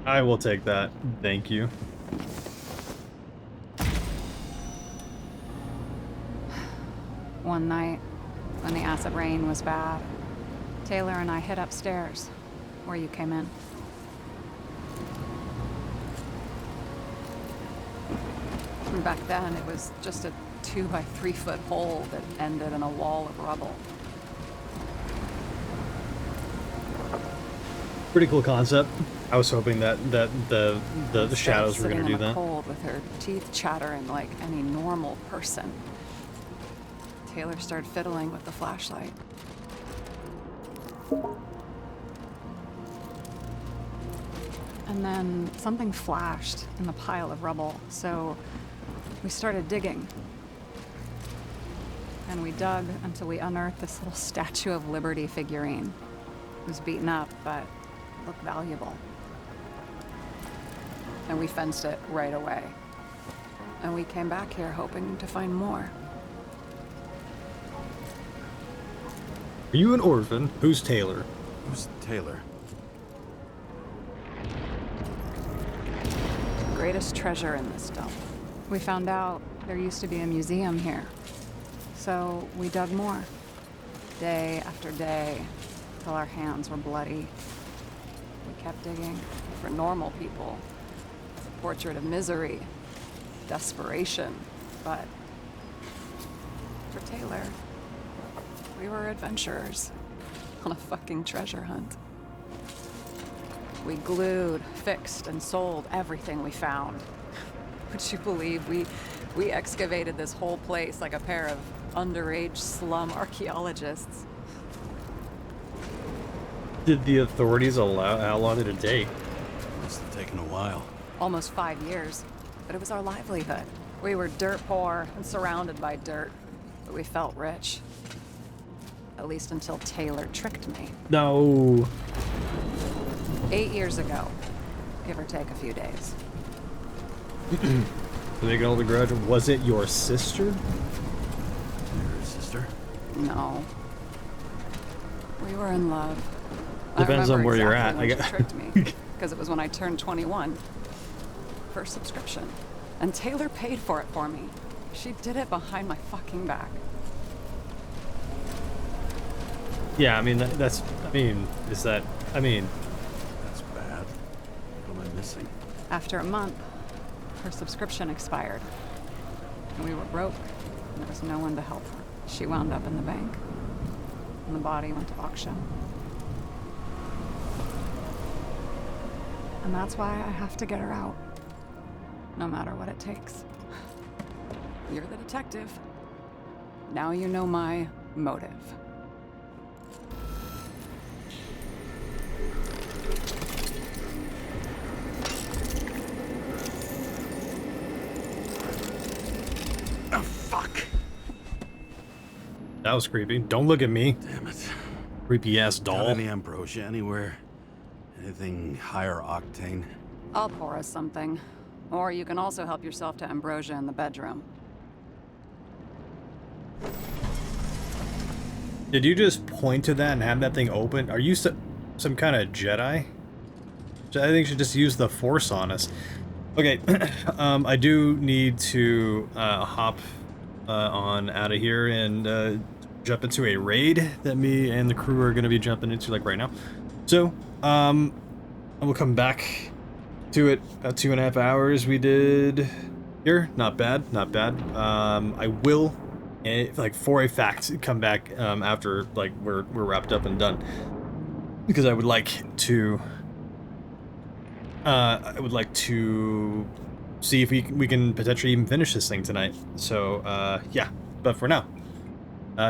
I will take that. Thank you. One night, when the acid rain was bad, Taylor and I hid upstairs, where you came in. And back then, it was just a 2 by 3 foot hole that ended in a wall of rubble. Pretty cool concept. I was hoping that the shadows were gonna do that. Cold with her teeth chattering like any normal person. Taylor started fiddling with the flashlight. And then something flashed in the pile of rubble, so we started digging. And we dug until we unearthed this little Statue of Liberty figurine. It was beaten up, but looked valuable. And we fenced it right away. And we came back here hoping to find more. Are you an orphan? Who's Taylor? Who's Taylor? Greatest treasure in this dump. We found out there used to be a museum here. So we dug more. Day after day, till our hands were bloody. We kept digging for normal people. It's a portrait of misery, desperation, but for Taylor, we were adventurers on a fucking treasure hunt. We glued, fixed, and sold everything we found. Would you believe we excavated this whole place like a pair of underage slum archaeologists? Did the authorities allow? How long did it take? Must have taken a while. Almost 5 years, but it was our livelihood. We were dirt poor and surrounded by dirt, but we felt rich. At least until Taylor tricked me. No. 8 years ago, give or take a few days. To make an older grudge, was it your sister? Your sister? No. We were in love. Depends on where you're at. I guess. She tricked me, because it was when I turned 21. First subscription. And Taylor paid for it for me. She did it behind my fucking back. Yeah, I mean, that's bad. What am I missing? After a month, her subscription expired. And we were broke, and there was no one to help her. She wound up in the bank, and the body went to auction. And that's why I have to get her out, no matter what it takes. You're the detective. Now you know my motive. Oh, fuck. That was creepy. Don't look at me. Damn it. Creepy ass Got doll. any ambrosia anywhere? Anything higher octane? I'll pour us something. Or you can also help yourself to ambrosia in the bedroom. Did you just point to that and have that thing open? Are you some kind of Jedi? I think you should just use the Force on us. Okay, I do need to hop on out of here and jump into a raid that me and the crew are going to be jumping into like right now. So, I will come back to it. About 2.5 hours we did here. Not bad, not bad. I will, like for a fact, come back after like we're wrapped up and done, because I would like to. I would like to see if we can potentially even finish this thing tonight. So, yeah. But for now,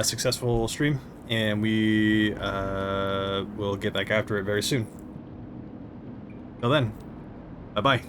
successful stream, and we will get back after it very soon. Till then, bye-bye.